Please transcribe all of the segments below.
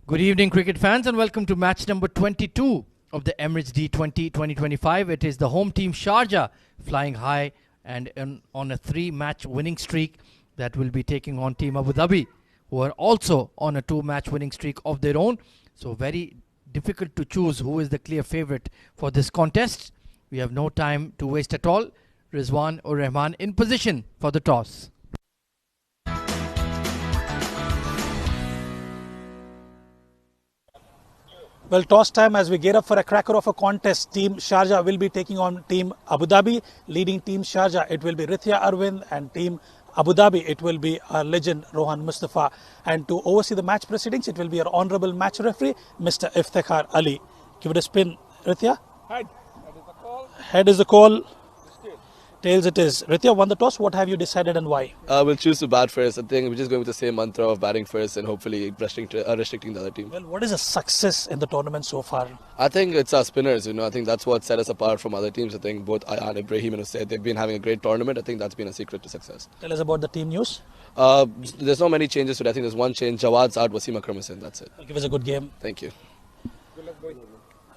Good evening, cricket fans, and welcome to match number 22 of the Emirates D20 2025. It is the home team Sharjah flying high and on a 3-match winning streak that will be taking on Team Abu Dhabi, who are also on a 2-match winning streak of their own. So very difficult to choose who is the clear favourite for this contest. We have no time to waste at all. Rizwan or Rahman in position for the toss. Well, toss time as we gear up for a cracker of a contest. Team Sharjah will be taking on Team Abu Dhabi. Leading Team Sharjah, it will be Vriitya Arvind, and Team Abu Dhabi, it will be our legend Rohan Mustafa. And to oversee the match proceedings, it will be our honourable match referee, Mr. Iftikhar Ali. Give it a spin, Vriitya. Head. That is the call. Head is the call. Tails it is. Vriitya won the toss. What have you decided and why? We'll choose to bat first. I think we're just going with the same mantra of batting first and hopefully restricting the other team. Well, what is a success in the tournament so far? I think it's our spinners. I think that's what set us apart from other teams. I think both Ayan, Ibrahim and Hussain, they've been having a great tournament. I think that's been a secret to success. Tell us about the team news. There's not many changes today. I think there's one change. Jawad's out, Wasim Akram is in. That's it. Give us a good game. Thank you.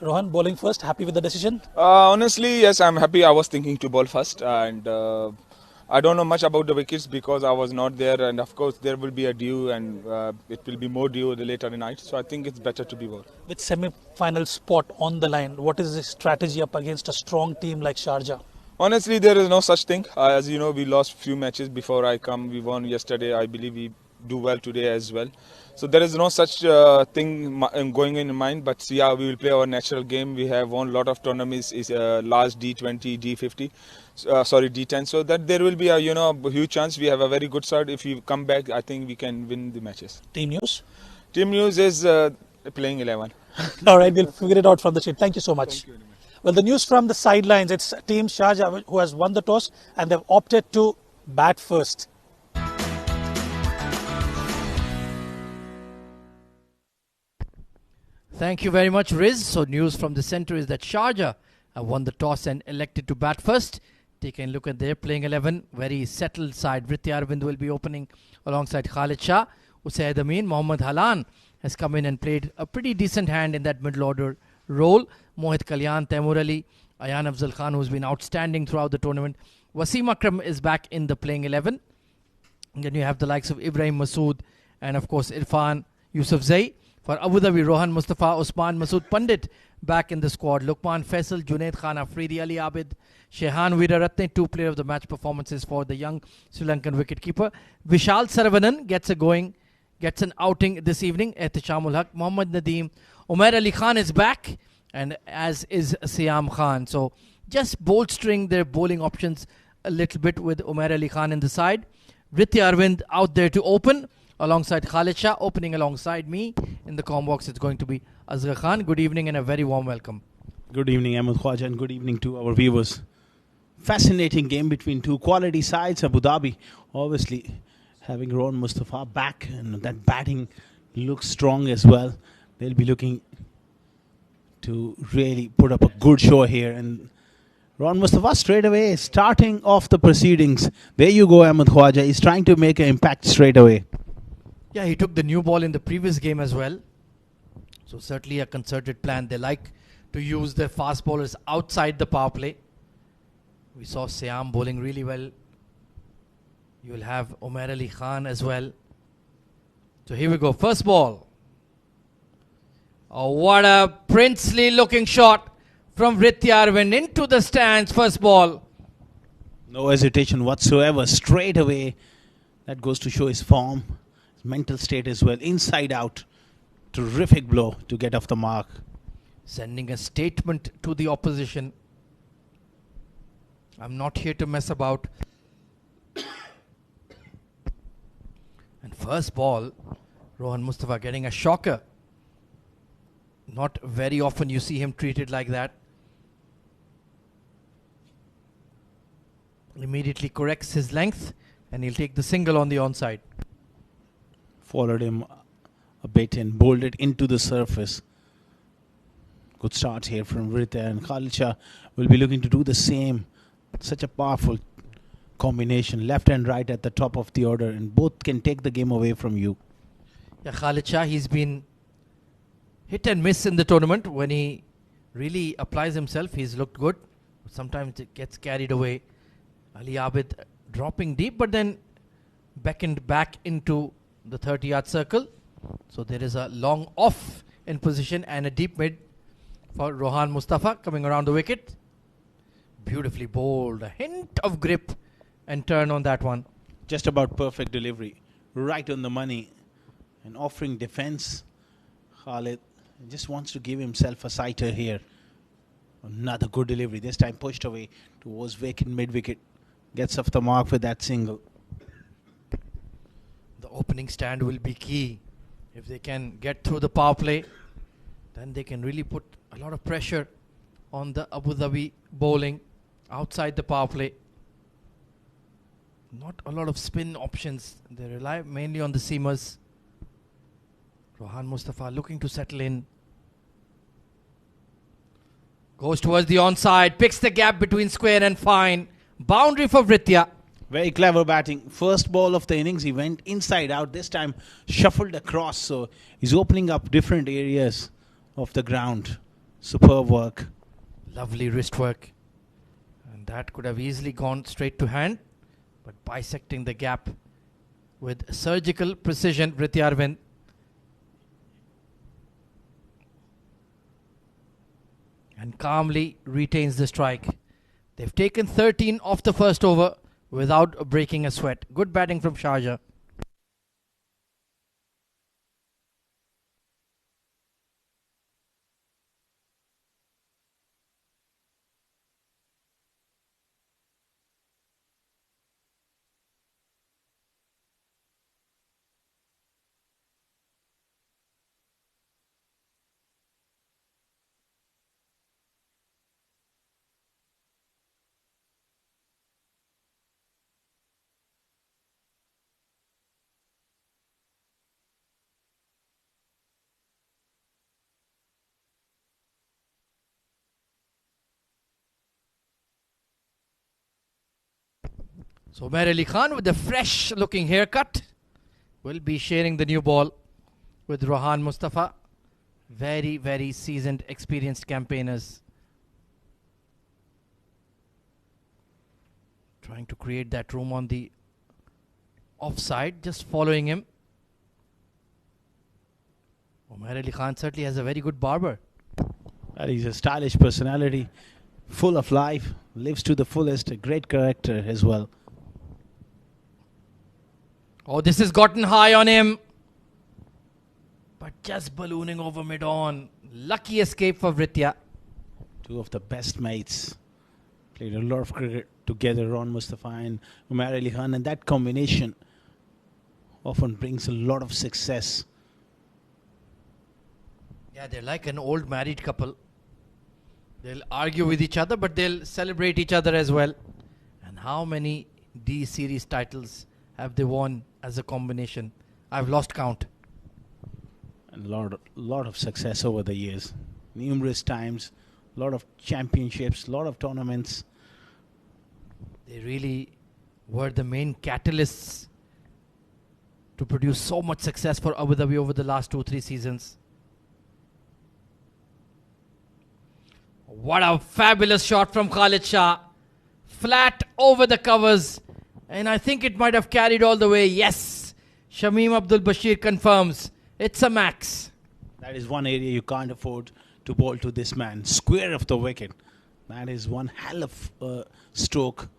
Rohan, bowling first. Happy with the decision? Honestly, yes, I'm happy. I was thinking to bowl first, and I don't know much about the wickets because I was not there, and of course there will be a dew, and it will be more dew later in the night. So I think it's better to be bowled. With semi-final spot on the line, what is the strategy up against a strong team like Sharjah? Honestly, there is no such thing. As you know, we lost few matches before I come. We won yesterday. I believe we do well today as well. So there is no such thing going in mind. But yeah, we will play our natural game. We have won a lot of tournaments. Is large D20, D50, D10. So that there will be a huge chance. We have a very good start. If we come back, I think we can win the matches. Team news? Team news is playing 11. All right, we'll figure it out from the sheet. Thank you so much. Thank you very much. Well, the news from the sidelines, it's Team Sharjah who has won the toss and they've opted to bat first. Thank you very much, Riz. So news from the centre is that Sharjah have won the toss and elected to bat first. Taking a look at their playing 11. Very settled side. Vriitya Arvind will be opening alongside Khalid Shah. Usaid Amin, Mohammad Halan has come in and played a pretty decent hand in that middle order role. Mohit Kalyan, Taimur Ali, Ayan Afzal Khan, who's been outstanding throughout the tournament. Wasim Akram is back in the playing 11. And then you have the likes of Ibrahim Masood and of course Irfan Yusufzai. For Abu Dhabi, Rohan Mustafa, Usman Masood Pandit back in the squad. Lukman Faisal, Junaid Khan Afridi, Ali Abid, Shehan Veeraratne, 2 player of the match performances for the young Sri Lankan wicketkeeper. Vishal Saravanan gets an outing this evening. Ehtishamul Haq, Mohammad Nadeem, Umair Ali Khan is back, and as is Siam Khan. So just bolstering their bowling options a little bit with Umair Ali Khan in the side. Vriitya Arvind out there to open alongside Khalid Shah. Opening alongside me in the comm box, it's going to be Azhar Khan. Good evening and a very warm welcome. Good evening, Ahmed Khwaja, and good evening to our viewers. Fascinating game between two quality sides. Abu Dhabi, obviously, having Rohan Mustafa back, and that batting looks strong as well. They'll be looking to really put up a good show here. And Rohan Mustafa straight away starting off the proceedings. There you go, Ahmed Khwaja. He's trying to make an impact straight away. Yeah, he took the new ball in the previous game as well. So certainly a concerted plan. They like to use their fast bowlers outside the power play. We saw Siam bowling really well. You will have Umair Ali Khan as well. So here we go. First ball. Oh, what a princely looking shot from Vriitya Arvind into the stands. First ball. No hesitation whatsoever. Straight away. That goes to show his form, his mental state as well. Inside out. Terrific blow to get off the mark. Sending a statement to the opposition. I'm not here to mess about. And first ball, Rohan Mustafa getting a shocker. Not very often you see him treated like that. Immediately corrects his length and he'll take the single on the onside. Followed him a bit and bowled it into the surface. Good start here from Vriitya, and Khalid Shah will be looking to do the same. Such a powerful combination, left and right at the top of the order, and both can take the game away from you. Yeah, Khalid Shah, he's been hit and miss in the tournament. When he really applies himself, he's looked good. Sometimes it gets carried away. Ali Abid dropping deep, but then beckoned back into the 30-yard circle. So there is a long off in position and a deep mid for Rohan Mustafa coming around the wicket. Beautifully bowled. A hint of grip and turn on that one. Just about perfect delivery. Right on the money. And offering defense. Khalid just wants to give himself a sighter here. Another good delivery. This time pushed away towards vacant mid-wicket. Gets off the mark with that single. The opening stand will be key. If they can get through the power play, then they can really put a lot of pressure on the Abu Dhabi bowling outside the power play. Not a lot of spin options. They rely mainly on the seamers. Rohan Mustafa looking to settle in. Goes towards the onside. Picks the gap between square and fine. Boundary for Vriitya. Very clever batting. First ball of the innings, he went inside out. This time shuffled across. So he's opening up different areas of the ground. Superb work. Lovely wrist work. And that could have easily gone straight to hand. But bisecting the gap with surgical precision, Vriitya Arvind. And calmly retains the strike. They've taken 13 off the first over without breaking a sweat. Good batting from Sharjah. So Umair Ali Khan with a fresh looking haircut will be sharing the new ball with Rohan Mustafa. Very, very seasoned, experienced campaigners. Trying to create that room on the offside, just following him. Umair Ali Khan certainly has a very good barber. Well, he's a stylish personality, full of life, lives to the fullest, a great character as well. Oh, this has gotten high on him. But just ballooning over mid-on. Lucky escape for Vriitya. Two of the best mates. Played a lot of cricket together, Ron Mustafa and Umair Ali Khan. And that combination often brings a lot of success. Yeah, they're like an old married couple. They'll argue with each other, but they'll celebrate each other as well. And how many D-Series titles have they won as a combination? I've lost count. And a lot of success over the years. Numerous times, a lot of championships, a lot of tournaments. They really were the main catalysts to produce so much success for Abu Dhabi over the last 2-3 seasons. What a fabulous shot from Khalid Shah. Flat over the covers. And I think it might have carried all the way. Yes. Shamim Abdul Bashir confirms. It's a max. That is one area you can't afford to bowl to this man. Square of the wicket. That is one hell of a stroke.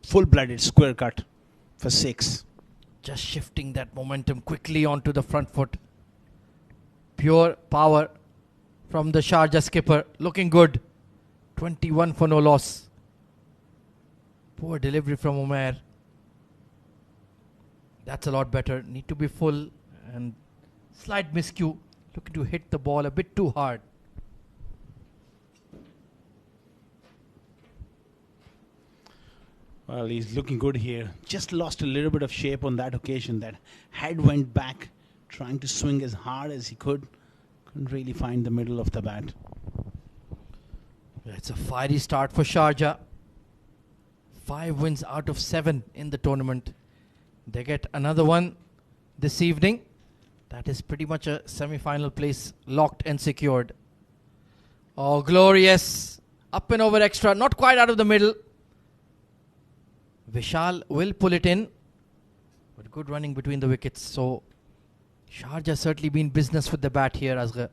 Full-blooded square cut for 6. Just shifting that momentum quickly onto the front foot. Pure power from the Sharjah skipper. Looking good. 21 for no loss. Poor delivery from Umair. That's a lot better. Need to be full and slight miscue. Looking to hit the ball a bit too hard. Well, he's looking good here. Just lost a little bit of shape on that occasion. That head went back, trying to swing as hard as he could. Couldn't really find the middle of the bat. It's a fiery start for Sharjah. 5 wins out of 7 in the tournament. They get another one this evening. That is pretty much a semi-final place locked and secured. Oh, glorious. Up and over extra. Not quite out of the middle. Vishal will pull it in. But good running between the wickets. So, Sharjah certainly been business with the bat here, Asghar.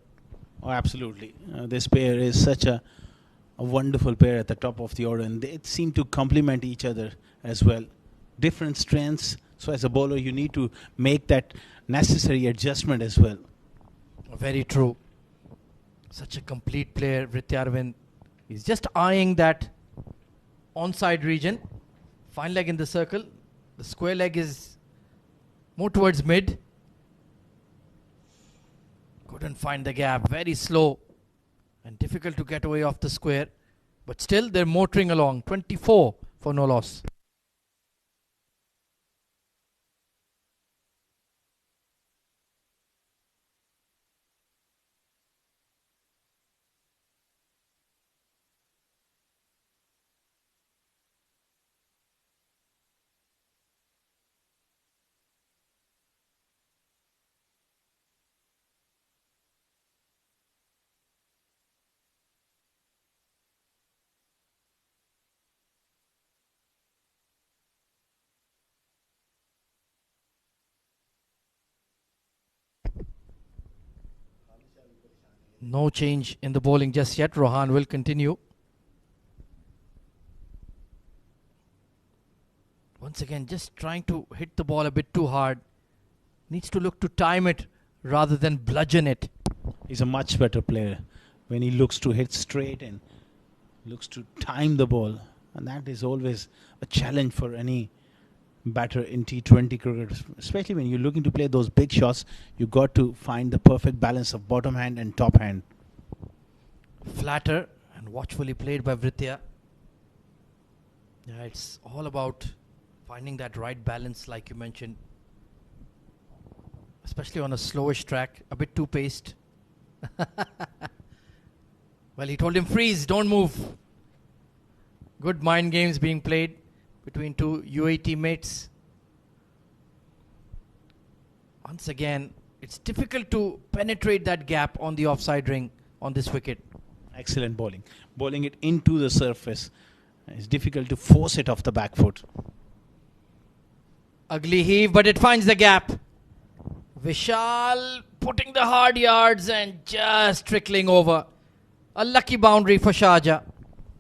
Oh, absolutely. This pair is such a wonderful pair at the top of the order, and they seem to complement each other as well. Different strengths. So, as a bowler, you need to make that necessary adjustment as well. Very true. Such a complete player, Vriitya Arvind. He's just eyeing that onside region. Fine leg in the circle. The square leg is more towards mid. Couldn't find the gap. Very slow and difficult to get away off the square. But still, they're motoring along. 24 for no loss. No change in the bowling just yet. Rohan will continue. Once again, just trying to hit the ball a bit too hard. Needs to look to time it rather than bludgeon it. He's a much better player when he looks to hit straight and looks to time the ball. And that is always a challenge for any batter in T20 cricket, especially when you're looking to play those big shots. You got to find the perfect balance of bottom hand and top hand. Flatter and watchfully played by Vriitya. Yeah, it's all about finding that right balance, like you mentioned, especially on a slowish track, a bit too paced. Well, he told him freeze, don't move. Good mind games being played between two UAE teammates. Once again, it's difficult to penetrate that gap on the offside ring on this wicket. Excellent bowling. Bowling it into the surface. It's difficult to force it off the back foot. Ugly heave, but it finds the gap. Vishal putting the hard yards and just trickling over. A lucky boundary for Sharjah.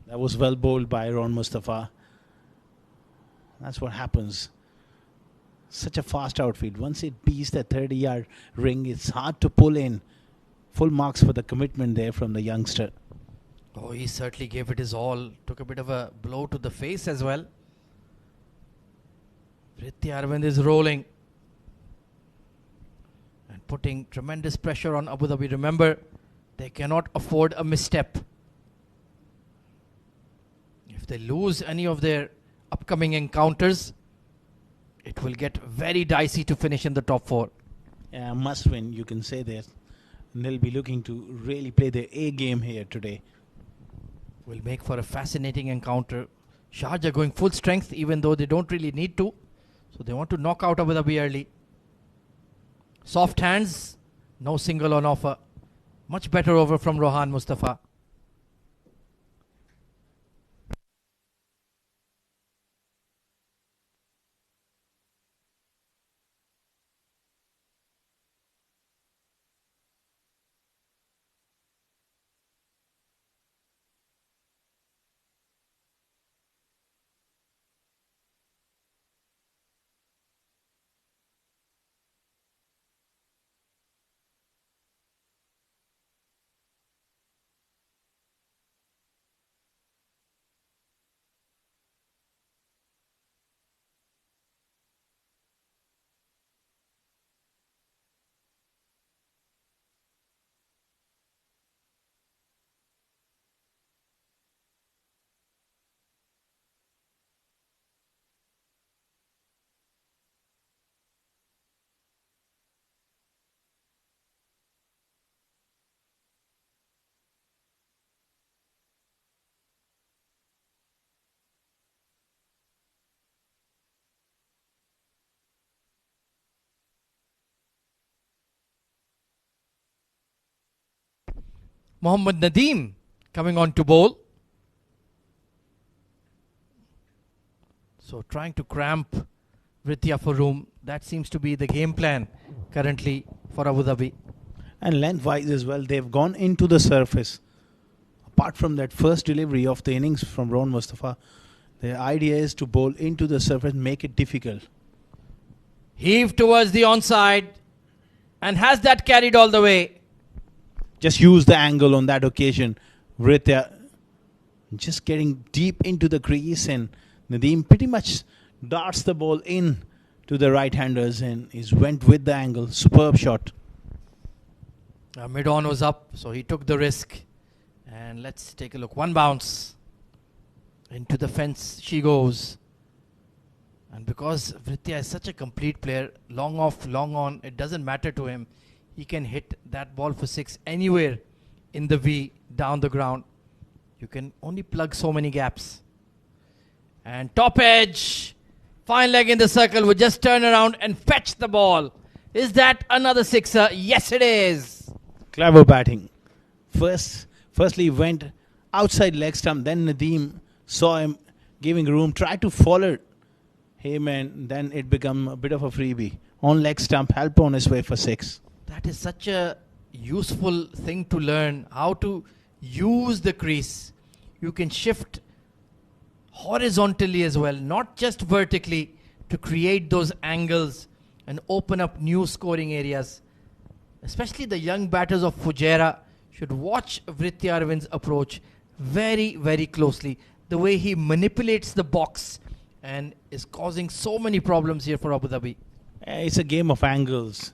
That was well bowled by Ron Mustafa. That's what happens. Such a fast outfield. Once it beats the 30-yard ring, it's hard to pull in. Full marks for the commitment there from the youngster. Oh, he certainly gave it his all. Took a bit of a blow to the face as well. Vriitya Arvind is rolling and putting tremendous pressure on Abu Dhabi. Remember, they cannot afford a misstep. If they lose any of their upcoming encounters, it will get very dicey to finish in the top four. Yeah, must win, you can say that. And they'll be looking to really play their A game here today. Will make for a fascinating encounter. Sharjah going full strength even though they don't really need to. So they want to knock out Abu Dhabi early. Soft hands, no single on offer. Much better over from Rohan Mustafa. Mohammad Nadeem coming on to bowl. So trying to cramp Vriitya for room. That seems to be the game plan currently for Abu Dhabi. And lengthwise as well, they've gone into the surface. Apart from that first delivery of the innings from Ron Mustafa, the idea is to bowl into the surface, make it difficult. Heave towards the onside. And has that carried all the way? Just use the angle on that occasion. Vriitya just getting deep into the crease, and Nadeem pretty much darts the ball in to the right-handers and he's went with the angle. Superb shot. Mid-on was up, so he took the risk. And let's take a look. One bounce. Into the fence she goes. And because Vriitya is such a complete player, long off, long on, it doesn't matter to him. He can hit that ball for 6 anywhere in the V, down the ground. You can only plug so many gaps. And top edge. Fine leg in the circle. Would just turn around and fetch the ball. Is that another sixer? Yes, it is. Clever batting. Firstly went outside leg stump. Then Nadeem saw him giving room. Tried to follow him, and then it became a bit of a freebie. On leg stump, help on his way for 6. That is such a useful thing to learn. How to use the crease. You can shift horizontally as well, not just vertically, to create those angles and open up new scoring areas. Especially the young batters of Fujairah should watch Vriitya Arvind's approach very, very closely. The way he manipulates the box and is causing so many problems here for Abu Dhabi. It's a game of angles.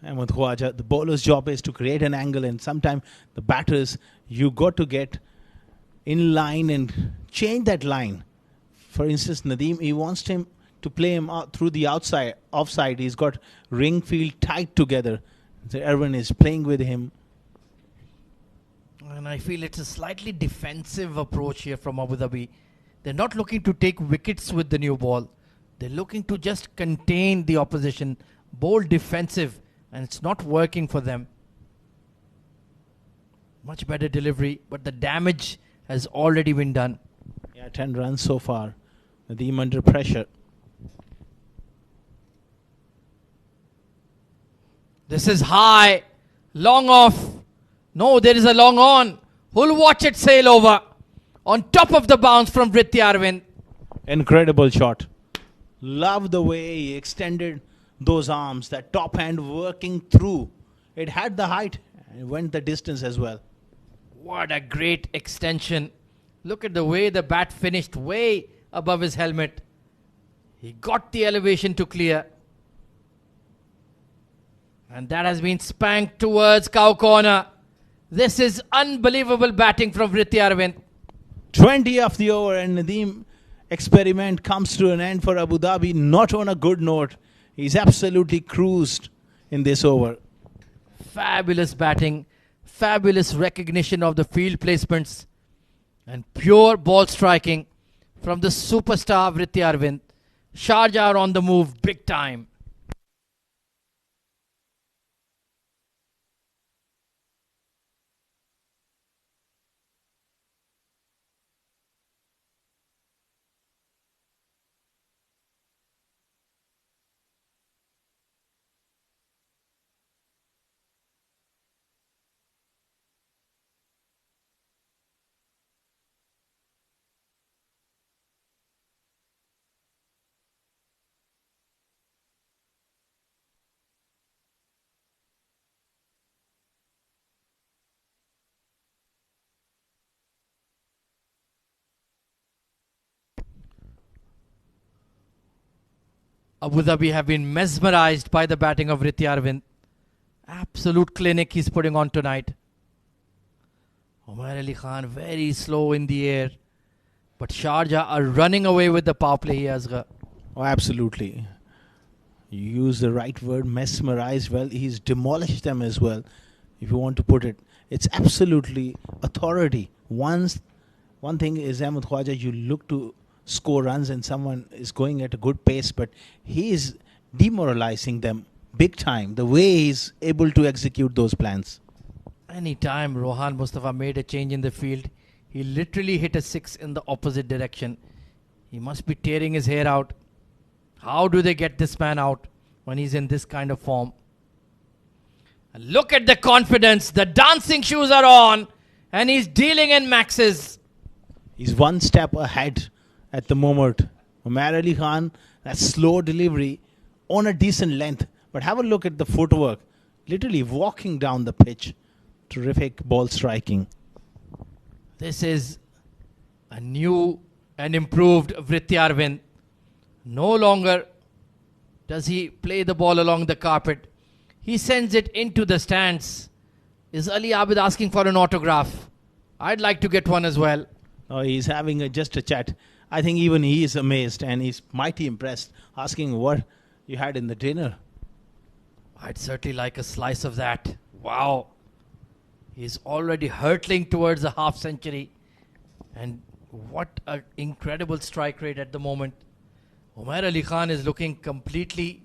Ahmed Khwaja, the bowler's job is to create an angle, and sometimes the batters, you got to get in line and change that line. For instance, Nadeem, he wants him to play him out through the outside, offside. He's got ring field tight together. So Erwin is playing with him. And I feel it's a slightly defensive approach here from Abu Dhabi. They're not looking to take wickets with the new ball. They're looking to just contain the opposition, bowl defensive, and it's not working for them. Much better delivery, but the damage has already been done. Yeah, 10 runs so far. Nadeem under pressure. This is high, long off. No, there is a long on. Who'll watch it sail over? On top of the bounce from Vriitya Arvind. Incredible shot. Love the way he extended those arms, that top hand working through. It had the height and went the distance as well. What a great extension. Look at the way the bat finished way above his helmet. He got the elevation to clear. And that has been spanked towards cow corner. This is unbelievable batting from Vriitya Arvind. 20 of the over, and Nadeem experiment comes to an end for Abu Dhabi. Not on a good note. He's absolutely cruised in this over. Fabulous batting. Fabulous recognition of the field placements. And pure ball striking from the superstar Vriitya Arvind. Sharjah are on the move big time. Abu Dhabi have been mesmerized by the batting of Vriitya Arvind. Absolute clinic he's putting on tonight. Umar Ali Khan very slow in the air. But Sharjah are running away with the power play here, Asghar. Oh, absolutely. You use the right word, mesmerized. Well, he's demolished them as well, if you want to put it. It's absolutely authority. One thing is Ahmed Khwaja, you look to score runs and someone is going at a good pace, but he is demoralizing them big time, the way he's able to execute those plans. Anytime Rohan Mustafa made a change in the field, he literally hit a 6 in the opposite direction. He must be tearing his hair out. How do they get this man out when he's in this kind of form? And look at the confidence. The dancing shoes are on and he's dealing in maxes. He's one step ahead at the moment. Umar Ali Khan, that slow delivery on a decent length. But have a look at the footwork. Literally walking down the pitch. Terrific ball striking. This is a new and improved Vriitya Arvind. No longer does he play the ball along the carpet. He sends it into the stands. Is Ali Abid asking for an autograph? I'd like to get one as well. Oh, he's having just a chat. I think even he is amazed and he's mighty impressed, asking what you had in the dinner. I'd certainly like a slice of that. Wow. He's already hurtling towards the half century. And what an incredible strike rate at the moment. Umar Ali Khan is looking completely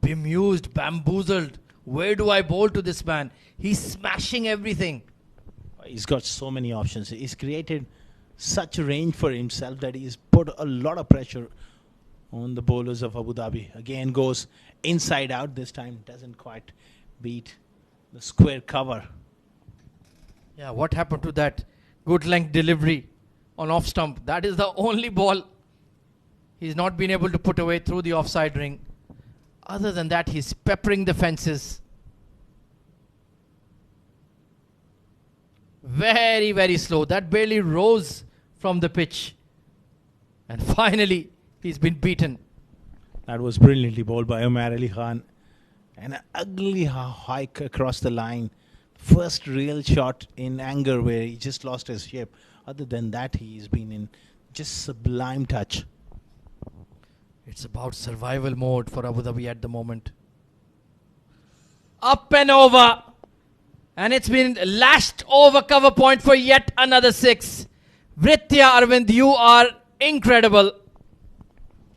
bemused, bamboozled. Where do I bowl to this man? He's smashing everything. He's got so many options. He's created such a range for himself that he's put a lot of pressure on the bowlers of Abu Dhabi. Again goes inside out. This time doesn't quite beat the square cover. Yeah, what happened to that good length delivery on off stump? That is the only ball he's not been able to put away through the offside ring. Other than that, he's peppering the fences. Very, very slow. That barely rose from the pitch. And finally, he's been beaten. That was brilliantly bowled by Umar Ali Khan. And an ugly hike across the line. First real shot in anger where he just lost his shape. Other than that, he's been in just sublime touch. It's about survival mode for Abu Dhabi at the moment. Up and over. And it's been lashed over cover point for yet another 6. Vriitya Arvind, you are incredible.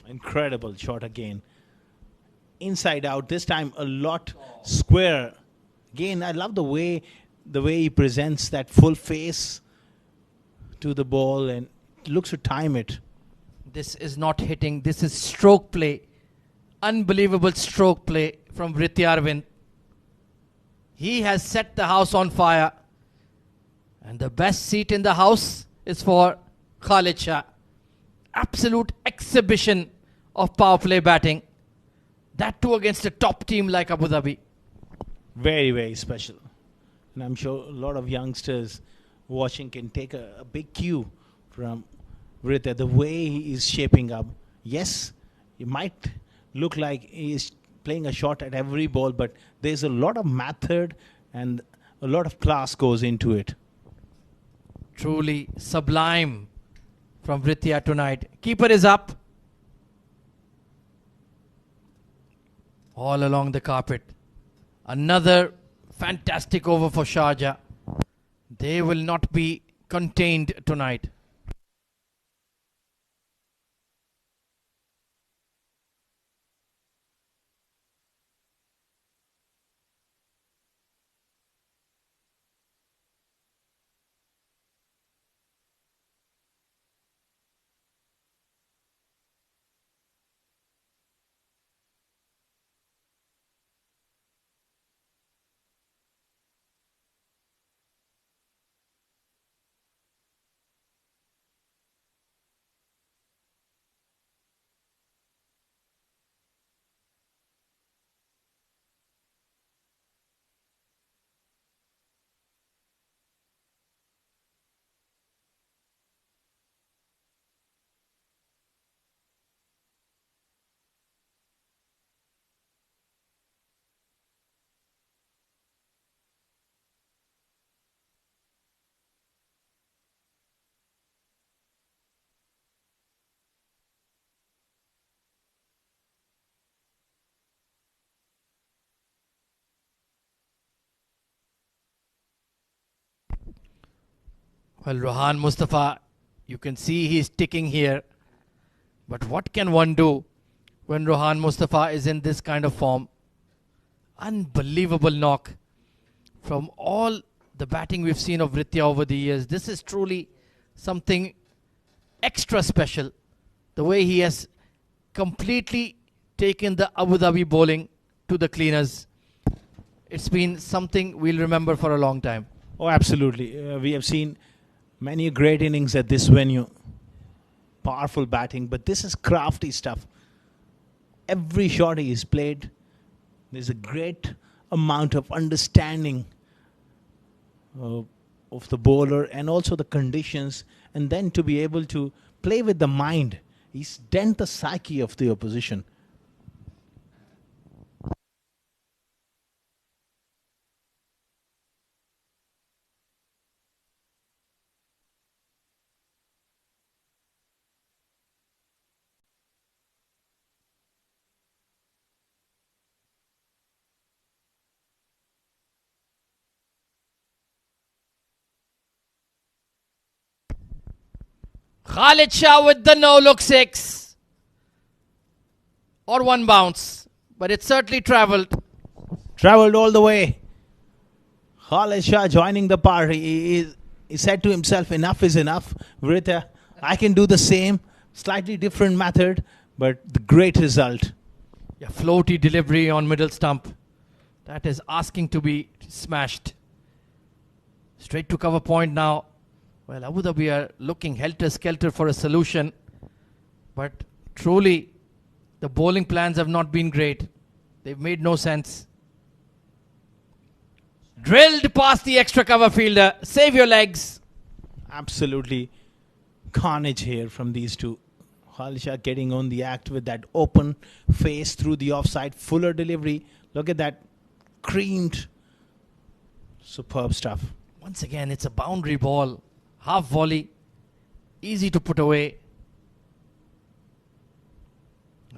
Incredible shot again. Inside out. This time a lot square. Again, I love the way he presents that full face to the ball and looks to time it. This is not hitting. This is stroke play. Unbelievable stroke play from Vriitya Arvind. He has set the house on fire. And the best seat in the house is for Khalid Shah. Absolute exhibition of power play batting. That too against a top team like Abu Dhabi. Very, very special. And I'm sure a lot of youngsters watching can take a big cue from Vriitya. The way he is shaping up. Yes, he might look like he is playing a shot at every ball, but there's a lot of method and a lot of class goes into it. Truly sublime from Vriitya tonight. Keeper is up. All along the carpet. Another fantastic over for Sharjah. They will not be contained tonight. Well, Rohan Mustafa, you can see he's ticking here. But what can one do when Rohan Mustafa is in this kind of form? Unbelievable knock From all the batting we've seen of Vriitya over the years, this is truly something extra special. The way he has completely taken the Abu Dhabi bowling to the cleaners. It's been something we'll remember for a long time. Oh, absolutely. We have seen many great innings at this venue. Powerful batting, but this is crafty stuff. Every shot he is played, there's a great amount of understanding of the bowler and also the conditions, and then to be able to play with the mind. He's dent the psyche of the opposition. Khalid Shah with the no-look 6. Or one bounce. But it certainly travelled. Travelled all the way. Khalid Shah joining the party. He said to himself, enough is enough. Vriitya, I can do the same. Slightly different method, but the great result. Yeah, floaty delivery on middle stump. That is asking to be smashed. Straight to cover point now. Well, Abu Dhabi are looking helter-skelter for a solution. But truly, the bowling plans have not been great. They've made no sense. Drilled past the extra cover fielder. Save your legs. Absolutely carnage here from these two. Khalid Shah getting on the act with that open face through the offside. Fuller delivery. Look at that. Creamed. Superb stuff. Once again, it's a boundary ball. Half volley. Easy to put away.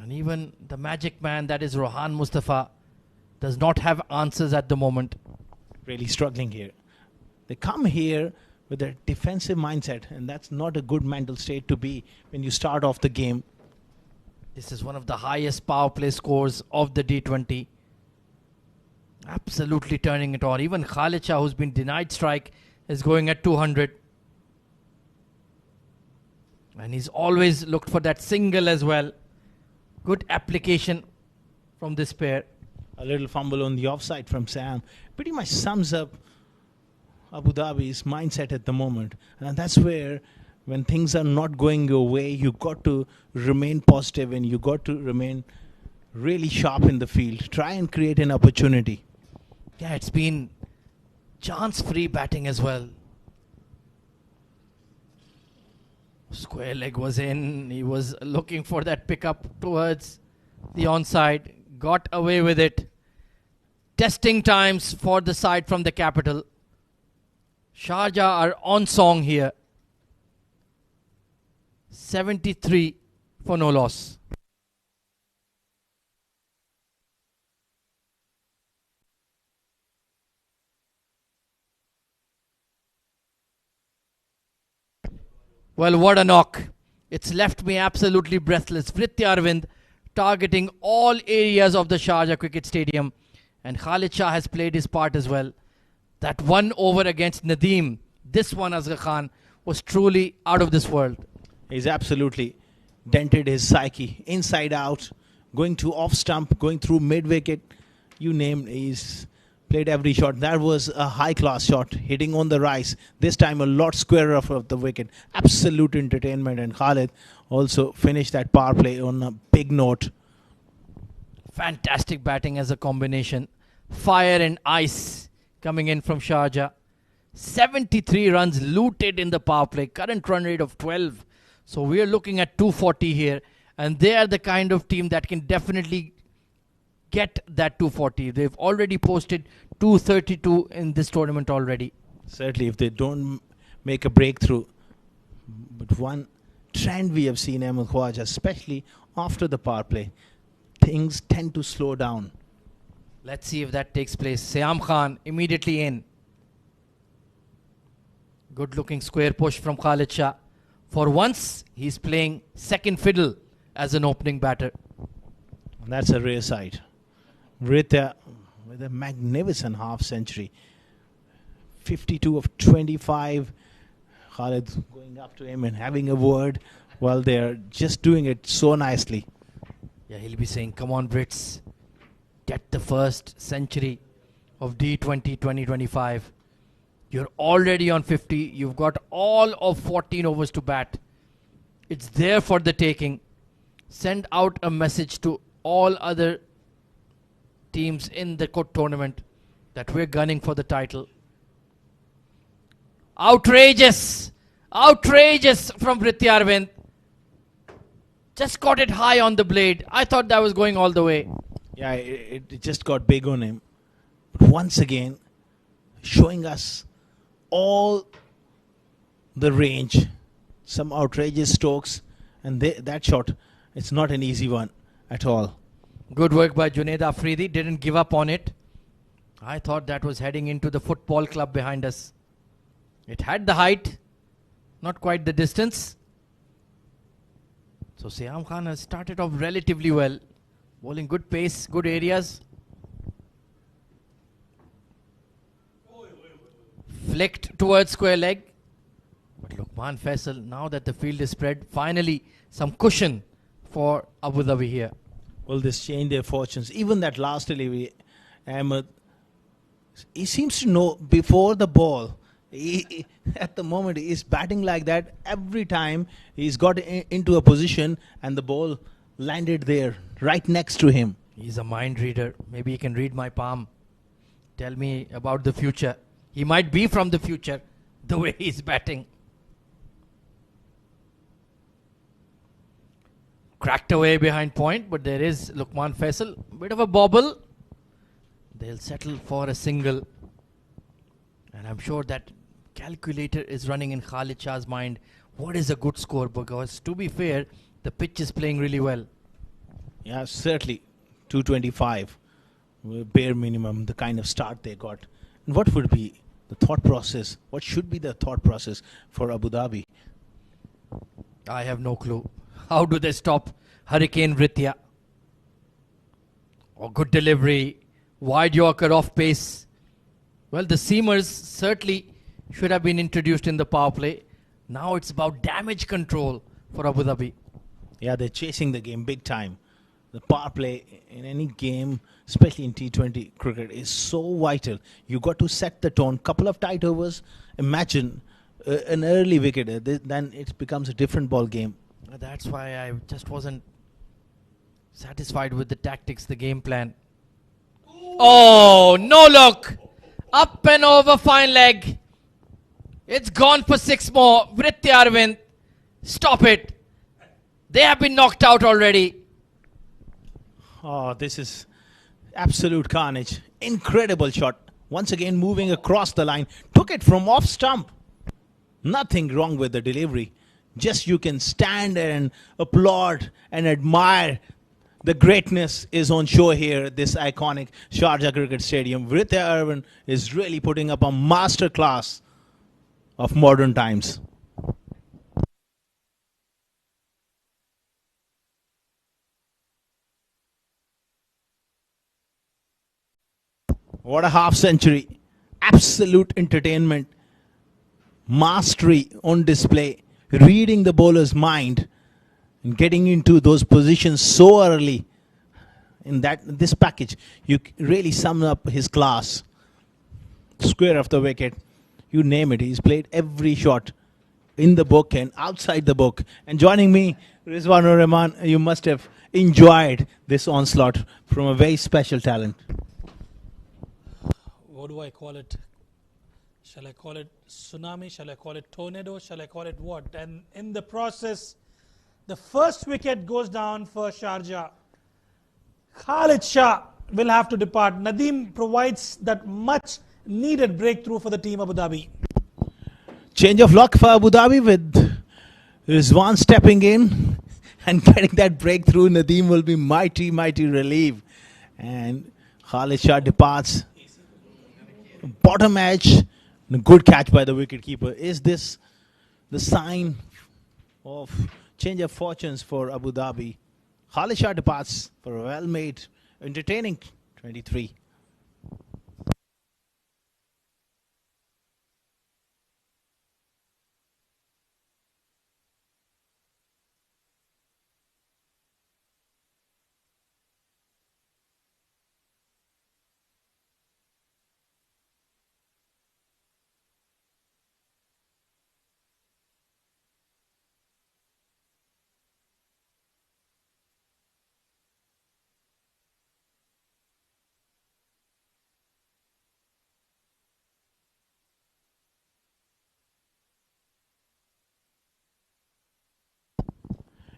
And even the magic man, that is Rohan Mustafa, does not have answers at the moment. Really struggling here. They come here with a defensive mindset, and that's not a good mental state to be when you start off the game. This is one of the highest power play scores of the D20. Absolutely turning it on. Even Khalid Shah, who's been denied strike, is going at 200. And he's always looked for that single as well. Good application from this pair. A little fumble on the offside from Sam. Pretty much sums up Abu Dhabi's mindset at the moment. And that's where, when things are not going your way, you got to remain positive and you got to remain really sharp in the field. Try and create an opportunity. Yeah, it's been chance-free batting as well. Square leg was in. He was looking for that pickup towards the onside. Got away with it. Testing times for the side from the capital. Sharjah are on song here. 73 for no loss. Well, what a knock. It's left me absolutely breathless. Vriitya Arvind targeting all areas of the Sharjah Cricket Stadium. And Khalid Shah has played his part as well. That one over against Nadeem, this one, Azhar Khan, was truly out of this world. He's absolutely dented his psyche. Inside out, going to off stump, going through mid-wicket. You name, he's played every shot. That was a high-class shot, hitting on the rise. This time a lot squarer of the wicket. Absolute entertainment. And Khalid also finished that power play on a big note. Fantastic batting as a combination. Fire and ice coming in from Sharjah. 73 runs looted in the power play. Current run rate of 12. So we are looking at 240 here. And they are the kind of team that can definitely get that 240. They've already posted 232 in this tournament already. Certainly, if they don't make a breakthrough. But one trend we have seen, Ahmed Khwaja, especially after the power play, things tend to slow down. Let's see if that takes place. Siam Khan immediately in. Good looking square push from Khalid Shah. For once, he's playing second fiddle as an opening batter. And that's a rare sight. Vriitya with a magnificent half century. 52 of 25. Khalid going up to him and having a word while they're just doing it so nicely. Yeah, he'll be saying, come on, Brits. Get the first century of D20 2025. You're already on 50. You've got all of 14 overs to bat. It's there for the taking. Send out a message to all other teams in the tournament that we're gunning for the title. Outrageous! Outrageous from Vriitya Arvind. Just got it high on the blade. I thought that was going all the way. Yeah, it just got big on him. But once again, showing us all the range. Some outrageous strokes. And that shot, it's not an easy one at all. Good work by Junaid Afridi. Didn't give up on it. I thought that was heading into the football club behind us. It had the height, not quite the distance. So Siam Khan has started off relatively well. Bowling good pace, good areas. Flicked towards square leg. But Luqman Faisal, now that the field is spread, finally some cushion for Abu Dhabi here. Well, this changed their fortunes. Even that last delivery, Ahmed, he seems to know before the ball. At the moment, he's batting like that every time he's got into a position and the ball landed there, right next to him. He's a mind reader. Maybe he can read my palm. Tell me about the future. He might be from the future, the way he's batting. Cracked away behind point, but there is Luqman Faisal. Bit of a bobble. They'll settle for a single. And I'm sure that calculator is running in Khalid Shah's mind. What is a good score? Because to be fair, the pitch is playing really well. Yeah, certainly. 225. Bare minimum, the kind of start they got. And what would be the thought process? What should be the thought process for Abu Dhabi? I have no clue. How do they stop Hurricane Vriitya? Oh, good delivery. Wide Yorker off pace. Well, the seamers certainly should have been introduced in the power play. Now it's about damage control for Abu Dhabi. Yeah, they're chasing the game big time. The power play in any game, especially in T20 cricket, is so vital. You got to set the tone. Couple of tight overs. Imagine an early wicket. Then it becomes a different ball game. That's why I just wasn't satisfied with the tactics, the game plan. Oh, no look. Up and over, fine leg. It's gone for 6 more. Vriitya Arvind, stop it. They have been knocked out already. Oh, this is absolute carnage. Incredible shot. Once again moving across the line. Took it from off stump. Nothing wrong with the delivery. Just you can stand there and applaud and admire. The greatness is on show here at this iconic Sharjah Cricket Stadium. Vriitya Arvind is really putting up a masterclass of modern times. What a half century. Absolute entertainment. Mastery on display. Reading the bowler's mind and getting into those positions so early in this package. You really sum up his class. Square of the wicket. You name it. He's played every shot in the book and outside the book. And joining me, Rizwan Rahman, you must have enjoyed this onslaught from a very special talent. What do I call it? Shall I call it tsunami? Shall I call it tornado? Shall I call it what? And in the process, the first wicket goes down for Sharjah. Khalid Shah will have to depart. Nadeem provides that much needed breakthrough for the team Abu Dhabi. Change of luck for Abu Dhabi with Rizwan stepping in and getting that breakthrough. Nadeem will be mighty relieved. And Khalid Shah departs. Bottom edge. A good catch by the wicketkeeper. Is this the sign of change of fortunes for Abu Dhabi? Khalid Shah departs for a well-made, entertaining 23.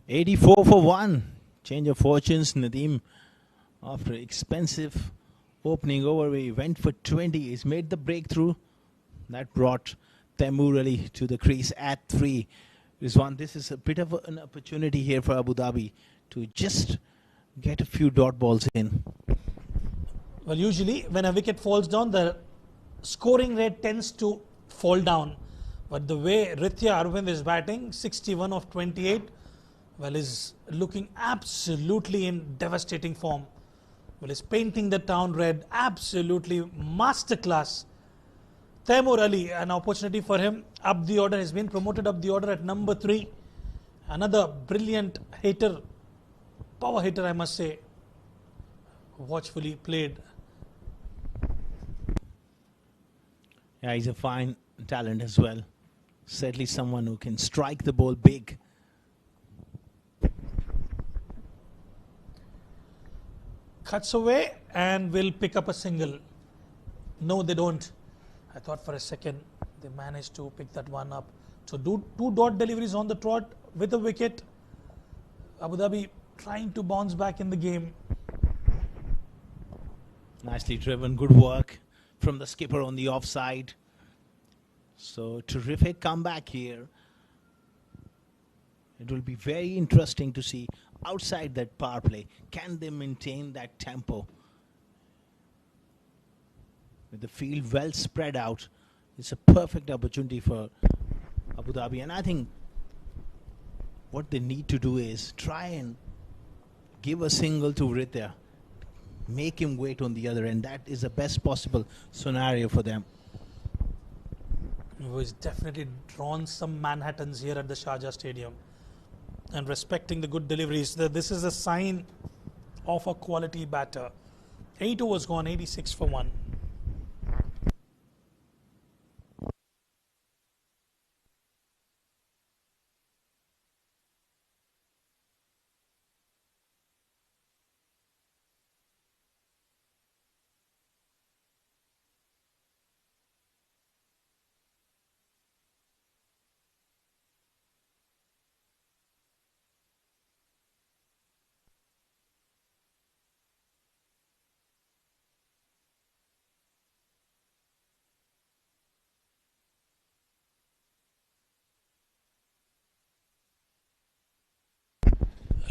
84 for 1. Change of fortunes. Nadeem, after expensive opening over, he went for 20. He's made the breakthrough. That brought Taimur Ali to the crease at 3. Rizwan, this is a bit of an opportunity here for Abu Dhabi to just get a few dot balls in. Well, usually when a wicket falls down, the scoring rate tends to fall down. But the way Vriitya Arvind is batting, 61 of 28, well, is looking absolutely in devastating form. Well, is painting the town red, absolutely masterclass. Taimur Ali, an opportunity for him up the order, has been promoted up the order at number 3. Another brilliant hitter, power hitter, I must say. Watchfully played. Yeah, he's a fine talent as well. Certainly someone who can strike the ball big. Cuts away and will pick up a single. No, they don't. I thought for a second they managed to pick that one up. So two dot deliveries on the trot with a wicket. Abu Dhabi trying to bounce back in the game. Nicely driven, good work from the skipper on the offside. So terrific comeback here. It will be very interesting to see outside that power play. Can they maintain that tempo? With the field well spread out, it's a perfect opportunity for Abu Dhabi. And I think what they need to do is try and give a single to Vriitya. Make him wait on the other end. That is the best possible scenario for them. Who has definitely drawn some Manhattans here at the Sharjah Stadium. And respecting the good deliveries. This is a sign of a quality batter. 8 overs gone, 86 for 1.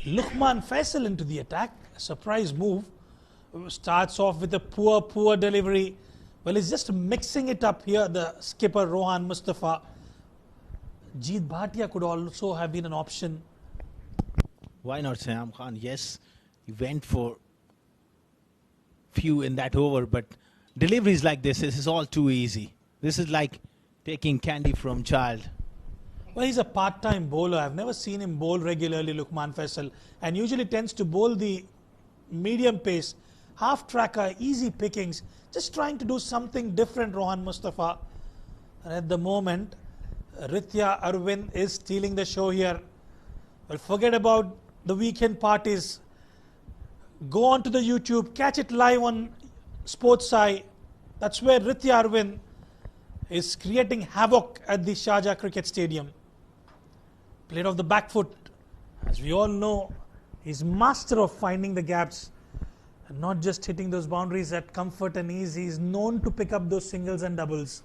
Luqman Faisal into the attack. A surprise move. Starts off with a poor delivery. Well, he's just mixing it up here. The skipper Rohan Mustafa. Jeet Bhatia could also have been an option. Why not Sayam Khan? Yes, he went for few in that over, but deliveries like this is all too easy. This is like taking candy from child. Well, he's a part-time bowler. I've never seen him bowl regularly, Luqman Faisal, and usually tends to bowl the medium pace, half tracker, easy pickings, just trying to do something different, Rohan Mustafa. And at the moment, Vriitya Arvind is stealing the show here. Well, forget about the weekend parties. Go on to the YouTube, catch it live on Sportseye. That's where Vriitya Arvind is creating havoc at the Sharjah Cricket Stadium. Played off the back foot. As we all know, he's master of finding the gaps and not just hitting those boundaries at comfort and ease. He's known to pick up those singles and doubles.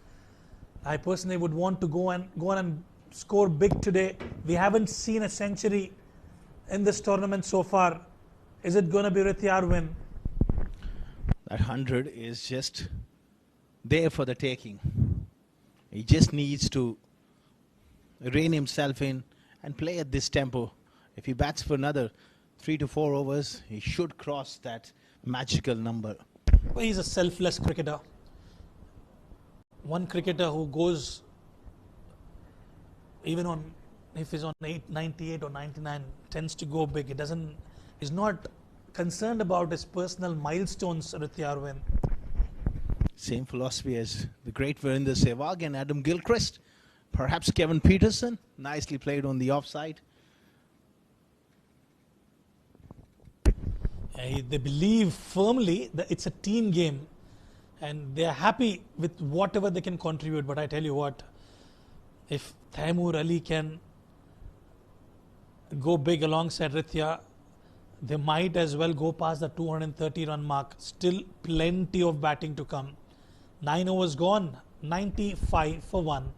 I personally would want to go on and score big today. We haven't seen a century in this tournament so far. Is it going to be Vriitya Arvind? That 100 is just there for the taking. He just needs to rein himself in and play at this tempo. If he bats for another 3 to 4 overs, he should cross that magical number. Well, he's a selfless cricketer. One cricketer who goes, even on, if he's on 98 or 99, tends to go big. He's not concerned about his personal milestones, Vriitya Arvind. Same philosophy as the great Virender Sehwag and Adam Gilchrist. Perhaps Kevin Peterson, nicely played on the offside. They believe firmly that it's a team game and they're happy with whatever they can contribute. But I tell you what, if Taimur Ali can go big alongside Vriitya. They might as well go past the 230 run mark. Still plenty of batting to come. 9 overs gone, 95 for 1.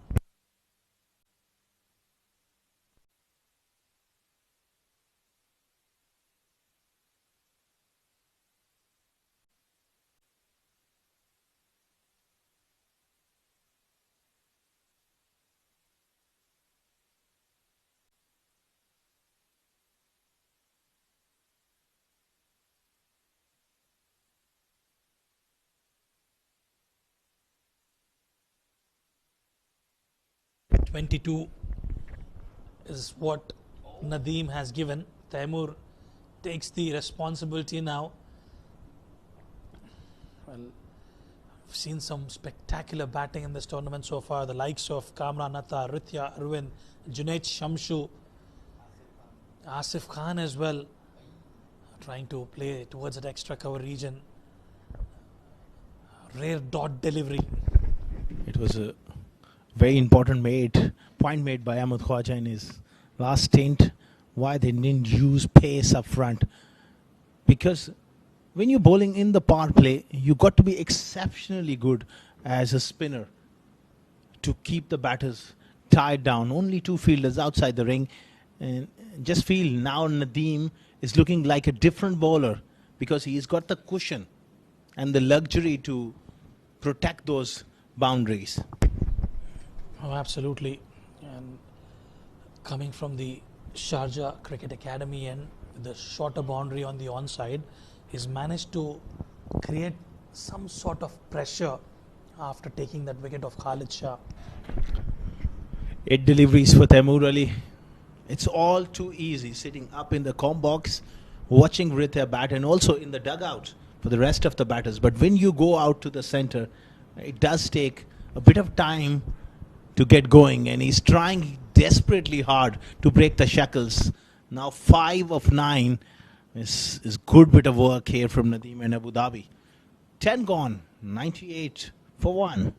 At 22 is what Nadeem has given. Taimur takes the responsibility now. Well, we've seen some spectacular batting in this tournament so far. The likes of Kamran Atta, Vriitya, Arvind, Junaid Shamshu, Asif Khan as well, trying to play towards that extra cover region. Rare dot delivery. It was a very important point made by Ahmed Khwaja in his last stint. Why they didn't use pace up front. Because when you're bowling in the power play, you got to be exceptionally good as a spinner to keep the batters tied down. Only 2 fielders outside the ring. And just feel now Nadeem is looking like a different bowler because he's got the cushion and the luxury to protect those boundaries. Oh, absolutely. And coming from the Sharjah Cricket Academy and the shorter boundary on the onside, he's managed to create some sort of pressure after taking that wicket of Khalid Shah. 8 deliveries for Taimur Ali. It's all too easy sitting up in the comp box, watching Vriitya bat, and also in the dugout for the rest of the batters. But when you go out to the center, it does take a bit of time to get going, and he's trying desperately hard to break the shackles. Now 5 of 9 is good bit of work here from Nadeem and Abu Dhabi. 10 gone, 98 for 1.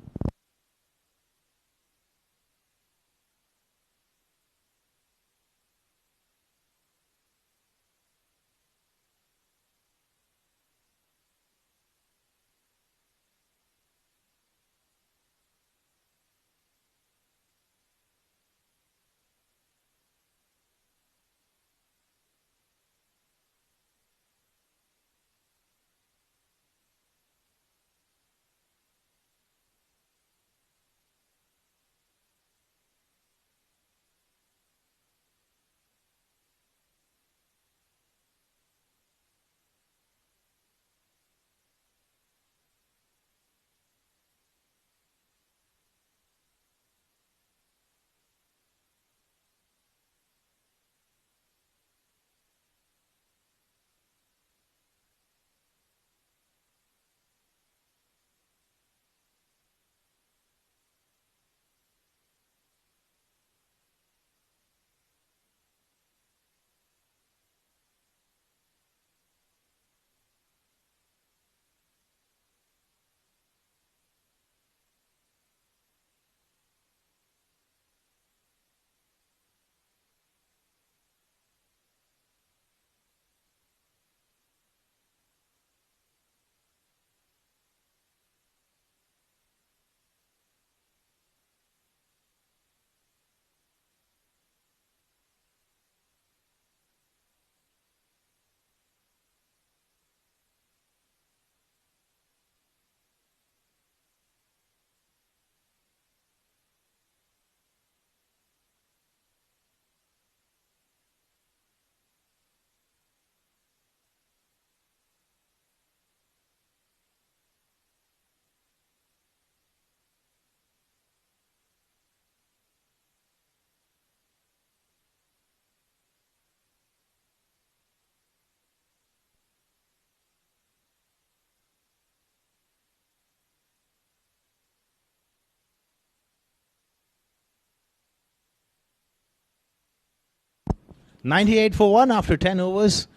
.98 for 1 after 10 overs.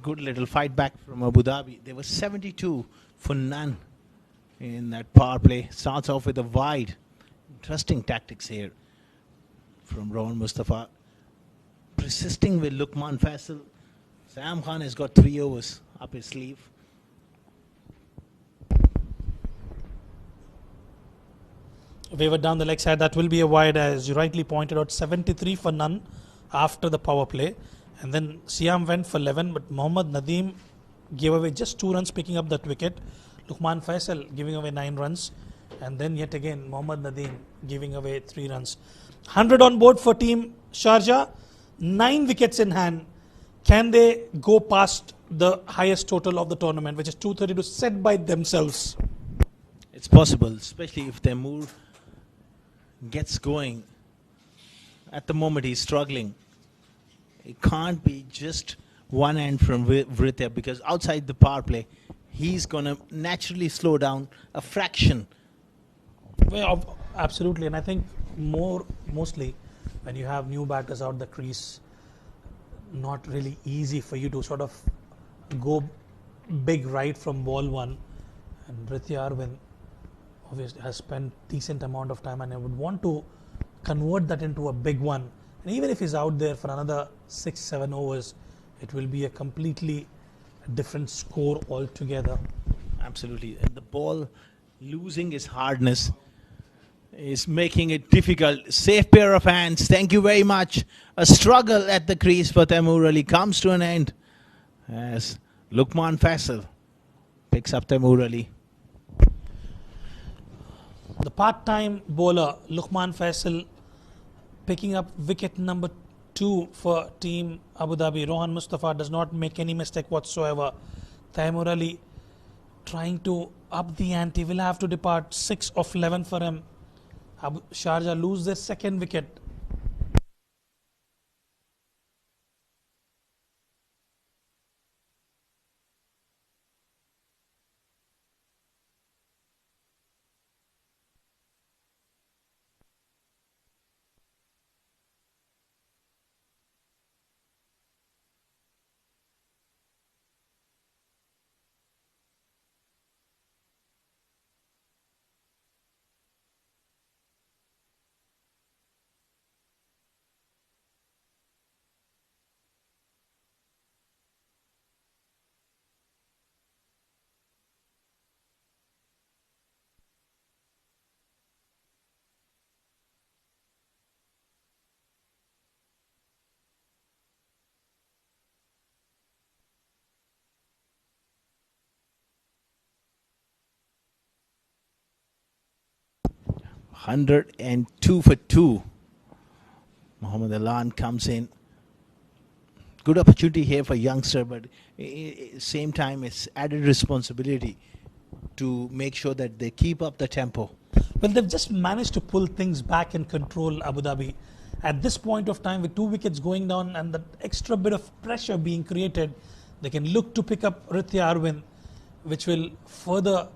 Good little fight back from Abu Dhabi. There was 72 for none in that power play. Starts off with a wide. Interesting tactics here from Rohan Mustafa. persisting with Lukman Faisal. Sam Khan has got 3 overs up his sleeve. Waver down the leg side, that will be a wide, as you rightly pointed out. 73 for none after the power play, and then Siam went for 11, but Mohammad Nadeem gave away just 2 runs picking up that wicket. Lukman Faisal giving away 9 runs, and then yet again Mohammad Nadeem giving away 3 runs. 100 on board for team Sharjah, 9 wickets in hand. Can they go past the highest total of the tournament, which is 232, set by themselves? It's possible, especially if Taimur gets going. At the moment, he's struggling. It can't be just one end from Vriitya, because outside the power play, he's going to naturally slow down a fraction. Well, absolutely, and I think mostly when you have new batters out the crease, not really easy for you to sort of go big right from ball 1. And Vriitya Arvind obviously has spent decent amount of time, and I would want to convert that into a big one. And even if he's out there for another 6-7 overs, it will be a completely different score altogether. Absolutely. And the ball losing its hardness is making it difficult. Safe pair of hands. Thank you very much. A struggle at the crease for Taimur Ali comes to an end as Lukman Faisal picks up Taimur Ali. The part-time bowler Lukman Faisal picking up wicket number 2 for team Abu Dhabi. Rohan Mustafa does not make any mistake whatsoever. Taimur Ali trying to up the ante, will have to depart. 6 of 11 for him. Sharjah lose their second wicket. Hundred and 2 for 2. Mohammad Alan comes in. Good opportunity here for youngster, but same time it's added responsibility to make sure that they keep up the tempo. Well, they've just managed to pull things back and control Abu Dhabi. At this point of time, with 2 wickets going down and the extra bit of pressure being created, they can look to pick up Vriitya Arvind, which will further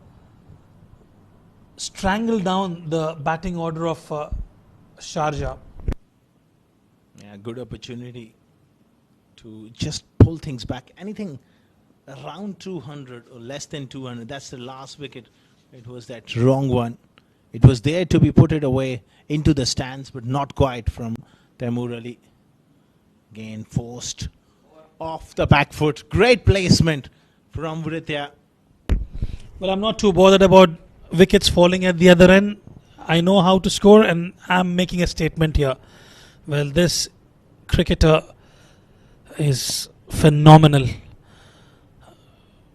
strangle down the batting order of Sharjah. Yeah, good opportunity to just pull things back. Anything around 200 or less than 200, that's the last wicket. It was that wrong one. It was there to be put it away into the stands, but not quite from Taimur Ali. Again, forced off the back foot. Great placement from Vriitya. Well, I'm not too bothered about wickets falling at the other end. I know how to score, and I'm making a statement here. Well, this cricketer is phenomenal.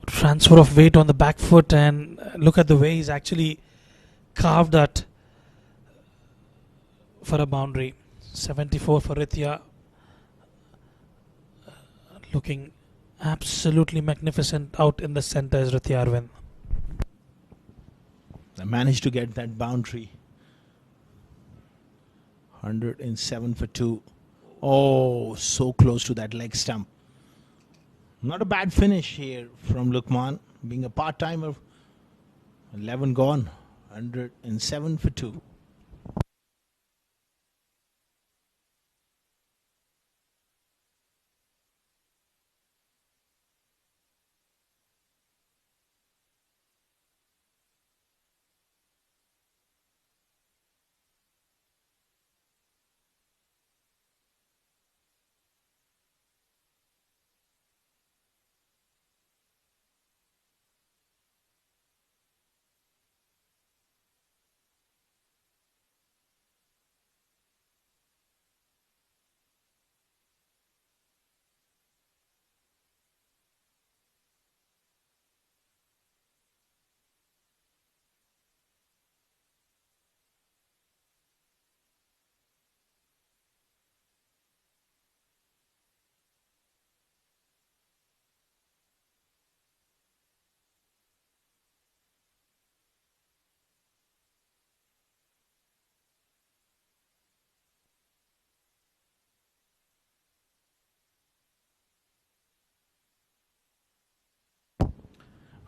Transfer of weight on the back foot, and look at the way he's actually carved that for a boundary. 74 for Vriitya. Looking absolutely magnificent out in the centre is Vriitya Arvind. They managed to get that boundary. 107 for 2. Oh, so close to that leg stump. Not a bad finish here from Lukman, being a part-timer. 11 gone. 107 for 2.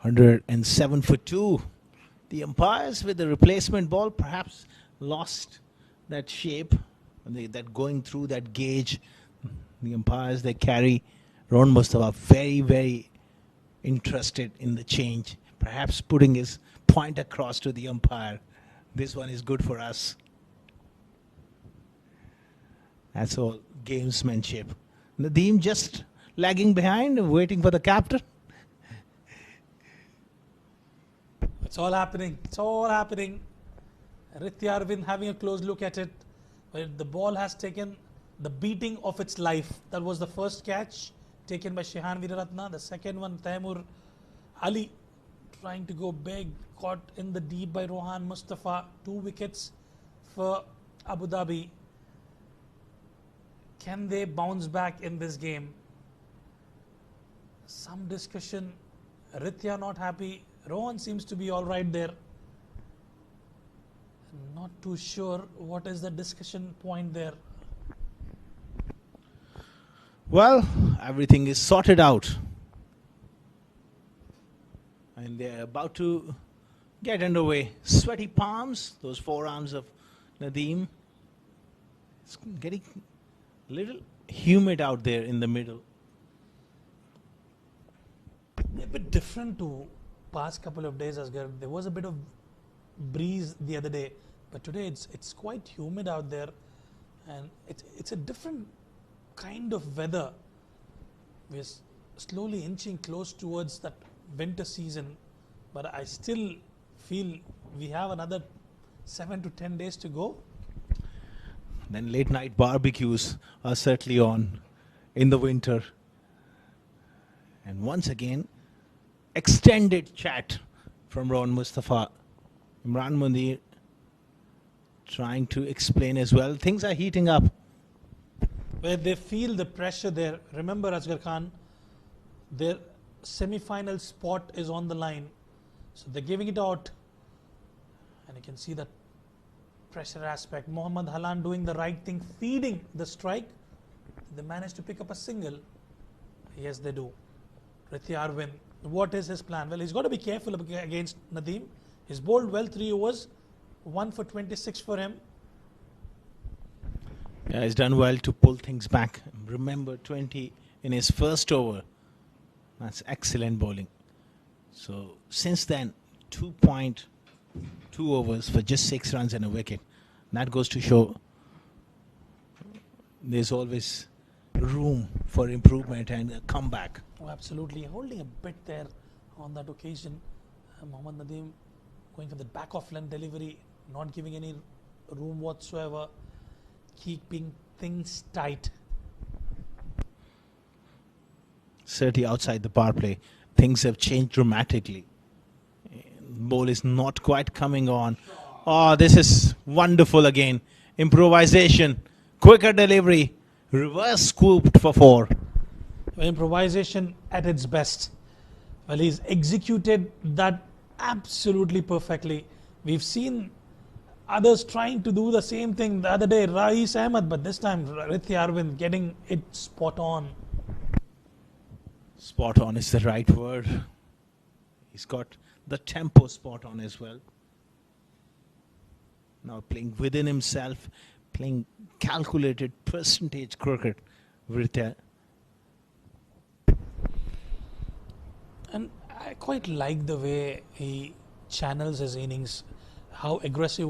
107 for 2. The umpires with the replacement ball perhaps lost that shape, that going through that gauge. The umpires, they carry Ron Mustafa very, very interested in the change, perhaps putting his point across to the umpire. This one is good for us. That's all gamesmanship. Nadeem just lagging behind, waiting for the captain. It's all happening. It's all happening. Vriitya Arvind having a close look at it. Where the ball has taken the beating of its life. That was the first catch taken by Shehan Veeraratna. The second one, Taimur Ali trying to go big. Caught in the deep by Rohan Mustafa. 2 wickets for Abu Dhabi. Can they bounce back in this game? Some discussion. Vriitya not happy. Rohan seems to be all right there. Not too sure what is the discussion point there. Well, everything is sorted out. And they're about to get underway. Sweaty palms, those forearms of Nadeem. It's getting a little humid out there in the middle. A bit different to past couple of days, Asghar. There was a bit of breeze the other day, but today it's quite humid out there, and it's a different kind of weather. We're slowly inching close towards that winter season, but I still feel we have another 7 to 10 days to go. Then late night barbecues are certainly on in the winter. And once again, extended chat from Ron Mustafa. Imran Munir trying to explain as well. Things are heating up. Where they feel the pressure there. Remember, Asghar Khan, their semi-final spot is on the line. So they're giving it out. And you can see that pressure aspect. Mohammad Halan doing the right thing, feeding the strike. They managed to pick up a single. Yes, they do. Vriitya Arvind, what is his plan? Well, he's got to be careful against Nadeem. He's bowled well 3 overs, 1 for 26 for him. Yeah, he's done well to pull things back. Remember, 20 in his first over. That's excellent bowling. So since then, 2.2 overs for just 6 runs and a wicket. That goes to show there's always room for improvement and a comeback. Oh, absolutely. Holding a bit there on that occasion. Mohammad Nadeem going for the back of length delivery, not giving any room whatsoever, keeping things tight. Certainly outside the power play, things have changed dramatically. Ball is not quite coming on. Oh, this is wonderful again. Improvisation, quicker delivery, reverse scooped for 4. Improvisation at its best. Well, he's executed that absolutely perfectly. We've seen others trying to do the same thing the other day, Rais Ahmed, but this time Vriitya Arvind getting it spot on. Spot on is the right word. He's got the tempo spot on as well. Now playing within himself, playing calculated percentage cricket. Vriitya. And I quite like the way he channels his innings, how aggressive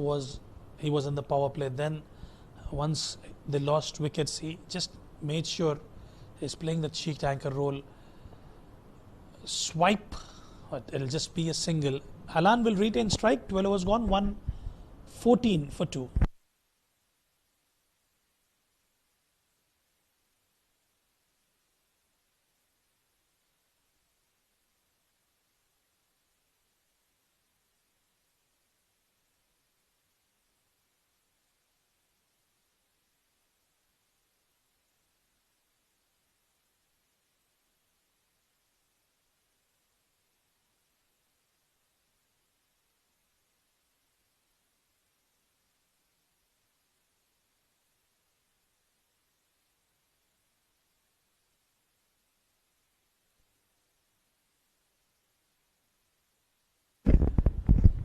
he was in the power play. Then once they lost wickets, he just made sure he's playing the cheek anchor role. Swipe, but it'll just be a single. Halan will retain strike. 12 overs gone, 114 for 2.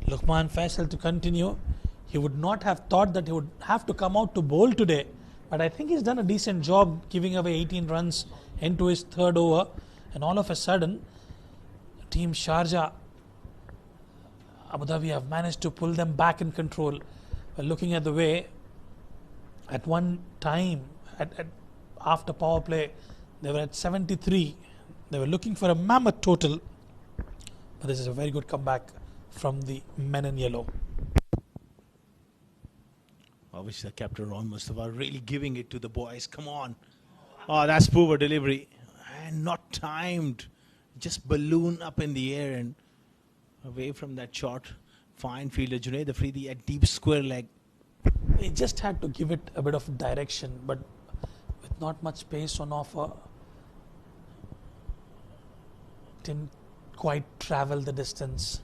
Luqman Faisal to continue. He would not have thought that he would have to come out to bowl today, but I think he's done a decent job giving away 18 runs into his third over, and all of a sudden Team Sharjah, Abu Dhabi have managed to pull them back in control. Looking at the way, at one time after power play they were at 73. They were looking for a mammoth total, but this is a very good comeback from the men in yellow. Obviously, the captain Ron Mustafa really giving it to the boys. Come on. Oh, that's poor delivery. And not timed. Just balloon up in the air and away from that shot. Fine fielder Junaid Afridi at deep square leg. He just had to give it a bit of direction, but with not much pace on offer, didn't quite travel the distance.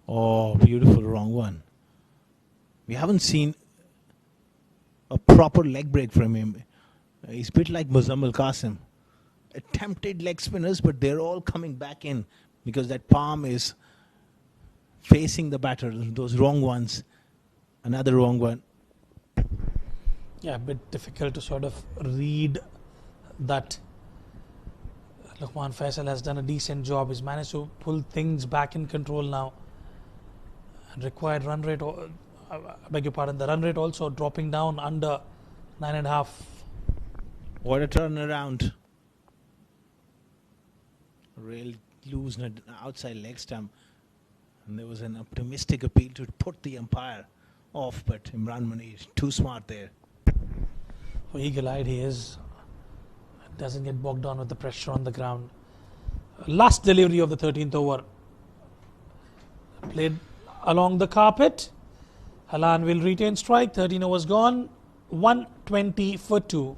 Oh, beautiful wrong one. We haven't seen a proper leg break from him. He's a bit like Muzammil Qasim. Attempted leg spinners, but they're all coming back in because that palm is facing the batter. Those wrong ones. Another wrong one. Yeah, a bit difficult to sort of read that. Luqman Faisal has done a decent job. He's managed to pull things back in control now. And required run rate, I beg your pardon, the run rate also dropping down under 9.5. What a turnaround. Real loose an outside leg stump. And there was an optimistic appeal to put the umpire off, but Imran Mani is too smart there. Eagle-eyed he is. Doesn't get bogged down with the pressure on the ground. Last delivery of the 13th over. Played along the carpet. Halan will retain strike. 13 overs gone. 120 for 2.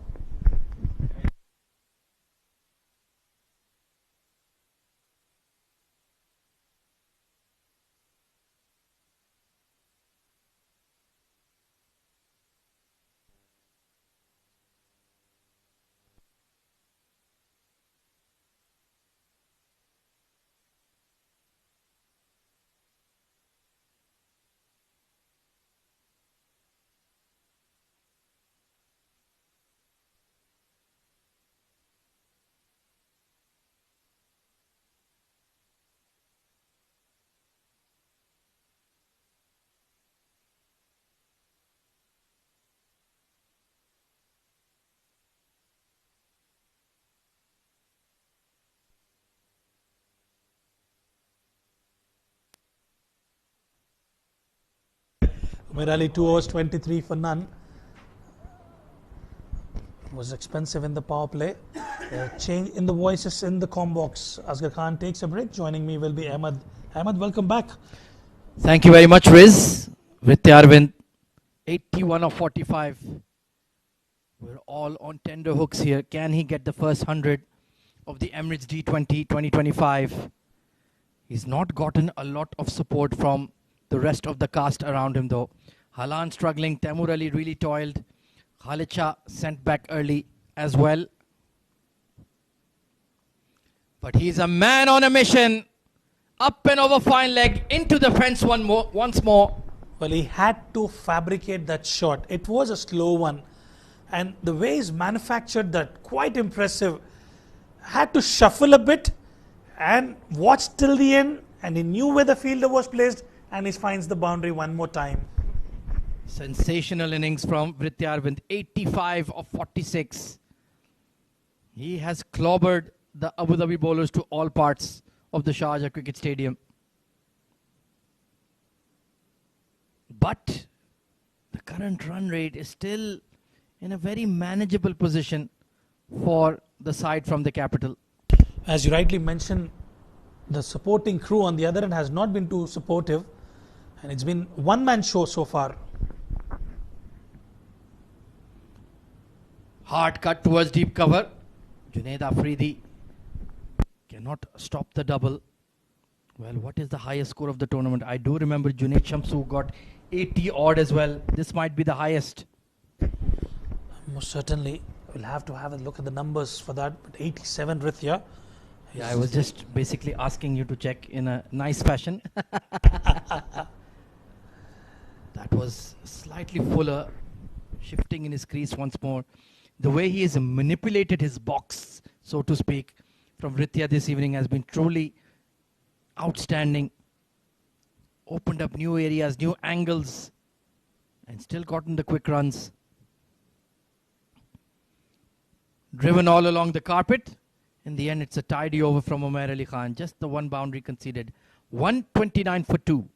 Merali 2 overs 23 for none. Was expensive in the power play. Change in the voices in the com box. Asghar Khan takes a break. Joining me will be Ahmed. Ahmed, welcome back. Thank you very much, Riz. Vriitya 81 of 45. We're all on tender hooks here. Can he get the first 100 of the Emirates D20 2025? He's not gotten a lot of support from the rest of the cast around him though. Halan struggling. Taimur Ali really toiled. Khalid Shah sent back early as well. But he's a man on a mission. Up and over fine leg. Into the fence once more. Well, he had to fabricate that shot. It was a slow one. And the way he's manufactured that, quite impressive. Had to shuffle a bit and watch till the end. And he knew where the fielder was placed. And he finds the boundary one more time. Sensational innings from Vriitya 85 of 46. He has clobbered the Abu Dhabi bowlers to all parts of the Sharjah Cricket Stadium. But the current run rate is still in a very manageable position for the side from the capital. As you rightly mentioned, the supporting crew on the other end has not been too supportive. And it's been one-man show so far. Hard cut towards deep cover. Junaid Afridi cannot stop the double. Well, what is the highest score of the tournament? I do remember Junaid Shamsu got 80 odd as well. This might be the highest. Most certainly. We'll have to have a look at the numbers for that. But 87 Vriitya. Yeah, I was just basically asking you to check in a nice fashion. That was slightly fuller, shifting in his crease once more. The way he has manipulated his box, so to speak, from Vriitya this evening has been truly outstanding. Opened up new areas, new angles, and still gotten the quick runs. Driven all along the carpet. In the end, it's a tidy over from Umair Ali Khan. Just the one boundary conceded. 129 for 2.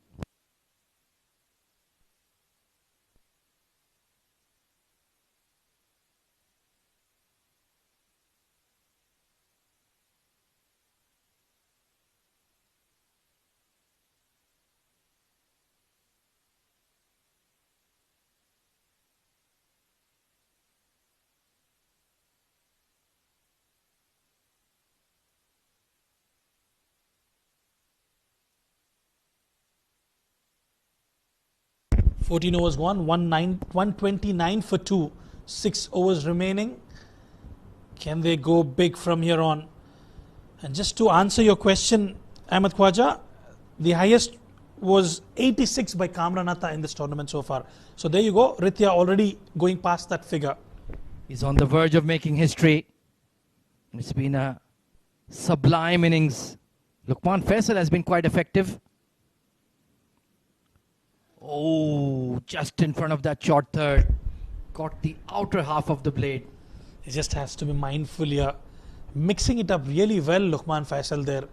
Fourteen overs gone, 129 for 2. 6 overs remaining. Can they go big from here on? And just to answer your question, Ahmed Khwaja, the highest was 86 by Kamran Atta in this tournament so far. So there you go, Vriitya already going past that figure. He's on the verge of making history. It's been a sublime innings. Luqman Faisal has been quite effective. Oh, just in front of that short third. Got the outer half of the blade. He just has to be mindful here. Mixing it up really well, Luqman Faisal there.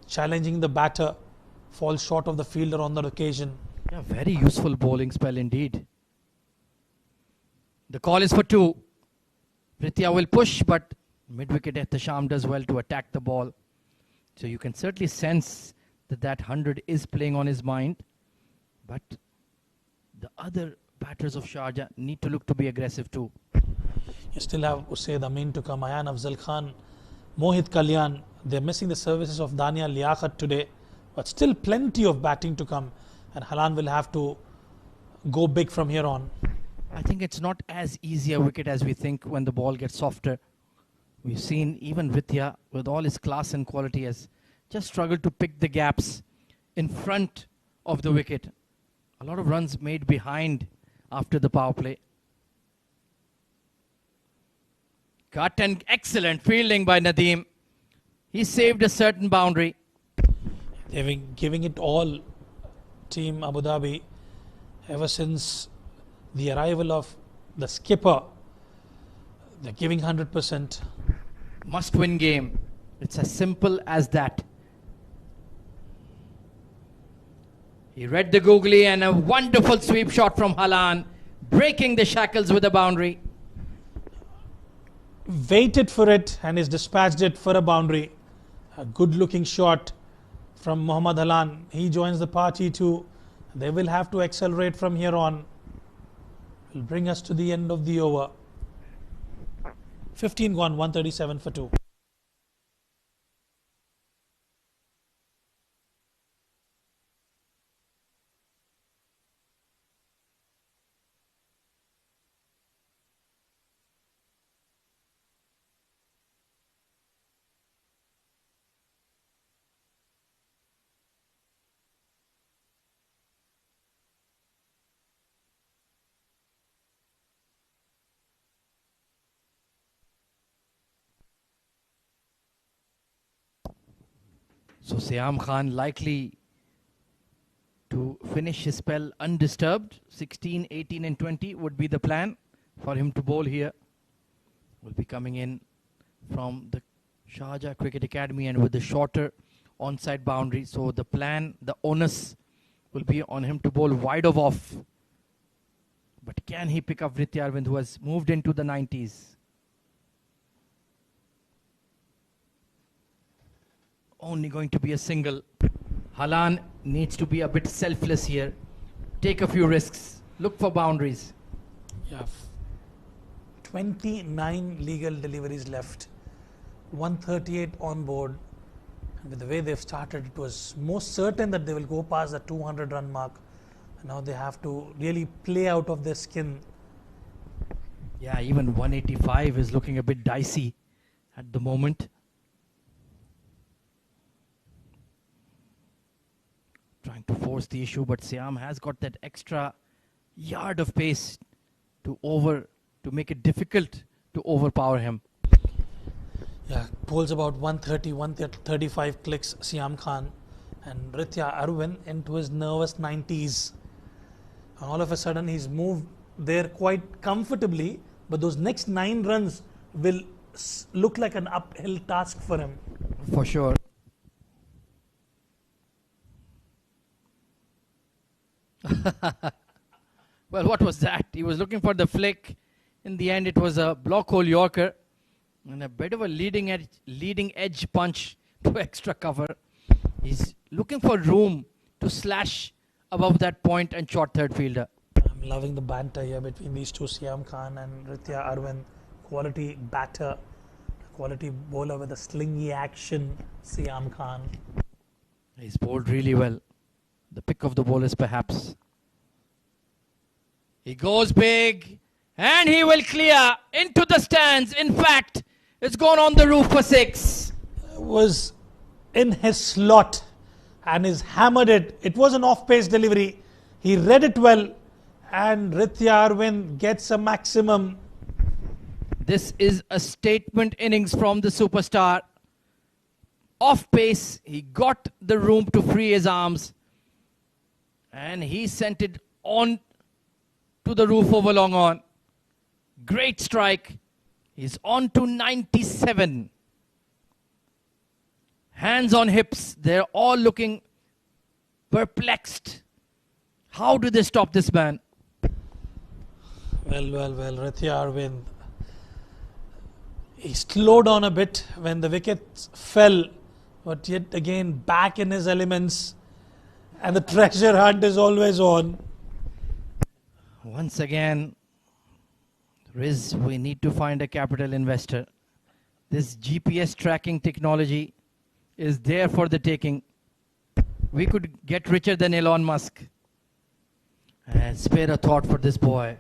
Challenging the batter. Falls short of the fielder on that occasion. Yeah, very useful bowling spell indeed. The call is for 2. Vriitya will push, but mid-wicket Ehtesham does well to attack the ball. So you can certainly sense that 100 is playing on his mind. But the other batters of Sharjah need to look to be aggressive too. You still have Usaid Amin to come, Ayan Afzal Khan, Mohit Kalyan. They're missing the services of Dania Liaquat today. But still plenty of batting to come. And Halan will have to go big from here on. I think it's not as easy a wicket as we think when the ball gets softer. We've seen even Vriitya, with all his class and quality, has just struggled to pick the gaps in front of the wicket. A lot of runs made behind after the power play. Cut and excellent fielding by Nadeem. He saved a certain boundary. They've been giving it all, Team Abu Dhabi, ever since the arrival of the skipper. They're giving 100%. Must-win game. It's as simple as that. He read the googly and a wonderful sweep shot from Halan, breaking the shackles with a boundary. Waited for it and he's dispatched it for a boundary. A good-looking shot from Mohammad Halan. He joins the party too. They will have to accelerate from here on. Will bring us to the end of the over. 15 gone, 137 for 2. So Siam Khan likely to finish his spell undisturbed. 16, 18 and 20 would be the plan for him to bowl here. Will be coming in from the Sharjah Cricket Academy and with the shorter onside boundary. So the plan, the onus will be on him to bowl wide of off. But can he pick up Vriitya Arvind, who has moved into the 90s? Only going to be a single. Halan needs to be a bit selfless here. Take a few risks. Look for boundaries. Yeah. 29 legal deliveries left. 138 on board. And with the way they've started, it was most certain that they will go past the 200 run mark. And now they have to really play out of their skin. Yeah, even 185 is looking a bit dicey at the moment. trying to force the issue, but Siam has got that extra yard of pace to make it difficult to overpower him. Yeah, bowls about 130, 135 clicks, Siam Khan, and Vriitya Arvind into his nervous 90s. And all of a sudden he's moved there quite comfortably, but those next 9 runs will look like an uphill task for him. For sure. Well, what was that? He was looking for the flick. In the end, it was a block hole Yorker and a bit of a leading edge punch to extra cover. He's looking for room to slash above that point and short third fielder. I'm loving the banter here between these two, Siam Khan and Vriitya Arvind. Quality batter, quality bowler with a slingy action, Siam Khan. He's bowled really well. The pick of the bowlers perhaps. He goes big and he will clear into the stands. In fact, it's gone on the roof for 6. Was in his slot and he's hammered it. It was an off-pace delivery. He read it well and Vriitya Arvind gets a maximum. This is a statement innings from the superstar. Off pace, he got the room to free his arms and he sent it on to the roof over long on. Great strike. He's on to 97. Hands on hips. They're all looking perplexed. How do they stop this man? Well, Vriitya Arvind. He slowed down a bit when the wickets fell, but yet again back in his elements, and the treasure hunt is always on. Once again, Riz, we need to find a capital investor. This GPS tracking technology is there for the taking. We could get richer than Elon Musk. And spare a thought for this boy.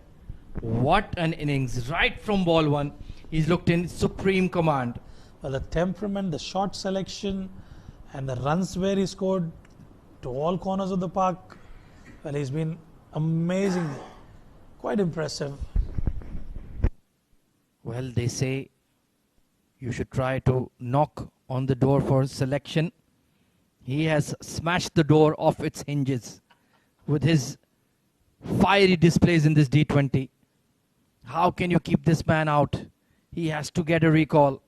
What an innings. Right from ball 1, he's looked in supreme command. Well, the temperament, the shot selection, and the runs where he scored to all corners of the park. Well, he's been amazing. Quite impressive. Well, they say you should try to knock on the door for selection. He has smashed the door off its hinges with his fiery displays in this D20. How can you keep this man out? He has to get a recall.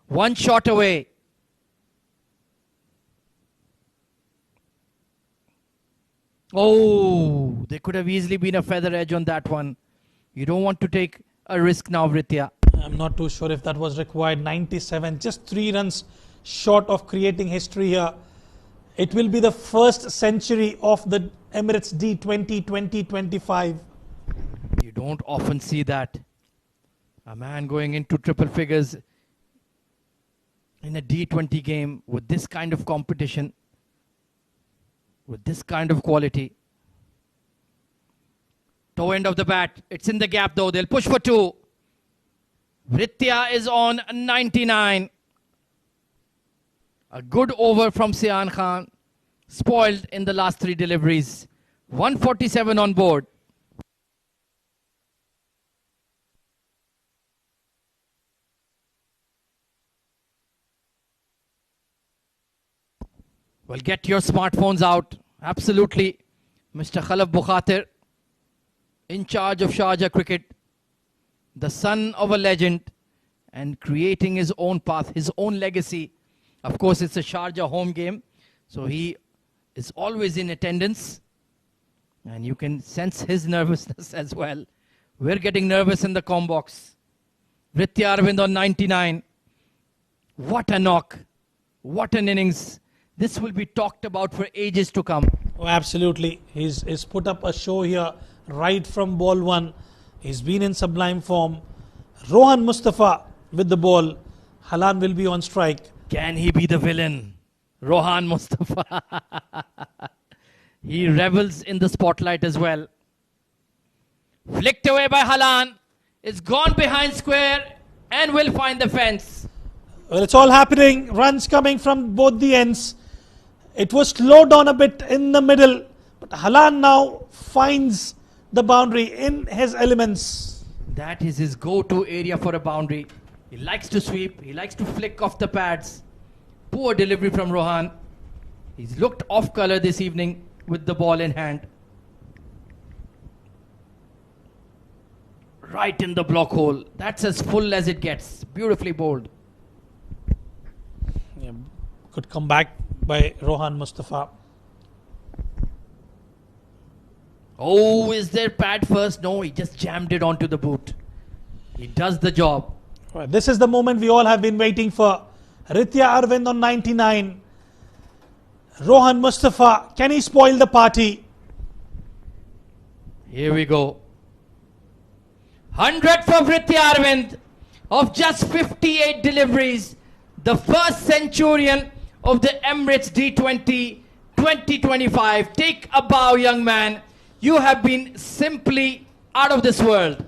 1 shot away. Oh, there could have easily been a feather edge on that one. You don't want to take a risk now, Vriitya. I'm not too sure if that was required. 97, just 3 runs short of creating history here. It will be the first century of the Emirates D20 2025. You don't often see that. A man going into triple figures in a D20 game with this kind of competition, with this kind of quality. Toe end of the bat. It's in the gap though. They'll push for 2. Vriitya is on 99. A good over from Siam Khan. Spoiled in the last 3 deliveries. 147 on board. Well, get your smartphones out. Absolutely. Mr. Khalaf Bukhatir, in charge of Sharjah cricket, the son of a legend and creating his own path, his own legacy. Of course, it's a Sharjah home game, so he is always in attendance. And you can sense his nervousness as well. We're getting nervous in the comm box. Vriitya Arvind on 99. What a knock. What an innings. This will be talked about for ages to come. Oh, absolutely. He's put up a show here right from ball 1. He's been in sublime form. Rohan Mustafa with the ball. Halan will be on strike. Can he be the villain? Rohan Mustafa. He revels in the spotlight as well. Flicked away by Halan. It's gone behind square and will find the fence. Well, it's all happening. Runs coming from both the ends. It was slowed down a bit in the middle, but Halan now finds the boundary in his elements. That is his go-to area for a boundary. He likes to sweep. He likes to flick off the pads. Poor delivery from Rohan. He's looked off color this evening with the ball in hand. Right in the block hole. That's as full as it gets. Beautifully bowled. Yeah, good comeback by Rohan Mustafa. Oh, is there pad first? No, he just jammed it onto the boot. He does the job. Right, this is the moment we all have been waiting for. Vriitya Arvind on 99. Rohan Mustafa, can he spoil the party? Here we go. 100 for Vriitya Arvind of just 58 deliveries. The first centurion of the Emirates D20 2025. Take a bow, young man. You have been simply out of this world.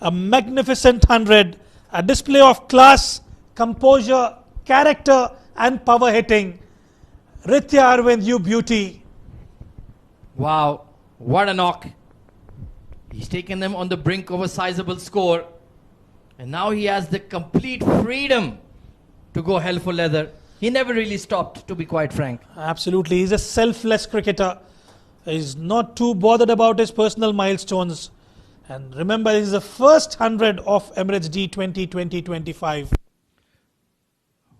A magnificent 100. A display of class, composure, character and power hitting. Vriitya Arvind, you beauty. Wow, what a knock. He's taken them on the brink of a sizable score. And now he has the complete freedom to go hell for leather. He never really stopped, to be quite frank. Absolutely, he's a selfless cricketer. He's not too bothered about his personal milestones. And remember, this is the first 100 of Emirates D20 2025.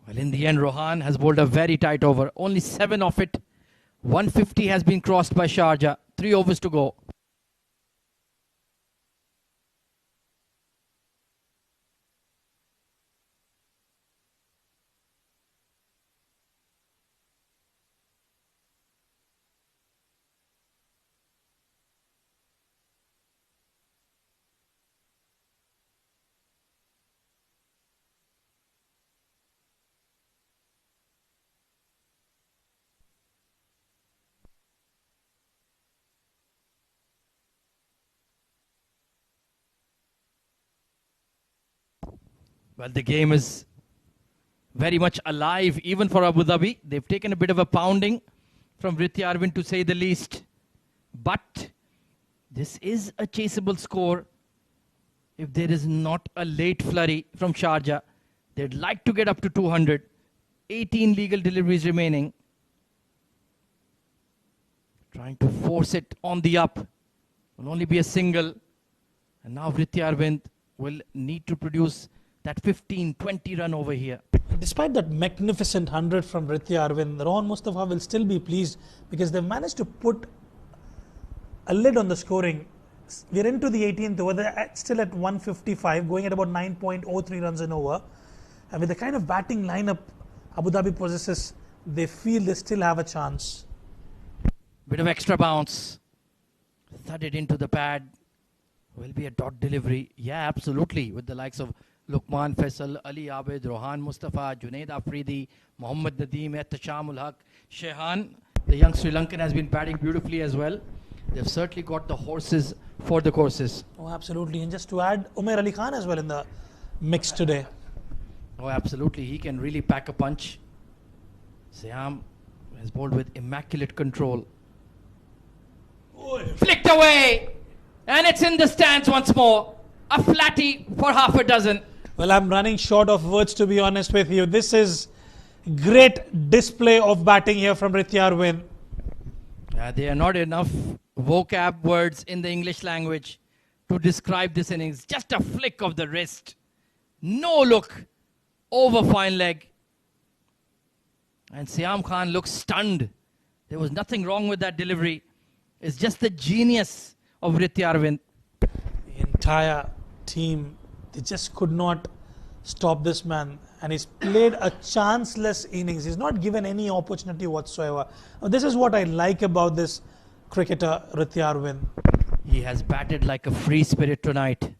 Well, in the end, Rohan has bowled a very tight over. Only 7 of it. 150 has been crossed by Sharjah. 3 overs to go. Well, the game is very much alive, even for Abu Dhabi. They've taken a bit of a pounding from Vriitya Arvind, to say the least. But this is a chaseable score. If there is not a late flurry from Sharjah, they'd like to get up to 200. 18 legal deliveries remaining. Trying to force it on the up. Will only be a single. And now Vriitya Arvind will need to produce that 15-20 run over here. Despite that magnificent 100 from Vriitya Arvind, Rohan Mustafa will still be pleased because they've managed to put a lid on the scoring. We're into the 18th over, they're still at 155, going at about 9.03 runs an over. And with the kind of batting lineup Abu Dhabi possesses, they feel they still have a chance. Bit of extra bounce. Thudded into the pad. Will be a dot delivery. Yeah, absolutely. With the likes of Luqman Faisal, Ali Abid, Rohan Mustafa, Junaid Afridi, Mohammad Nadeem, Ehtasham ul Haq, Shehan. The young Sri Lankan has been batting beautifully as well. They've certainly got the horses for the courses. Oh, absolutely. And just to add, Umair Ali Khan as well in the mix today. Oh, absolutely. He can really pack a punch. Siam has bowled with immaculate control. Flicked away. And it's in the stands once more. A flatty for half a dozen. Well, I'm running short of words, to be honest with you. This is great display of batting here from Vriitya Arvind. There are not enough vocab words in the English language to describe this innings. Just a flick of the wrist. No look. Over fine leg. And Siam Khan looks stunned. There was nothing wrong with that delivery. It's just the genius of Vriitya Arvind. The entire team, they just could not stop this man. And he's played a chanceless innings. He's not given any opportunity whatsoever. Now, this is what I like about this cricketer, Vriitya Arvind. He has batted like a free spirit tonight.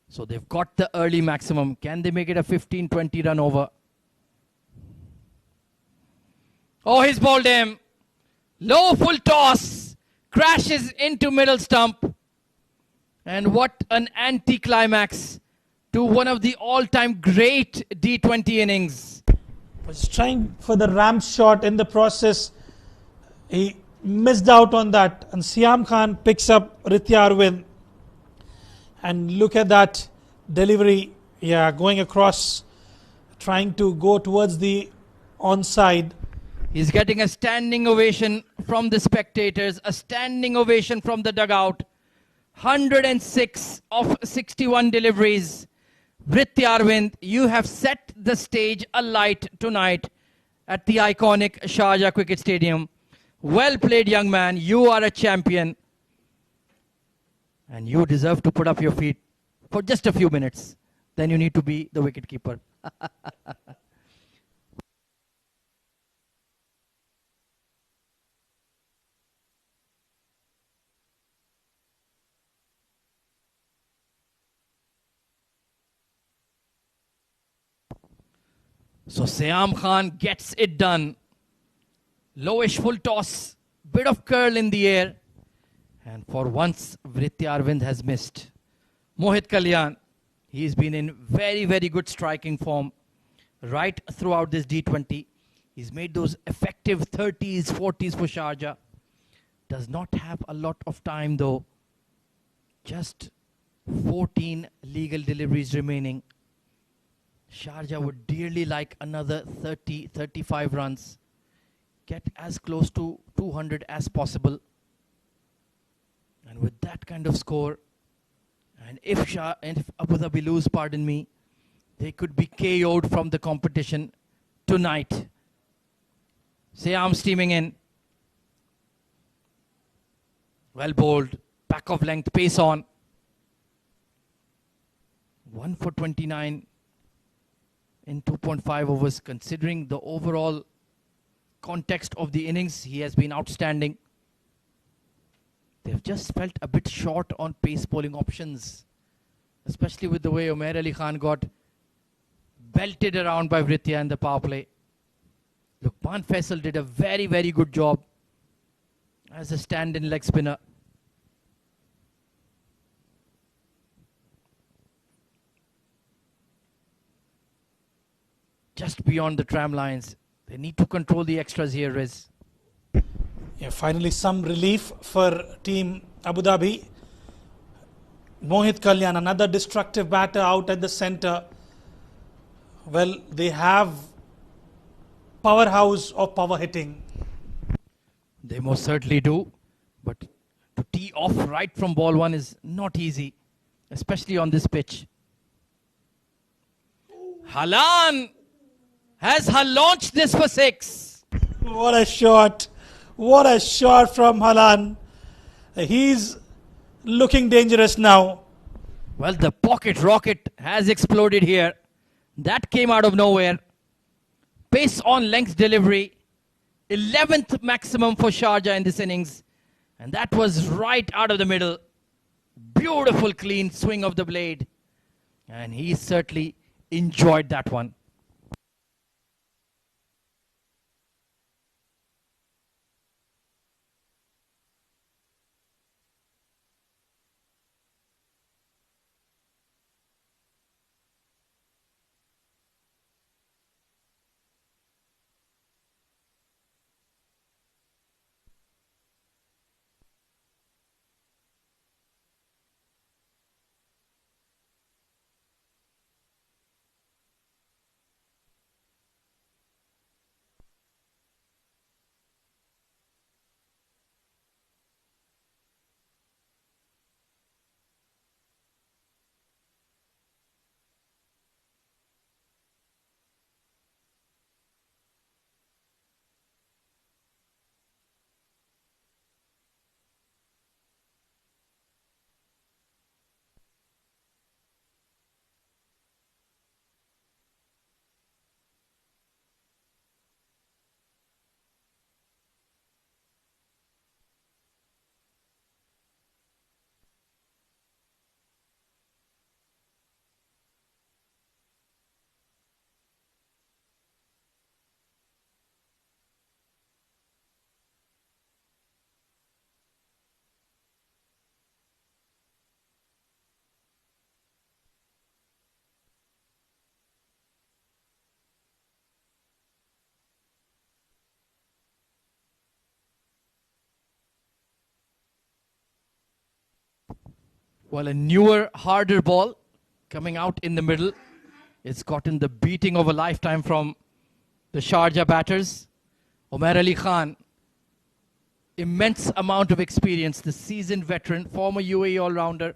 So they've got the early maximum. Can they make it a 15-20 run over? Oh, he's bowled him. Low full toss. Crashes into middle stump. And what an anticlimax to one of the all-time great D20 innings. Was trying for the ramp shot. In the process, he missed out on that. And Siam Khan picks up Vriitya Arvind. And look at that delivery. Yeah, going across, trying to go towards the onside. He's getting a standing ovation from the spectators, a standing ovation from the dugout. 106 of 61 deliveries. Vriitya Arvind, you have set the stage alight tonight at the iconic Sharjah Cricket Stadium. Well played, young man. You are a champion. And you deserve to put up your feet for just a few minutes. Then you need to be the wicketkeeper. So Siam Khan gets it done. Lowish full toss, bit of curl in the air. And for once, Vriitya Arvind has missed. Mohit Kalyan, he's been in very, very good striking form right throughout this D20. He's made those effective 30s, 40s for Sharjah. Does not have a lot of time though. Just 14 legal deliveries remaining. Sharjah would dearly like another 30, 35 runs. Get as close to 200 as possible. And with that kind of score, and if Abu Dhabi lose, pardon me, they could be KO'd from the competition tonight. Siam steaming in. Well bowled. Back of length, pace on. 1 for 29 in 2.5 overs. Considering the overall context of the innings, he has been outstanding. They've just felt a bit short on pace bowling options, especially with the way Umair Ali Khan got belted around by Vriitya in the power play. Lukman Faisal did a very, very good job as a stand-in leg spinner. Just beyond the tram lines. They need to control the extras here, Riz. Yeah, finally some relief for team Abu Dhabi. Mohit Kalyan, another destructive batter out at the centre. Well, they have powerhouse of power hitting. They most certainly do. But to tee off right from ball one is not easy, especially on this pitch. Halan has launched this for 6. What a shot. What a shot from Halan. He's looking dangerous now. Well, the pocket rocket has exploded here. That came out of nowhere. Pace on length delivery. 11th maximum for Sharjah in this innings. And that was right out of the middle. Beautiful clean swing of the blade. And he certainly enjoyed that one. Well, a newer, harder ball coming out in the middle. It's gotten the beating of a lifetime from the Sharjah batters. Umair Ali Khan, immense amount of experience, the seasoned veteran, former UAE all-rounder.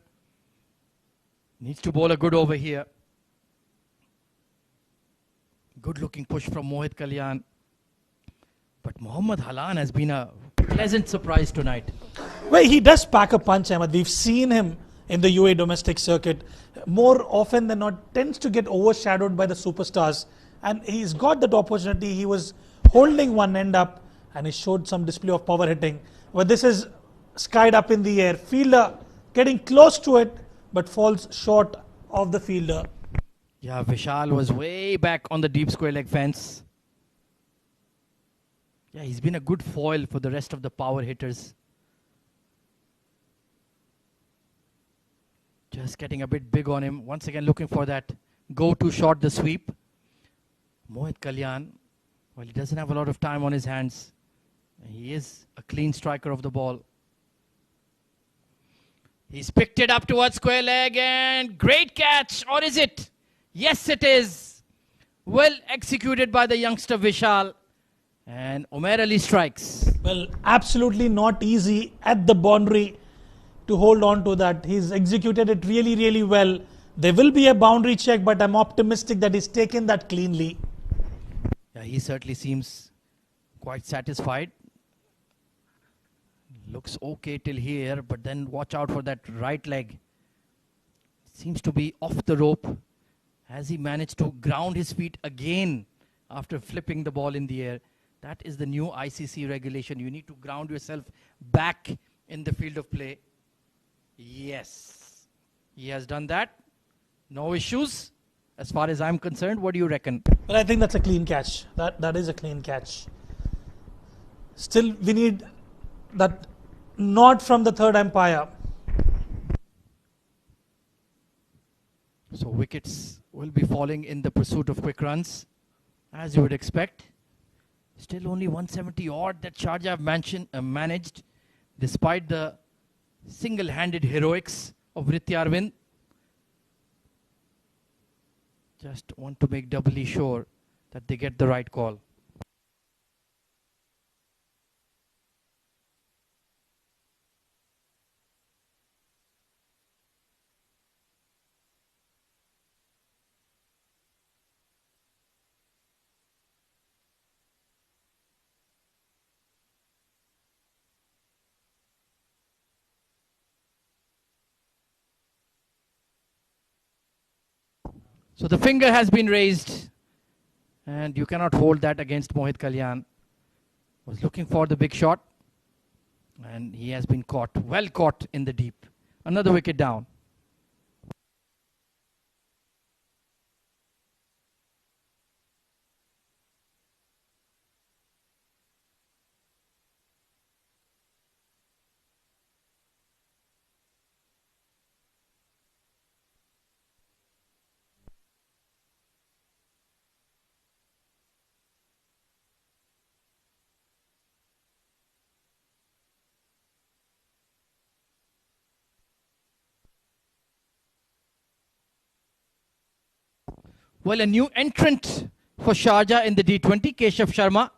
Needs to bowl a good over here. Good looking push from Mohit Kalyan. But Mohammad Halan has been a pleasant surprise tonight. Well, he does pack a punch, Ahmed. We've seen him in the UAE domestic circuit. More often than not, tends to get overshadowed by the superstars. And he's got that opportunity. He was holding one end up and he showed some display of power hitting. But this is skied up in the air. Fielder getting close to it, but falls short of the fielder. Yeah, Vishal was way back on the deep square leg fence. Yeah, he's been a good foil for the rest of the power hitters. Just getting a bit big on him. Once again looking for that go-to shot, the sweep. Mohit Kalyan, well, he doesn't have a lot of time on his hands. He is a clean striker of the ball. He's picked it up towards square leg and great catch. Or is it? Yes, it is. Well executed by the youngster Vishal. And Umair Ali strikes. Well, absolutely not easy at the boundary to hold on to that. He's executed it really, really well. There will be a boundary check, but I'm optimistic that he's taken that cleanly. Yeah, he certainly seems quite satisfied. Looks okay till here, but then watch out for that right leg. Seems to be off the rope. Has he managed to ground his feet again after flipping the ball in the air? That is the new ICC regulation. You need to ground yourself back in the field of play. Yes, he has done that. No issues as far as I'm concerned. What do you reckon? Well, I think that's a clean catch. That is a clean catch. Still, we need that nod from the third umpire. So wickets will be falling in the pursuit of quick runs, as you would expect. Still only 170 odd that Sharjah managed, despite the single-handed heroics of Vriitya. Just want to make doubly sure that they get the right call. So the finger has been raised and you cannot hold that against Mohit Kalyan. Was looking for the big shot and he has been caught, well caught in the deep. Another wicket down. Well, a new entrant for Sharjah in the D20, Keshav Sharma.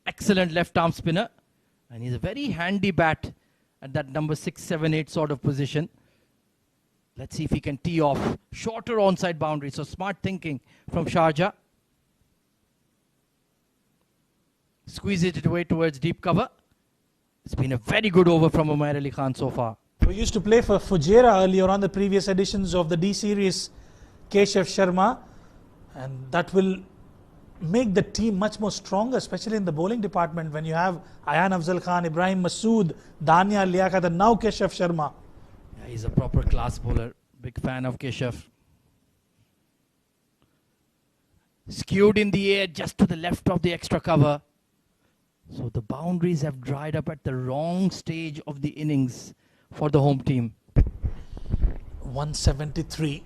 Excellent left arm spinner. And he's a very handy bat at that number 6, 7, 8 sort of position. Let's see if he can tee off. Shorter onside boundary. So smart thinking from Sharjah. Squeeze it away towards deep cover. It's been a very good over from Umair Ali Khan so far. We used to play for Fujairah earlier on the previous editions of the D series, Keshav Sharma. And that will make the team much more stronger, especially in the bowling department when you have Ayan Afzal Khan, Ibrahim Masood, Dania Liaquat, and now Keshav Sharma. Yeah, he's a proper class bowler. Big fan of Keshav. Skewed in the air just to the left of the extra cover. So the boundaries have dried up at the wrong stage of the innings for the home team. 173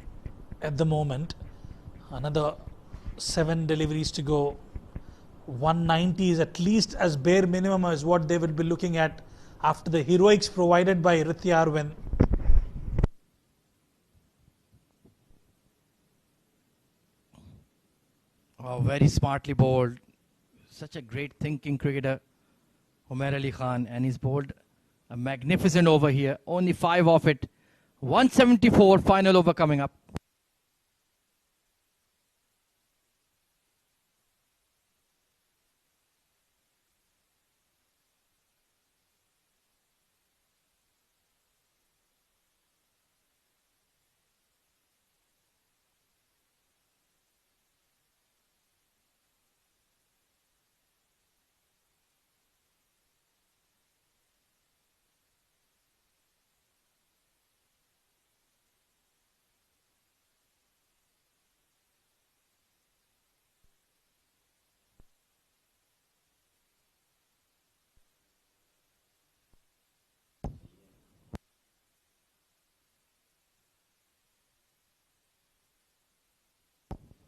at the moment. Another 7 deliveries to go. 190 is at least as bare minimum as what they will be looking at after the heroics provided by Vriitya. very smartly bowled. Such a great thinking cricketer, Umair Ali Khan, and he's bowled a magnificent over here. Only 5 off it. 174, final over coming up.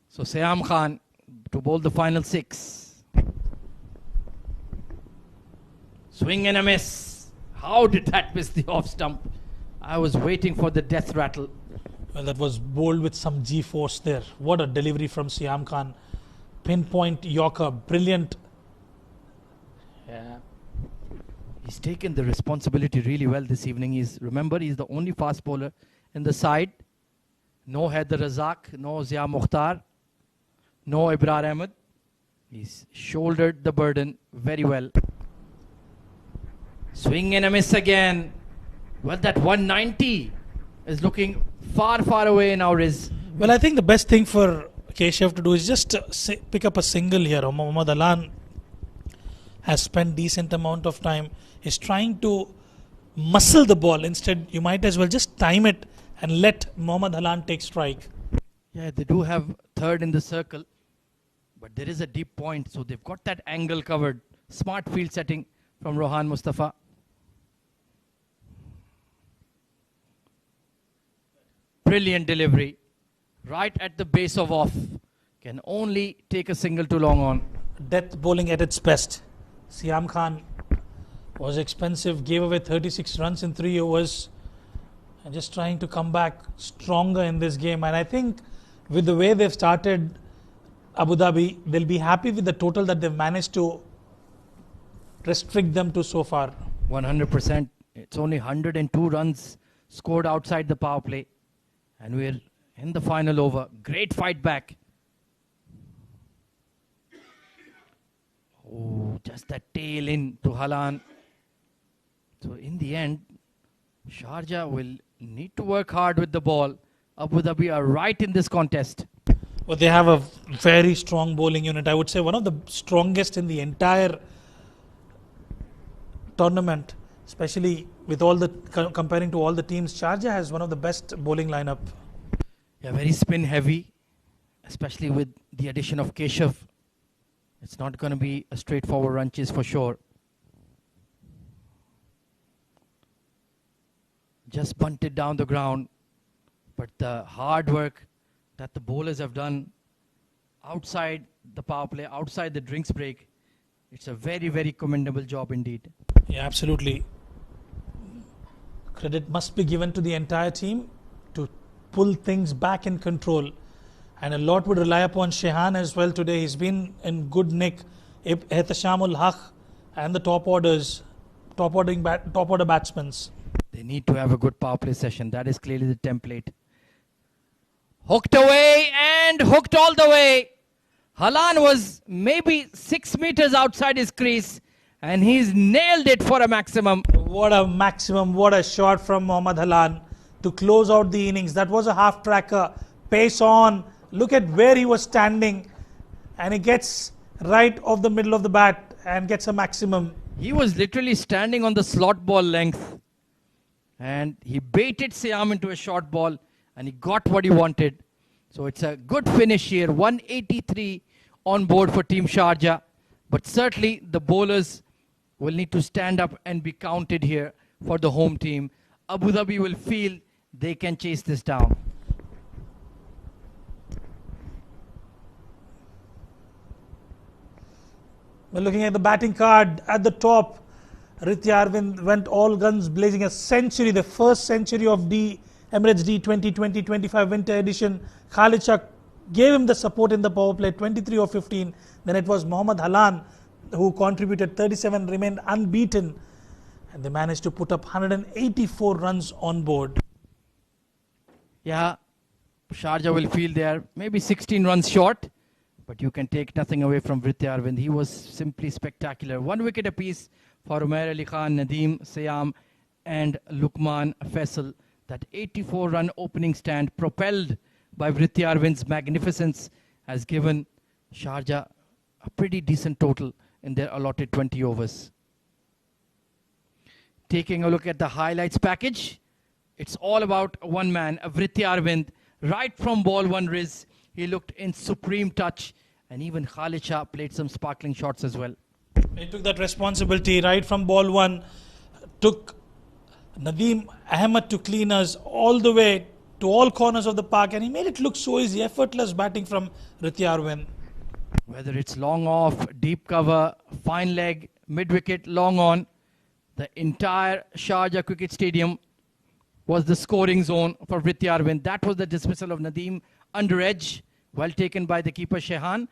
So Siam Khan to bowl the final 6. Swing and a miss. How did that miss the off stump? I was waiting for the death rattle. Well, that was bowled with some G-force there. What a delivery from Siam Khan. Pinpoint Yorker, brilliant. Yeah. He's taken the responsibility really well this evening. Remember, he's the only fast bowler in the side. No Haider Razak, no Zia Mukhtar, no Ibrar Ahmed. He's shouldered the burden very well. Swing and a miss again. Well, that 190 is looking far, far away now, Riz. Well, I think the best thing for Keshav to do is just pick up a single here. Mohammad Alan has spent decent amount of time. He's trying to muscle the ball. Instead, you might as well just time it and let Mohammad Alan take strike. Yeah, they do have third in the circle, but there is a deep point, so they've got that angle covered. Smart field setting from Rohan Mustafa. Brilliant delivery. Right at the base of off. Can only take a single too long on. Death bowling at its best. Siam Khan was expensive, gave away 36 runs in 3 overs, and just trying to come back stronger in this game. And I think with the way they've started Abu Dhabi, they'll be happy with the total that they've managed to restrict them to so far. 100%. It's only 102 runs scored outside the power play. And we're in the final over. Great fight back. Oh, just that tail in to Halan. So in the end, Sharjah will need to work hard with the ball. Abu Dhabi are right in this contest. Well, they have a very strong bowling unit. I would say one of the strongest in the entire tournament, especially with all the comparing to all the teams. Sharjah has one of the best bowling lineup. Yeah, very spin heavy, especially with the addition of Keshav. It's not going to be a straightforward run chase for sure. Just bunted down the ground, but the hard work that the bowlers have done outside the power play, outside the drinks break, it's a very, very commendable job indeed. Yeah, absolutely. Credit must be given to the entire team to pull things back in control. And a lot would rely upon Shehan as well today. He's been in good nick. Ehtashamul Haq and the top order batsmen. They need to have a good power play session. That is clearly the template. Hooked away and hooked all the way. Halan was maybe 6 meters outside his crease and he's nailed it for a maximum. What a maximum, what a shot from Mohammad Halan to close out the innings. That was a half tracker. Pace on. Look at where he was standing and he gets right off the middle of the bat and gets a maximum. He was literally standing on the slot ball length and he baited Siam into a short ball and he got what he wanted. So it's a good finish here. 183 on board for Team Sharjah. But certainly the bowlers will need to stand up and be counted here for the home team. Abu Dhabi will feel they can chase this down. We're looking at the batting card at the top. Vriitya went all guns blazing, a century, the first century of the Emirates D20 2025 winter edition. Khalid Shah gave him the support in the power play, 23 or 15. Then it was Mohammad Halan who contributed 37, remained unbeaten, and they managed to put up 184 runs on board. Yeah, Sharjah will feel they are maybe 16 runs short, but you can take nothing away from Vriitya Arvind. He was simply spectacular. 1 wicket apiece for Umair Ali Khan, Nadeem Sayam and Lukman Faisal. That 84-run opening stand propelled by Vriitya Arvind's magnificence has given Sharjah a pretty decent total in their allotted 20 overs. Taking a look at the highlights package, it's all about one man, Vriitya Arvind. Right from ball one, Riz, he looked in supreme touch, and even Khalid Shah played some sparkling shots as well. He took that responsibility right from ball one, took Nadeem Ahmed to cleaners all the way to all corners of the park, and he made it look so easy, effortless batting from Vriitya Arvind. Whether it's long off, deep cover, fine leg, mid-wicket, long on, the entire Sharjah Cricket Stadium was the scoring zone for Vriitya Arvind. That was the dismissal of Nadeem under edge, well taken by the keeper Shehan.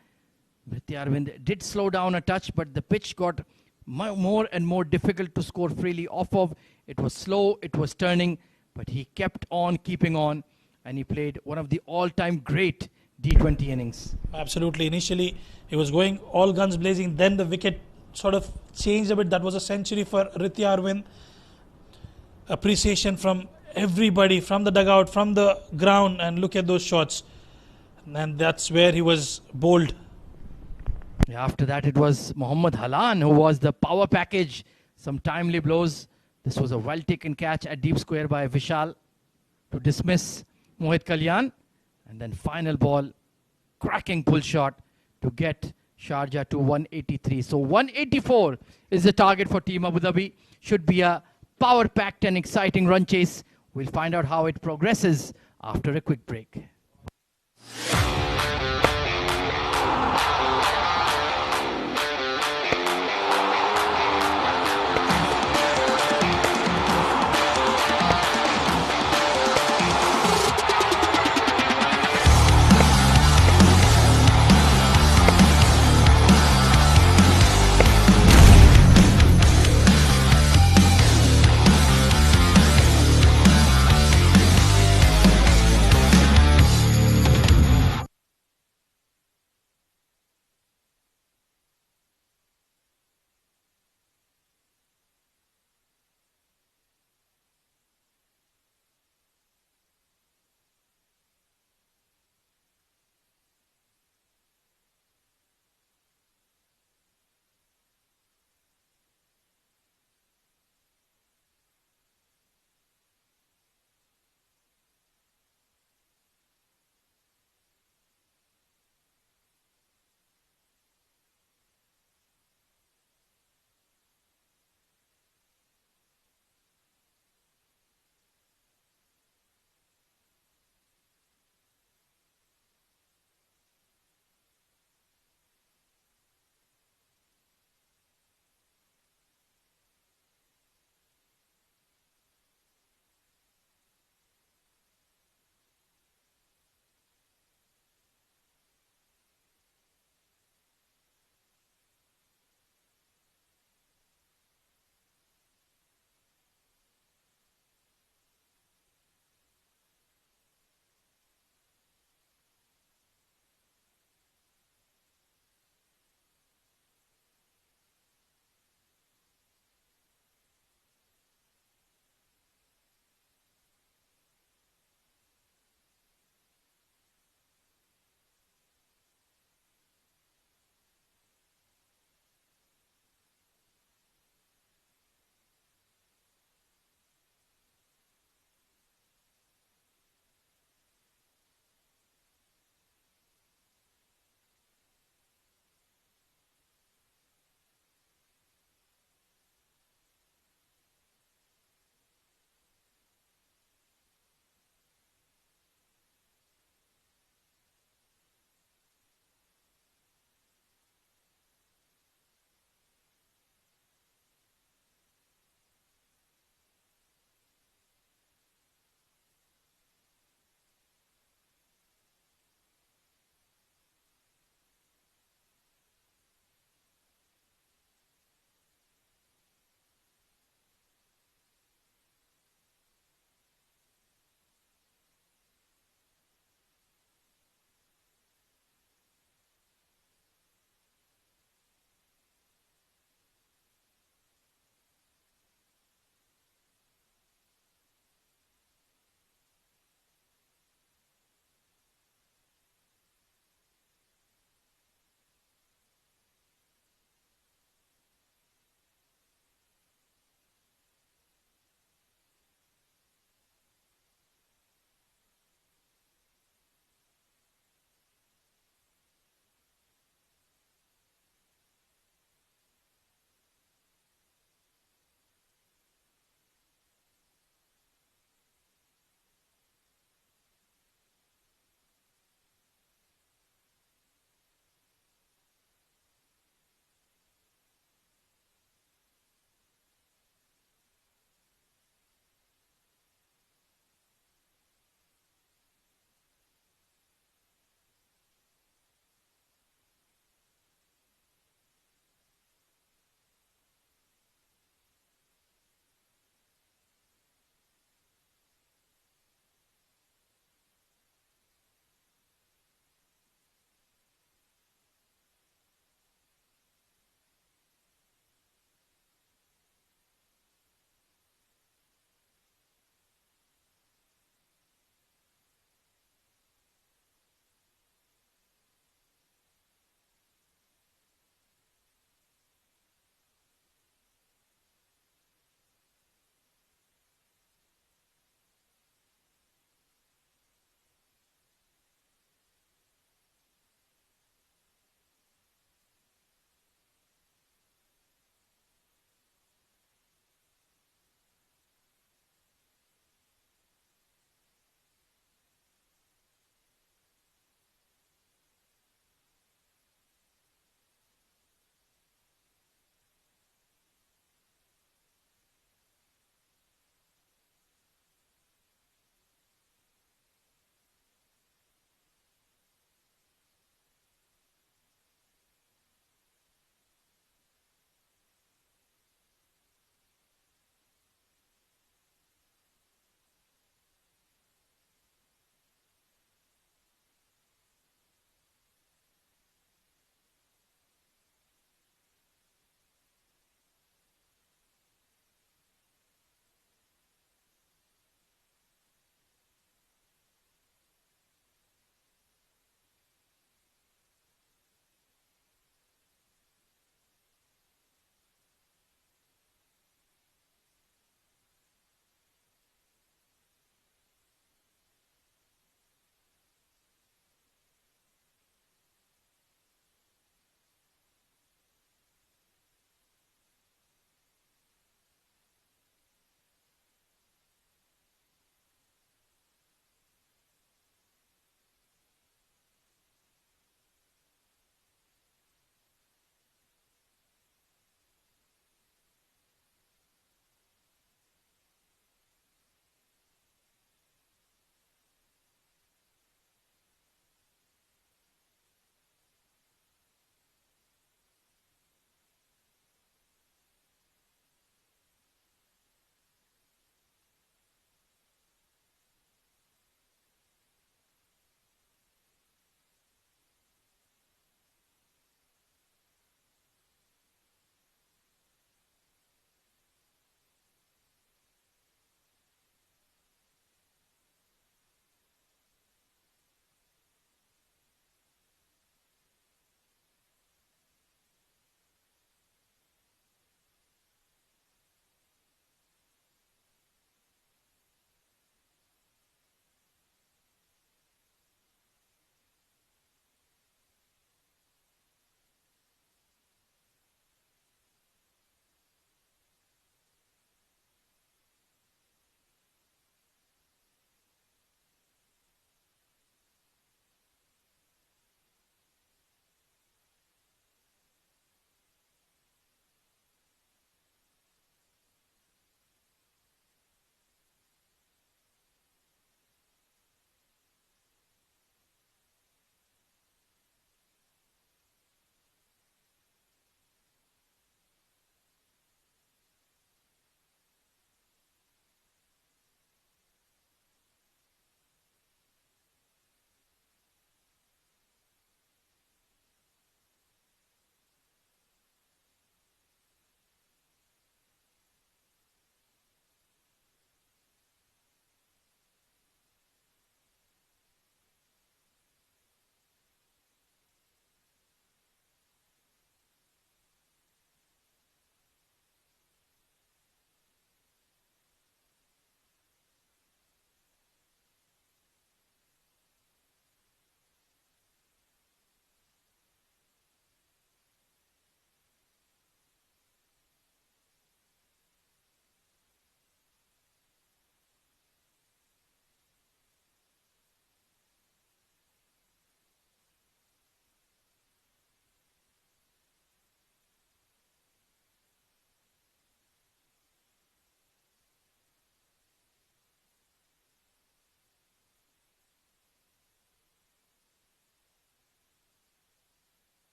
Vriitya Arvind did slow down a touch, but the pitch got more and more difficult to score freely off of. It was slow, it was turning, but he kept on keeping on, and he played one of the all-time great D20 innings. Absolutely. Initially, he was going all guns blazing. Then the wicket sort of changed a bit. That was a century for Vriitya Arvind. Appreciation from everybody, from the dugout, from the ground, and look at those shots. And that's where he was bowled. After that, it was Mohammad Halan who was the power package. Some timely blows. This was a well-taken catch at deep square by Vishal to dismiss Mohit Kalyan. And then final ball, cracking pull shot to get Sharjah to 183. So 184 is the target for Team Abu Dhabi. Should be a power-packed and exciting run chase. We'll find out how it progresses after a quick break.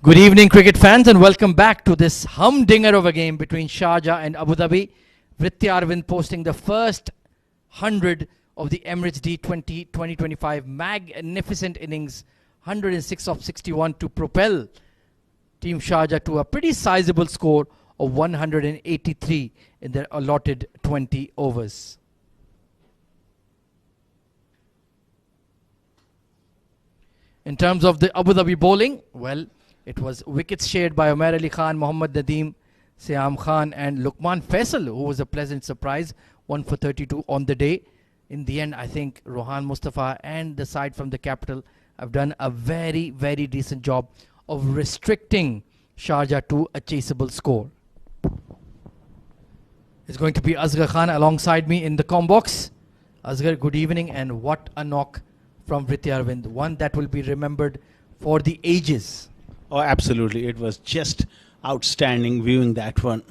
Good evening, cricket fans, and welcome back to this humdinger of a game between Sharjah and Abu Dhabi. Vriitya posting the first 100 of the Emirates D20 2025 magnificent innings, 106 of 61 to propel Team Sharjah to a pretty sizable score of 183 in their allotted 20 overs. In terms of the Abu Dhabi bowling, well, it was wickets shared by Umair Ali Khan, Mohammad Nadeem, Siam Khan and Lukman Faisal, who was a pleasant surprise, 1 for 32 on the day. In the end, I think Rohan Mustafa and the side from the capital have done a very, very decent job of restricting Sharjah to a chaseable score. It's going to be Asghar Khan alongside me in the comm box. Asghar, good evening, and what a knock from Vriitya, one that will be remembered for the ages. Oh, absolutely. It was just outstanding viewing that one.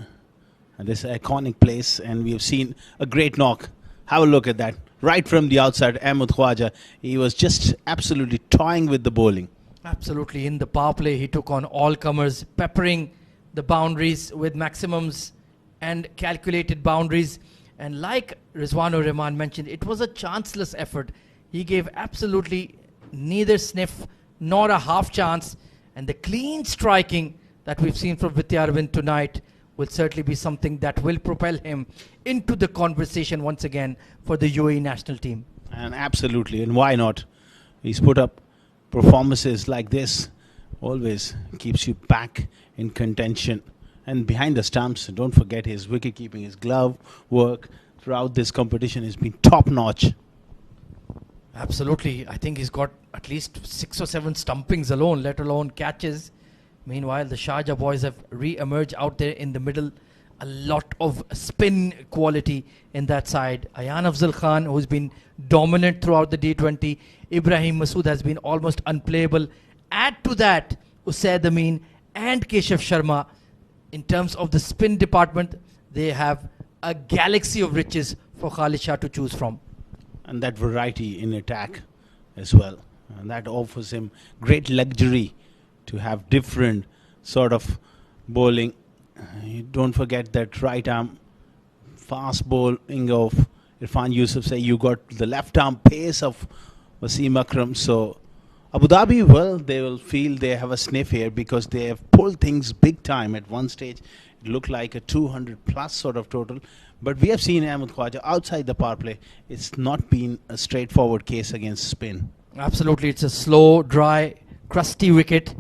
And this iconic place, and we have seen a great knock. Have a look at that. Right from the outside, Ahmed Khwaja, he was just absolutely toying with the bowling. Absolutely. In the power play, he took on all comers, peppering the boundaries with maximums and calculated boundaries. And like Rizwanur Rahman mentioned, it was a chanceless effort. He gave absolutely neither sniff nor a half chance. And the clean striking that we've seen from Vriitya tonight will certainly be something that will propel him into the conversation once again for the UAE national team. And absolutely, and why not? He's put up performances like this, always keeps you back in contention. And behind the stumps, don't forget his wicket keeping, his glove work throughout this competition has been top notch. Absolutely. I think he's got at least 6 or 7 stumpings alone, let alone catches. Meanwhile, the Sharjah boys have re-emerged out there in the middle. A lot of spin quality in that side. Ayan Afzal Khan, who's been dominant throughout the D20. Ibrahim Masood has been almost unplayable. Add to that Usaid Amin and Keshav Sharma. In terms of the spin department, they have a galaxy of riches for Khalid Shah to choose from. And that variety in attack as well. And that offers him great luxury to have different sort of bowling. Don't forget that right arm fast bowling of Irfan Yusuf. Say you got the left arm pace of Wasim Akram. So Abu Dhabi, well, they will feel they have a sniff here because they have pulled things big time. At one stage, it looked like a 200 plus sort of total. But we have seen Ahmed Khwaja outside the power play. It's not been a straightforward case against spin. Absolutely. It's a slow, dry, crusty wicket.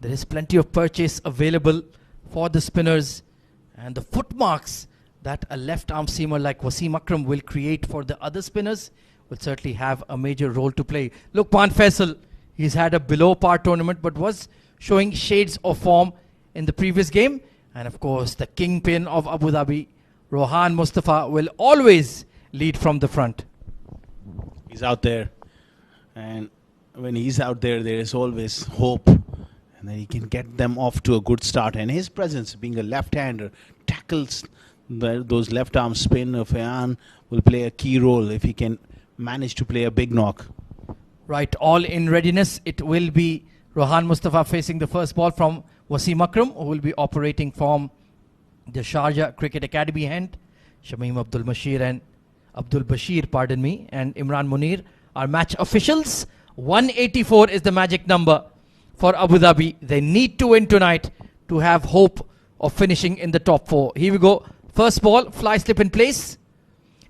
There is plenty of purchase available for the spinners. And the footmarks that a left-arm seamer like Wasim Akram will create for the other spinners will certainly have a major role to play. Look, Lukman Faisal, he's had a below-par tournament but was showing shades of form in the previous game. And of course, the kingpin of Abu Dhabi, Rohan Mustafa, will always lead from the front. He's out there, and when he's out there, there is always hope, and then he can get them off to a good start. And his presence, being a left-hander, tackles those left-arm spin of Ayan will play a key role if he can manage to play a big knock. Right, all in readiness. It will be Rohan Mustafa facing the first ball from Wasim Akram, who will be operating from the Sharjah Cricket Academy end. Shamim Abdul Bashir and Imran Munir are match officials. 184 is the magic number for Abu Dhabi. They need to win tonight to have hope of finishing in the top 4. Here we go. First ball, fly slip in place.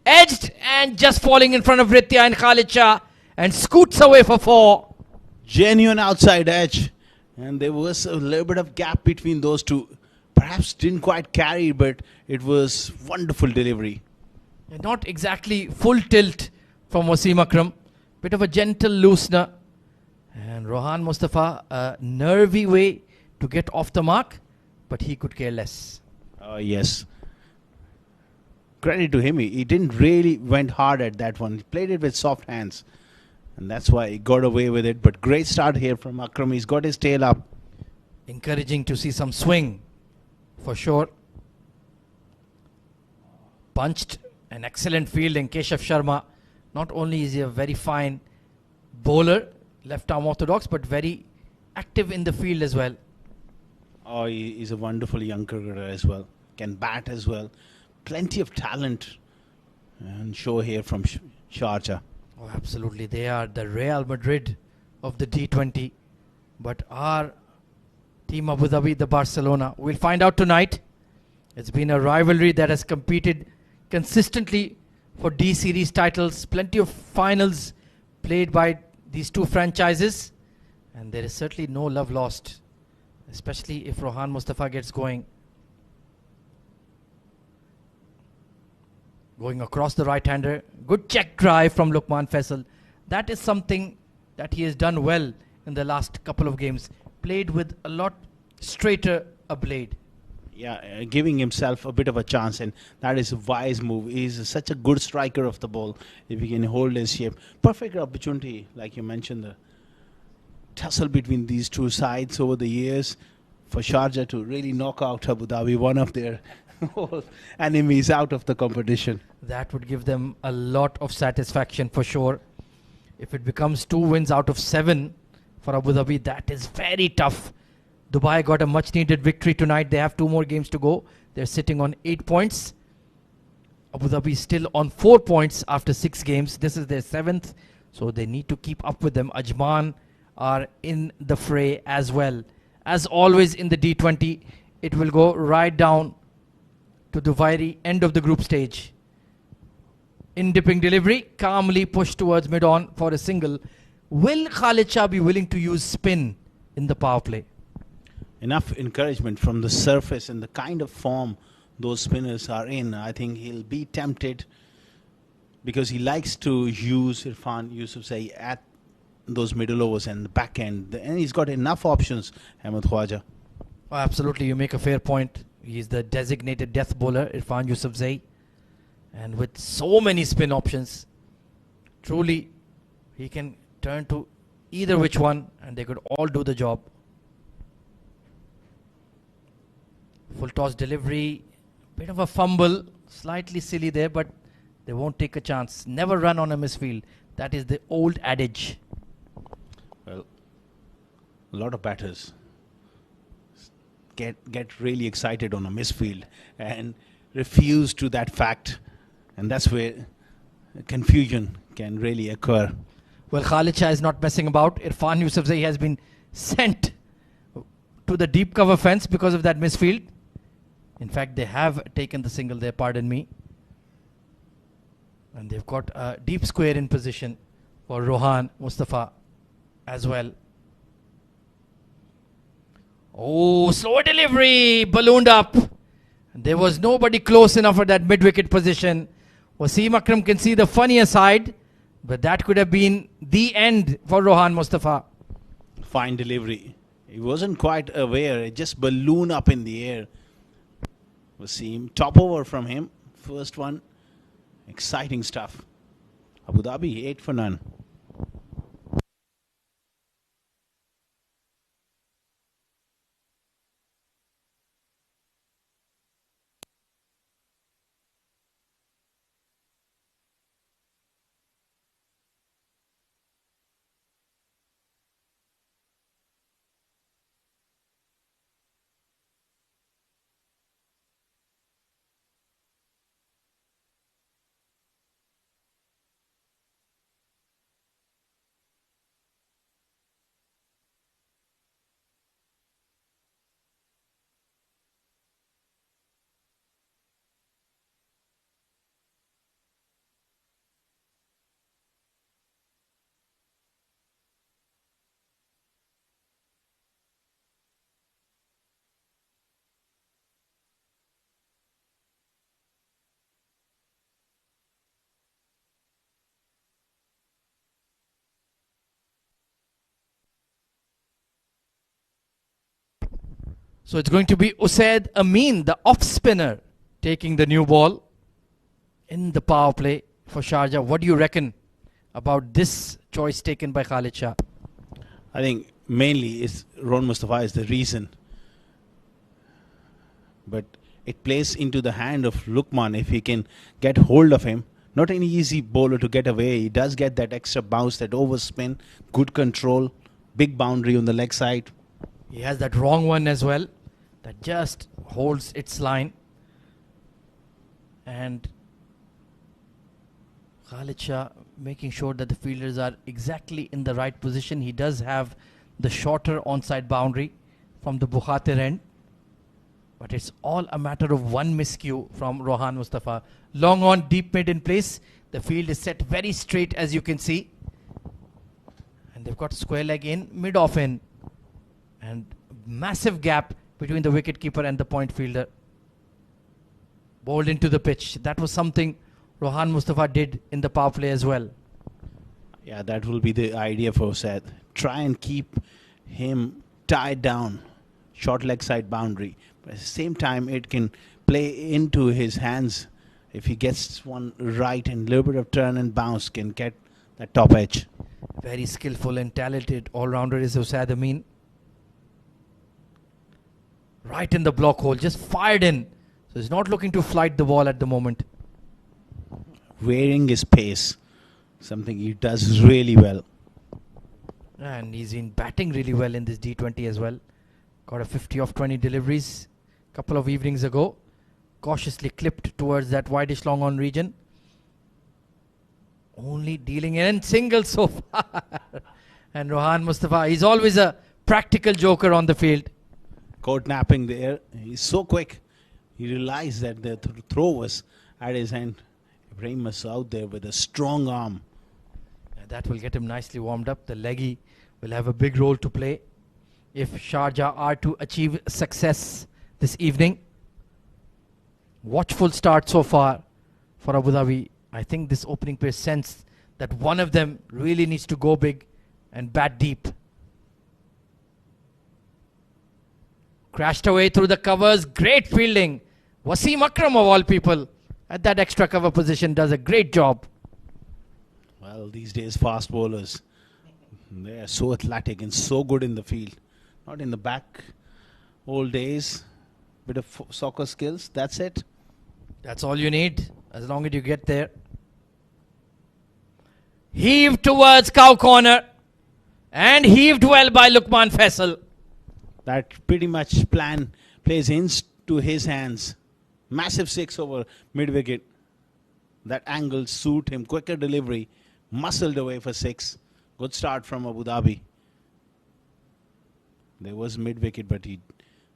Edged and just falling in front of Vriitya and Khalid Shah and scoots away for 4. Genuine outside edge. And there was a little bit of gap between those two. Perhaps didn't quite carry, but it was wonderful delivery. Not exactly full tilt from Wasim Akram. Bit of a gentle loosener. And Rohan Mustafa, a nervy way to get off the mark, but he could care less. Yes. Credit to him. He didn't really went hard at that one. He played it with soft hands. And that's why he got away with it. But great start here from Akram. He's got his tail up. Encouraging to see some swing. For sure. Punched, an excellent fielding. Keshav Sharma, not only is he a very fine bowler, left arm orthodox, but very active in the field as well. Oh, he is a wonderful young cricketer as well. Can bat as well. Plenty of talent and show here from Sharjah. Oh, absolutely. They are the Real Madrid of the D20. But our team Abu Dhabi, the Barcelona, we'll find out tonight. It's been a rivalry that has competed consistently for D series titles. Plenty of finals played by these two franchises. And there is certainly no love lost, especially if Rohan Mustafa gets going. Going across the right-hander. Good check drive from Lukman Faisal. That is something that he has done well in the last couple of games. Played with a lot straighter a blade. Yeah, giving himself a bit of a chance, and that is a wise move. He's such a good striker of the ball if he can hold his shape. Perfect opportunity, like you mentioned, the tussle between these two sides over the years for Sharjah to really knock out Abu Dhabi, one of their enemies, out of the competition. That would give them a lot of satisfaction for sure. If it becomes 2 wins out of 7 for Abu Dhabi, that is very tough. Dubai got a much needed victory tonight. They have 2 more games to go. They're sitting on 8 points. Abu Dhabi is still on 4 points after 6 games. This is their 7th, so they need to keep up with them. Ajman are in the fray as well. As always in the D20, it will go right down to the very end of the group stage. In dipping delivery, calmly pushed towards mid-on for a single. Will Khalid Shah be willing to use spin in the power play? Enough encouragement from the surface and the kind of form those spinners are in. I think he'll be tempted because he likes to use Irfan Yusufzai at those middle overs and the back end. And he's got enough options, Ahmed Khwaja. Oh, absolutely, you make a fair point. He's the designated death bowler, Irfan Yusufzai. And with so many spin options, truly, he can turn to either which one and they could all do the job. Full toss delivery, bit of a fumble, slightly silly there, but they won't take a chance. Never run on a misfield. That is the old adage. Well, a lot of batters get really excited on a misfield and refuse to that fact, and that's where confusion can really occur. Well, Khalid Shah is not messing about. Irfan Yusufzai has been sent to the deep cover fence because of that misfield. In fact, they have taken the single there, pardon me. And they've got a deep square in position for Rohan Mustafa as well. Oh, slow delivery, ballooned up. There was nobody close enough for that mid-wicket position. Wasim Akram can see the funnier side, but that could have been the end for Rohan Mustafa. Fine delivery. He wasn't quite aware. It just ballooned up in the air. Wasim, top over from him. First one. Exciting stuff. Abu Dhabi, 8 for none. So it's going to be Usaid Amin, the off spinner, taking the new ball in the power play for Sharjah. What do you reckon about this choice taken by Khalid Shah? I think mainly is Ron Mustafa is the reason. But it plays into the hand of Lukman if he can get hold of him. Not an easy bowler to get away. He does get that extra bounce, that overspin, good control, big boundary on the leg side. He has that wrong one as well. that just holds its line. And Khalid Shah making sure that the fielders are exactly in the right position. He does have the shorter onside boundary from the Bukhatir end, but it's all a matter of one miscue from Rohan Mustafa. Long on, deep mid in place. The field is set very straight, as you can see, and they've got square leg in, mid off in, and massive gap between the wicket keeper and the point fielder. Bowled into the pitch. That was something Rohan Mustafa did in the power play as well. Yeah, that will be the idea for Seth. Try and keep him tied down, short leg side boundary. But at the same time, it can play into his hands. If he gets one right and a little bit of turn and bounce, can get that top edge. Very skillful and talented all-rounder is Usaid Amin. Right in the block hole, just fired in. So he's not looking to flight the ball at the moment. Varying his pace, something he does really well. And he's been batting really well in this D20 as well. Got a 50 off 20 deliveries a couple of evenings ago. Cautiously clipped towards that wideish long on region. Only dealing in singles so far. And Rohan Mustafa, he's always a practical joker on the field. Caught napping there. He's so quick. He realized that the throw was at his hand. Ibrahim was out there with a strong arm. That will get him nicely warmed up. The leggy will have a big role to play if Sharjah are to achieve success this evening. Watchful start so far for Abu Dhabi. I think this opening pair sense that one of them really needs to go big and bat deep. Crashed away through the covers. Great fielding. Wasim Akram of all people at that extra cover position does a great job. Well, these days fast bowlers, they are so athletic and so good in the field. Not in the back. Old days, bit of soccer skills, that's it. That's all you need, as long as you get there. Heaved towards cow corner, and heaved well by Lukman Faisal. That pretty much plan plays into his hands. Massive six over mid-wicket. That angle suit him, quicker delivery, muscled away for six. Good start from Abu Dhabi. There was mid-wicket, but he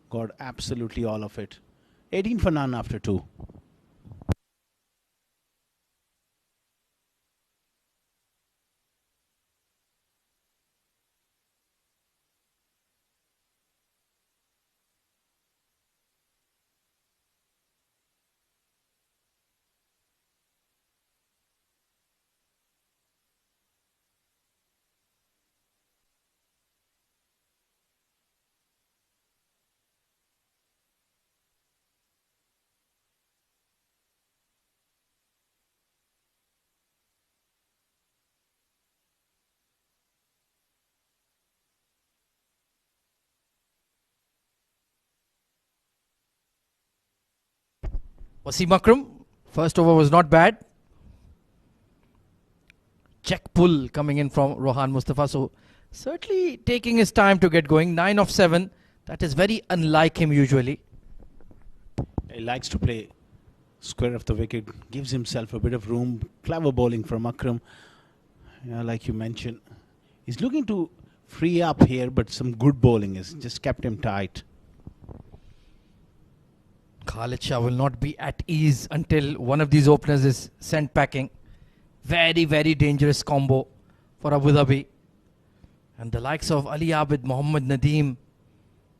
got absolutely all of it. 18 for none after 2. Wasim Akram, first over was not bad. Check pull coming in from Rohan Mustafa. So certainly taking his time to get going. 9 of 7. That is very unlike him usually. He likes to play square of the wicket. Gives himself a bit of room. Clever bowling from Akram. Yeah, like you mentioned. He's looking to free up here, but some good bowling has just kept him tight. Khalid Shah will not be at ease until one of these openers is sent packing. Very, very dangerous combo for Abu Dhabi. And the likes of Ali Abid, Mohammad Nadeem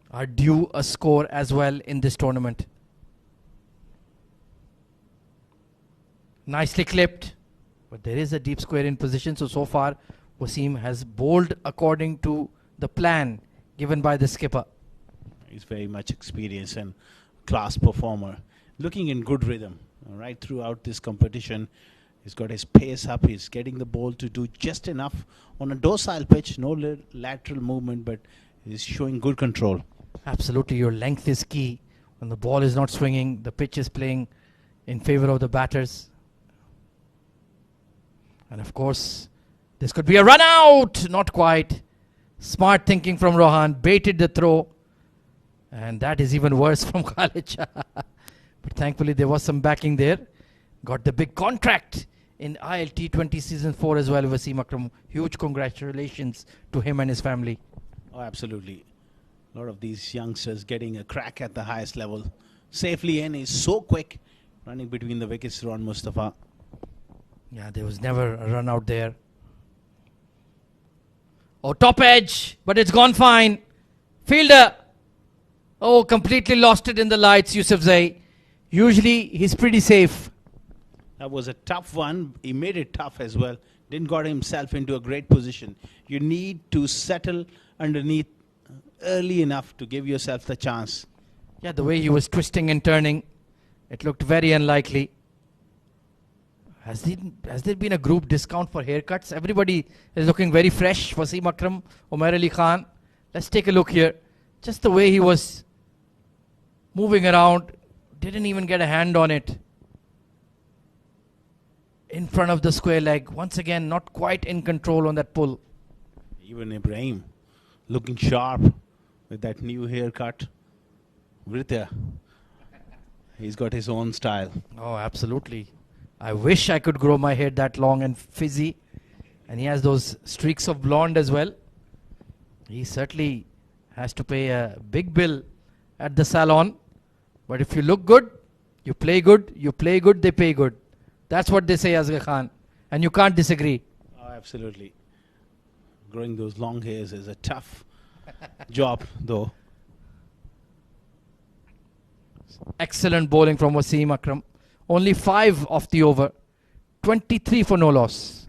are due a score as well in this tournament. Nicely clipped. But there is a deep square in position. So far, Wasim has bowled according to the plan given by the skipper. He's very much experienced and class performer, looking in good rhythm right throughout this competition. He's got his pace up. He's getting the ball to do just enough on a docile pitch. No lateral movement, but he's showing good control. Absolutely, your length is key. When the ball is not swinging, the pitch is playing in favor of the batters. And of course, this could be a run out. Not quite. Smart thinking from Rohan. Baited the throw. And that is even worse from Khalid Shah. But thankfully there was some backing there. Got the big contract in IL T20 Season 4 as well, Wasim Akram. Huge congratulations to him and his family. Oh, absolutely. A lot of these youngsters getting a crack at the highest level. Safely in. He's so quick. Running between the wickets, Ron Mustafa. Yeah, there was never a run out there. Oh, top edge. But it's gone fine. Fielder. Oh, completely lost it in the lights, Yusuf Zai. Usually he's pretty safe. That was a tough one. He made it tough as well. Didn't got himself into a great position. You need to settle underneath early enough to give yourself the chance. Yeah, the way he was twisting and turning, it looked very unlikely. Has there been a group discount for haircuts? Everybody is looking very fresh. Wasim Akram, Umair Ali Khan. Let's take a look here. Just the way he was moving around, didn't even get a hand on it. In front of the square leg. Once again, not quite in control on that pull. Even Ibrahim looking sharp with that new haircut. Vriitya, he's got his own style. Oh, absolutely. I wish I could grow my hair that long and frizzy. And he has those streaks of blonde as well. He certainly has to pay a big bill at the salon. But if you look good, you play good, they pay good. That's what they say, Asghar Khan. And you can't disagree. Oh, absolutely. Growing those long hairs is a tough job, though. Excellent bowling from Wasim Akram. Only 5 off the over. 23 for no loss.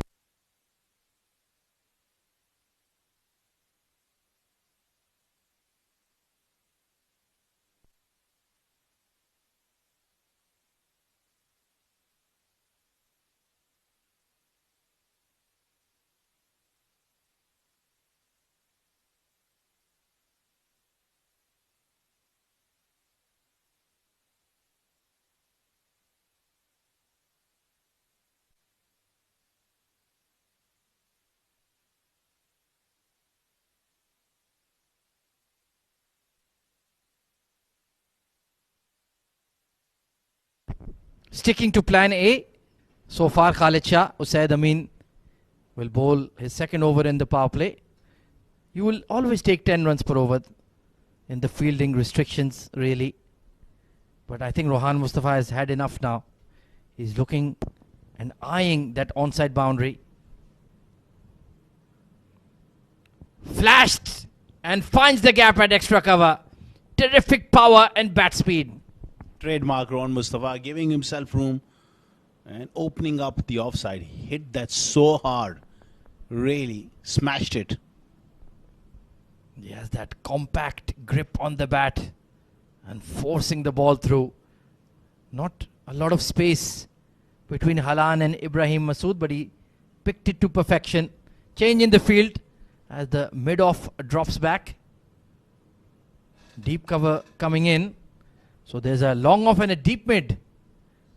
Sticking to plan A, so far Khalid Shah, Usaid Amin will bowl his second over in the power play. You will always take 10 runs per over in the fielding restrictions, really. But I think Rohan Mustafa has had enough now. He's looking and eyeing that onside boundary. Flashed and finds the gap at extra cover. Terrific power and bat speed. Trademark Ron Mustafa giving himself room and opening up the offside. Hit that so hard. Really smashed it. He has that compact grip on the bat and forcing the ball through. Not a lot of space between Halan and Ibrahim Masood, but he picked it to perfection. Change in the field as the mid-off drops back. Deep cover coming in. So there's a long off and a deep mid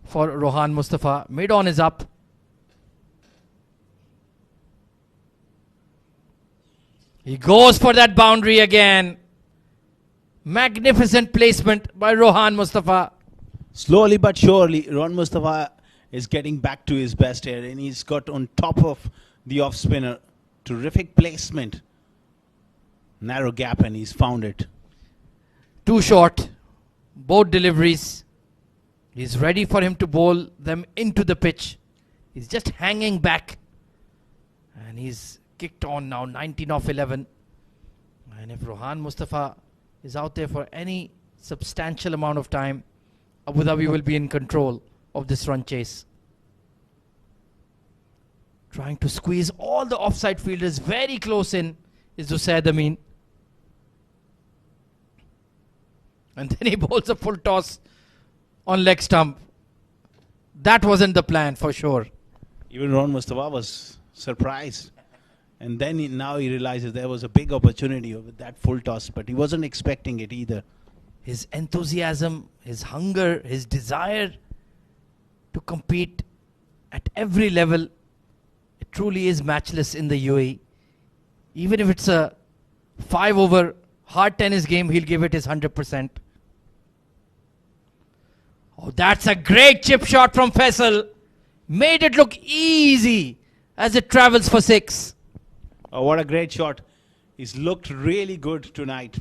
for Rohan Mustafa. Mid on is up. He goes for that boundary again. Magnificent placement by Rohan Mustafa. Slowly but surely, Ron Mustafa is getting back to his best here, and he's got on top of the off spinner. Terrific placement. Narrow gap, and he's found it. Too short. Both deliveries. He's ready for him to bowl them into the pitch. He's just hanging back. And he's kicked on now, 19 off 11. And if Rohan Mustafa is out there for any substantial amount of time, Abu Dhabi will be in control of this run chase. Trying to squeeze all the offside fielders very close in is Usaid Amin. And then he bowls a full toss on leg stump. That wasn't the plan for sure. Even Ron Mustafa was surprised. And then now he realizes there was a big opportunity with that full toss, but he wasn't expecting it either. His enthusiasm, his hunger, his desire to compete at every level, it truly is matchless in the UAE. Even if it's a 5 over hard tennis game, he'll give it his 100%. Oh, that's a great chip shot from Faisal. Made it look easy as it travels for 6. Oh, what a great shot. He's looked really good tonight,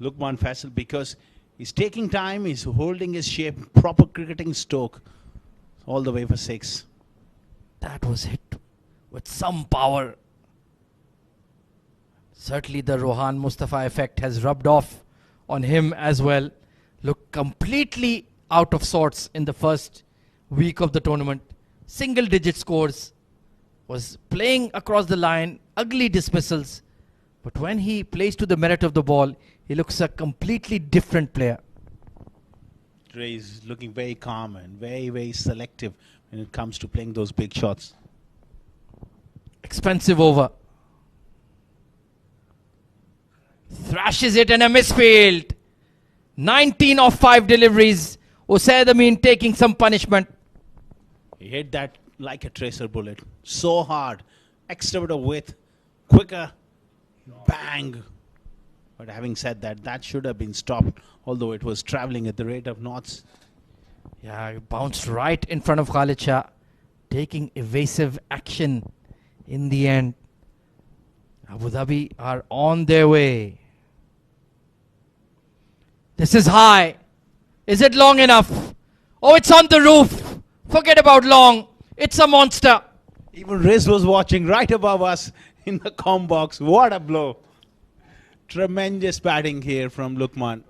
Lukman Faisal, because he's taking time, he's holding his shape, proper cricketing stroke, all the way for 6. That was hit with some power. Certainly the Rohan Mustafa effect has rubbed off on him as well. Looked completely out of sorts in the first week of the tournament. Single digit scores. Was playing across the line. Ugly dismissals. But when he plays to the merit of the ball, he looks a completely different player. Ray is looking very calm and very, very selective when it comes to playing those big shots. Expensive over. Thrashes it in a misfield. 19 of 5 deliveries. Usaid Amin taking some punishment. He hit that like a tracer bullet. So hard. Extra bit of width. Quicker. Bang. But having said that, that should have been stopped, although it was traveling at the rate of knots. Yeah, it bounced right in front of Khalid Shah. Taking evasive action in the end. Abu Dhabi are on their way. This is high. Is it long enough? Oh, it's on the roof. Forget about long. It's a monster. Even Riz was watching right above us in the comm box. What a blow. Tremendous batting here from Lukman.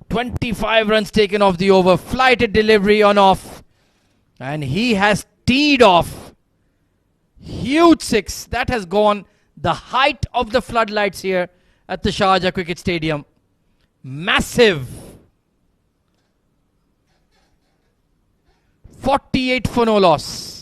25 runs taken off the over. Flighted delivery on off. And he has teed off. Huge 6. That has gone the height of the floodlights here at the Sharjah Cricket Stadium. Massive. 48 for no loss.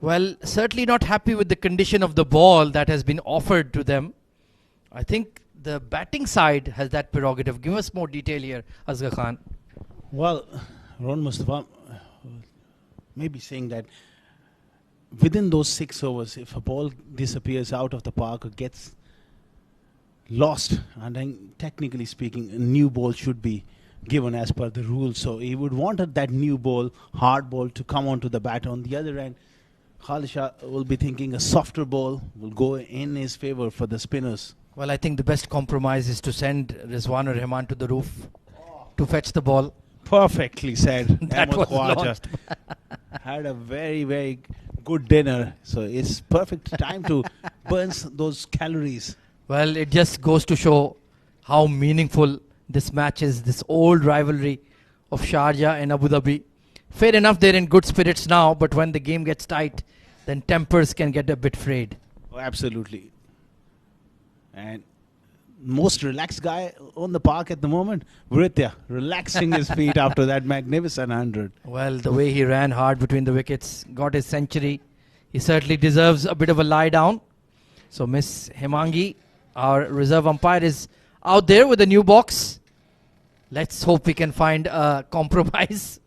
Well, certainly not happy with the condition of the ball that has been offered to them. I think the batting side has that prerogative. Give us more detail here, Asghar Khan. Well, Ron Mustafa may be saying that within those 6 overs, if a ball disappears out of the park or gets lost, and then technically speaking, a new ball should be given as per the rules. So he would want that new ball, hard ball, to come onto the bat. On the other end, Khalid Shah will be thinking a softer ball will go in his favour for the spinners. Well, I think the best compromise is to send Rizwan or Rahman to the roof to fetch the ball. Perfectly said. That Ahmed was Khwaja launched. had a very, very good dinner. So it's perfect time to burn those calories. Well, it just goes to show how meaningful this match is, this old rivalry of Sharjah and Abu Dhabi. Fair enough, they're in good spirits now, but when the game gets tight, then tempers can get a bit frayed. Oh, absolutely. And most relaxed guy on the park at the moment, Vriitya, relaxing his feet after that magnificent 100. Well, the way he ran hard between the wickets, got his century. He certainly deserves a bit of a lie down. So Miss Hemangi, our reserve umpire, is out there with a new box. Let's hope we can find a compromise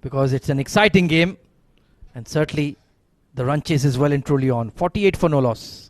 because it's an exciting game. And certainly the run chase is well and truly on. 48 for no loss.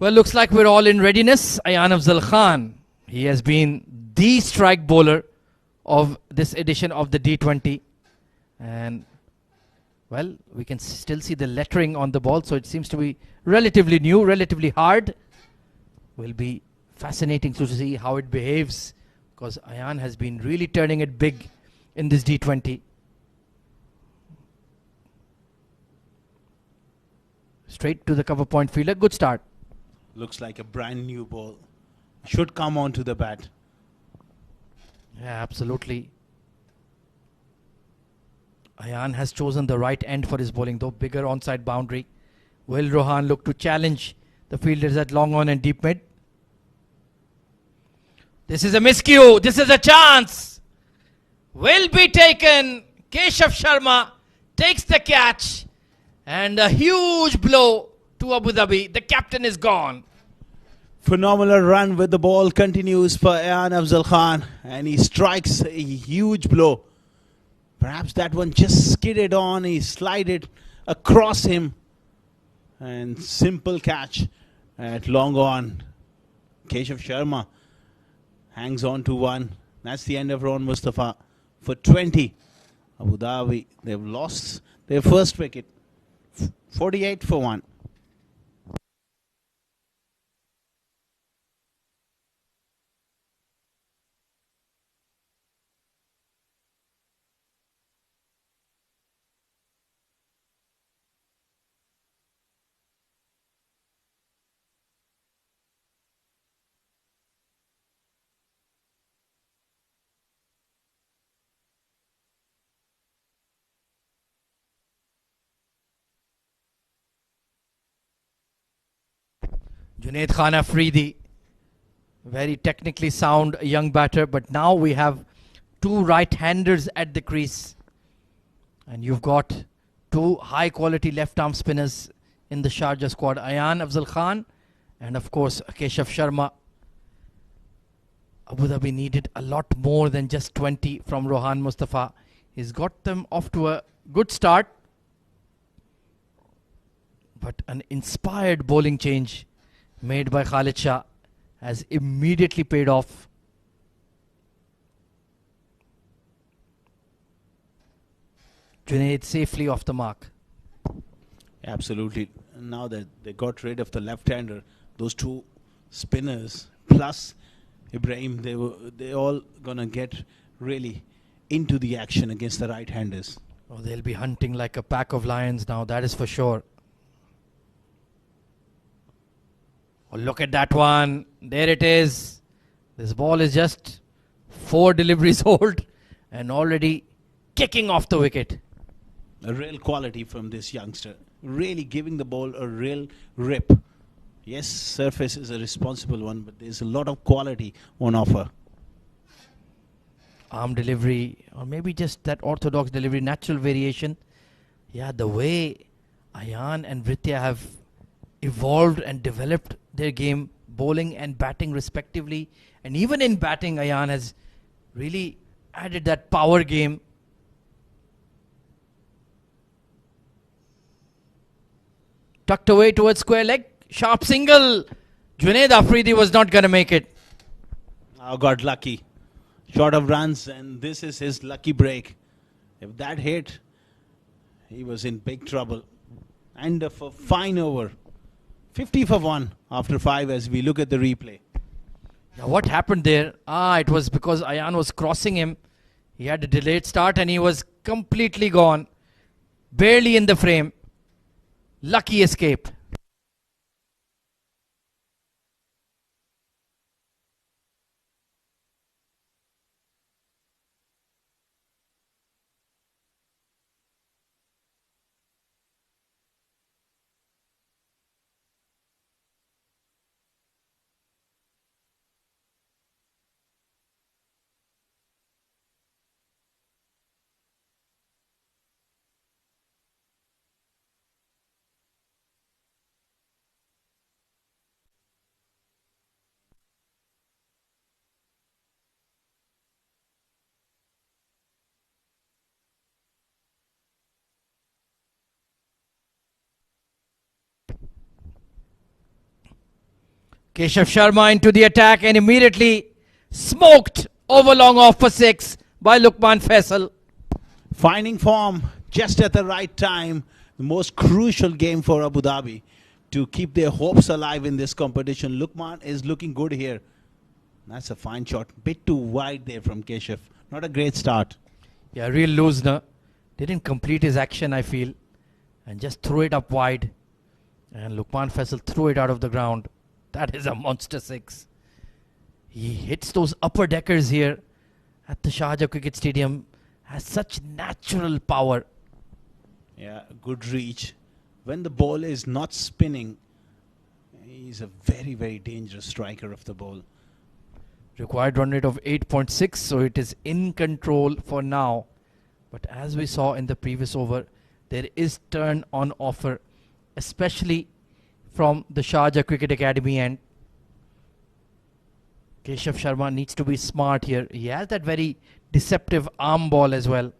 Well, looks like we're all in readiness. Ayan Afzal Khan, he has been the strike bowler of this edition of the D20. And, well, we can still see the lettering on the ball, so it seems to be relatively new, relatively hard. Will be fascinating to see how it behaves because Ayan has been really turning it big in this D20. Straight to the cover point fielder. Good start. Looks like a brand new ball. Should come onto the bat. Yeah, absolutely. Ayan has chosen the right end for his bowling, though bigger onside boundary. Will Rohan look to challenge the fielders at long on and deep mid? This is a miscue. This is a chance. Will be taken. Keshav Sharma takes the catch. And a huge blow to Abu Dhabi. The captain is gone. Phenomenal run with the ball continues for Ayan Afzal Khan. And he strikes a huge blow. Perhaps that one just skidded on. He slided across him. And simple catch at long on. Keshav Sharma hangs on to one. That's the end of Ron Mustafa. For 20, Abu Dhabi, they've lost their first wicket. 48 for 1. Junaid Khan Afridi, very technically sound young batter, but now we have two right-handers at the crease. And you've got two high quality left arm spinners in the Sharjah squad, Ayan Afzal Khan and of course Keshav Sharma. Abu Dhabi needed a lot more than just 20 from Rohan Mustafa. He's got them off to a good start, but an inspired bowling change made by Khalid Shah has immediately paid off. Junaid safely off the mark. Absolutely. Now that they got rid of the left-hander, those two spinners plus Ibrahim, they all gonna get really into the action against the right-handers. Oh, they'll be hunting like a pack of lions now, that is for sure. Oh, look at that one. There it is. This ball is just 4 deliveries old and already kicking off the wicket. A real quality from this youngster. Really giving the ball a real rip. Yes, surface is a responsible one, but there's a lot of quality on offer. Arm delivery, or maybe just that orthodox delivery, natural variation. Yeah, the way Ayan and Vriitya have evolved and developed their game, bowling and batting respectively. And even in batting, Ayan has really added that power game. Tucked away towards square leg. Sharp single. Junaid Afridi was not going to make it. Oh, got lucky. Short of runs, and this is his lucky break. If that hit, he was in big trouble. And a fine over. 50 for 1 after 5 as we look at the replay. Now what happened there? It was because Ayan was crossing him. He had a delayed start and he was completely gone. Barely in the frame. Lucky escape. Keshav Sharma into the attack and immediately smoked over long off for 6 by Lukman Faisal. Finding form just at the right time. The most crucial game for Abu Dhabi to keep their hopes alive in this competition. Lukman is looking good here. That's a fine shot. Bit too wide there from Keshav. Not a great start. Yeah, real loosener. Didn't complete his action, I feel. And just threw it up wide. And Lukman Faisal threw it out of the ground. That is a monster 6. He hits those upper deckers here at the Sharjah Cricket Stadium. Has such natural power. Yeah, good reach. When the ball is not spinning, he's a very, very dangerous striker of the ball. Required run rate of 8.6, so it is in control for now. But as we saw in the previous over, there is turn on offer, especially from the Sharjah Cricket Academy, and Keshav Sharma needs to be smart here. He has that very deceptive arm ball as well.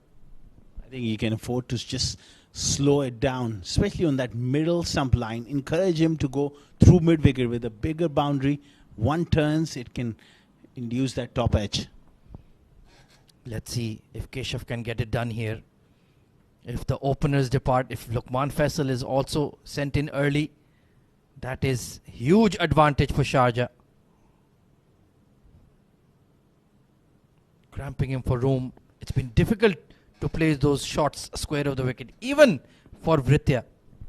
I think he can afford to just slow it down, especially on that middle stump line. Encourage him to go through mid-wicket with a bigger boundary. One turns, it can induce that top edge. Let's see if Keshav can get it done here. If the openers depart, if Lukman Faisal is also sent in early, that is huge advantage for Sharjah. Cramping him for room. It's been difficult to place those shots square of the wicket, even for Vriitya.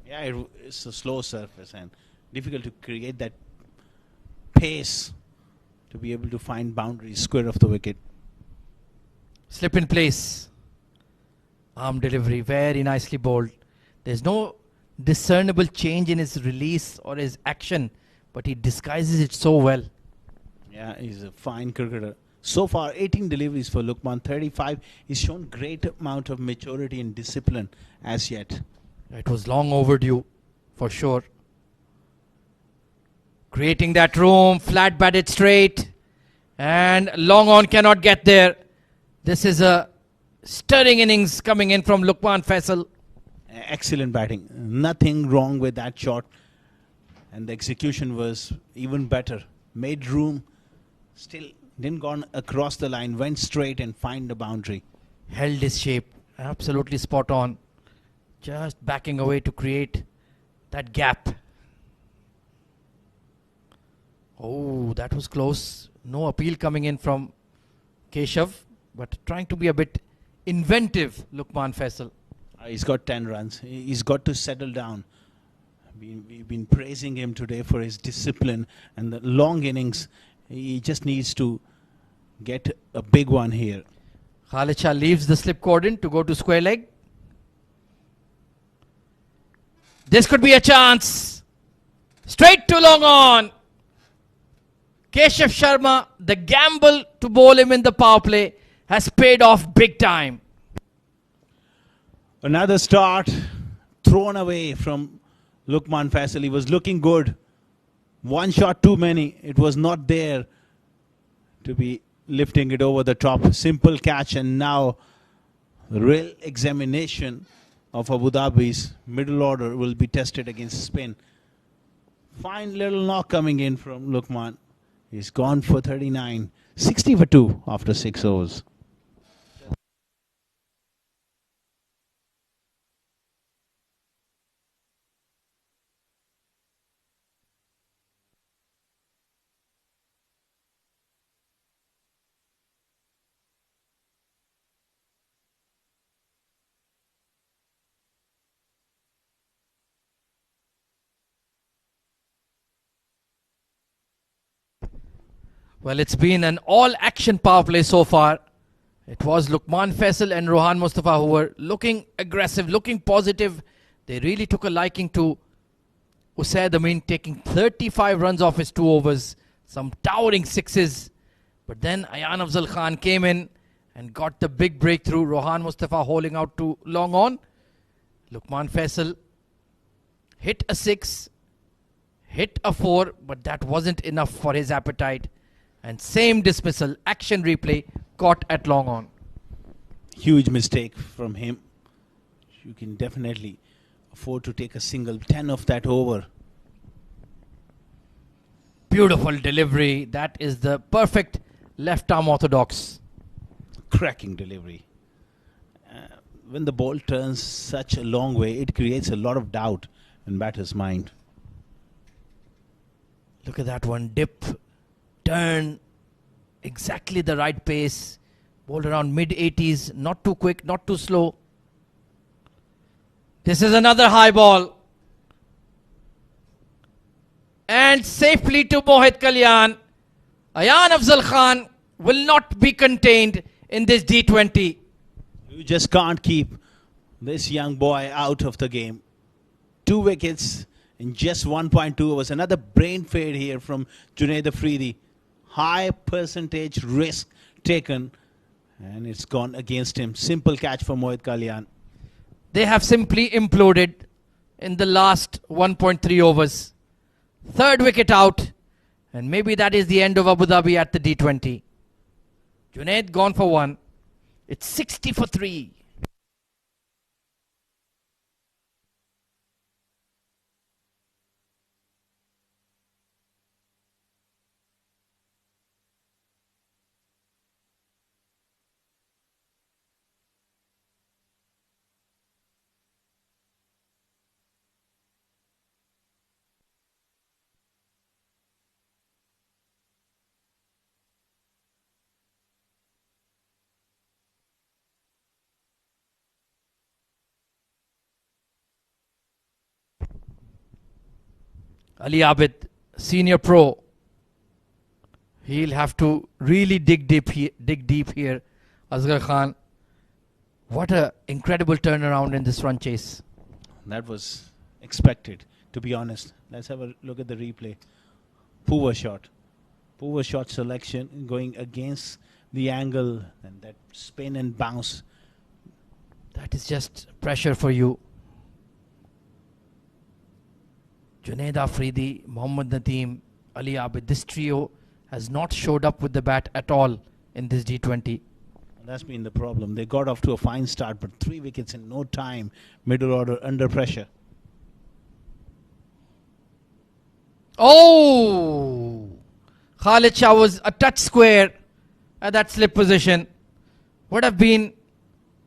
Yeah, it's a slow surface and difficult to create that pace to be able to find boundaries square of the wicket. Slip in place. Arm delivery, very nicely bowled. There's no discernible change in his release or his action, but he disguises it so well. Yeah, he's a fine cricketer. So far, 18 deliveries for Lukman, 35. He's shown great amount of maturity and discipline as yet. It was long overdue, for sure. Creating that room, flat batted straight, and long on cannot get there. This is a stirring innings coming in from Lukman Faisal. Excellent batting. Nothing wrong with that shot. And the execution was even better. Made room, still didn't go across the line, went straight and find the boundary. Held his shape, absolutely spot on. Just backing away to create that gap. Oh, that was close. No appeal coming in from Keshav, but trying to be a bit inventive, Lukman Faisal. He's got 10 runs. He's got to settle down. We've been praising him today for his discipline and the long innings. He just needs to get a big one here. Khalid Shah leaves the slip cordon to go to square leg. This could be a chance. Straight to long on. Keshav Sharma, the gamble to bowl him in the power play has paid off big time. Another start thrown away from Lukman Faisal. He was looking good. One shot too many. It was not there to be lifting it over the top. Simple catch, and now the real examination of Abu Dhabi's middle order will be tested against spin. Fine little knock coming in from Lukman. He's gone for 39. 60 for 2 after 6 overs. Well, it's been an all-action power play so far. It was Lukman Faisal and Rohan Mustafa who were looking aggressive, looking positive. They really took a liking to Usaid Amin taking 35 runs off his 2 overs. Some towering sixes. But then Ayan Afzal Khan came in and got the big breakthrough. Rohan Mustafa holding out to long on. Lukman Faisal hit a 6, hit a 4, but that wasn't enough for his appetite. And same dismissal, action replay, caught at long on. Huge mistake from him. You can definitely afford to take a single 10 of that over. Beautiful delivery. That is the perfect left arm orthodox. Cracking delivery. When the ball turns such a long way, it creates a lot of doubt in batter's mind. Look at that one. Dip, turn, exactly the right pace. Bowled around mid-80s. Not too quick, not too slow. This is another high ball. And safely to Mohit Kalyan. Ayan Afzal Khan will not be contained in this D20. You just can't keep this young boy out of the game. 2 wickets in just 1.2 overs. Another brain fade here from Junaid Afridi. High percentage risk taken, and it's gone against him. Simple catch for Mohit Kalyan. They have simply imploded in the last 1.3 overs. 3rd wicket out, and maybe that is the end of Abu Dhabi at the D20. Junaid gone for 1. It's 60 for 3. Ali Abid, senior pro. He'll have to really dig deep here. Asghar Khan. What an incredible turnaround in this run chase. That was expected, to be honest. Let's have a look at the replay. Poor shot. Poor shot selection going against the angle and that spin and bounce. That is just pressure for you. Junaid Afridi, Mohammad Nadeem, Ali Abid, this trio has not showed up with the bat at all in this D20. That's been the problem. They got off to a fine start, but 3 wickets in no time. Middle order under pressure. Oh! Khalid Shah was a touch square at that slip position. Would have been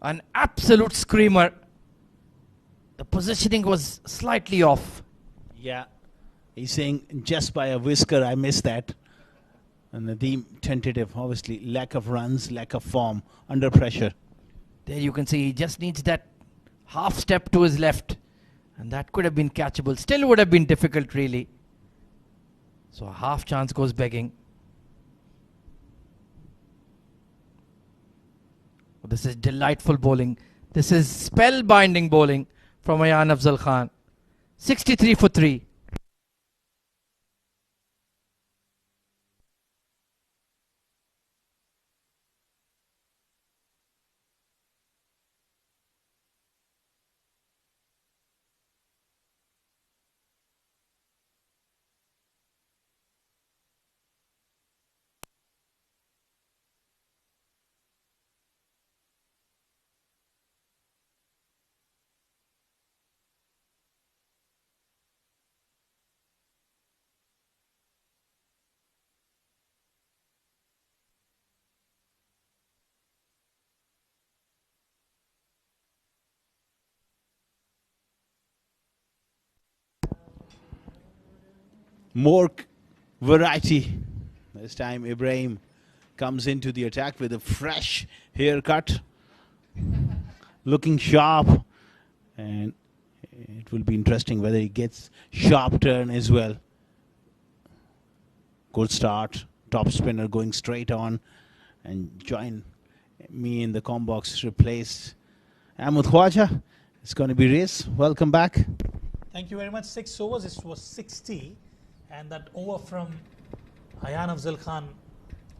an absolute screamer. The positioning was slightly off. Yeah, he's saying just by a whisker, I missed that. And Nadeem tentative, obviously lack of runs, lack of form, under pressure. There you can see he just needs that half step to his left. And that could have been catchable. Still would have been difficult really. So a half chance goes begging. This is delightful bowling. This is spellbinding bowling from Ayan Afzal Khan. 63 for 3. More variety. This time Ibrahim comes into the attack with a fresh haircut. Looking sharp. And it will be interesting whether he gets sharp turn as well. Good start. Top spinner going straight on. And join me in the com box. Replaced Ahmed Khwaja. It's going to be race. Welcome back. Thank you very much. 6 overs, it was 60. And that over from Ayan Afzal Khan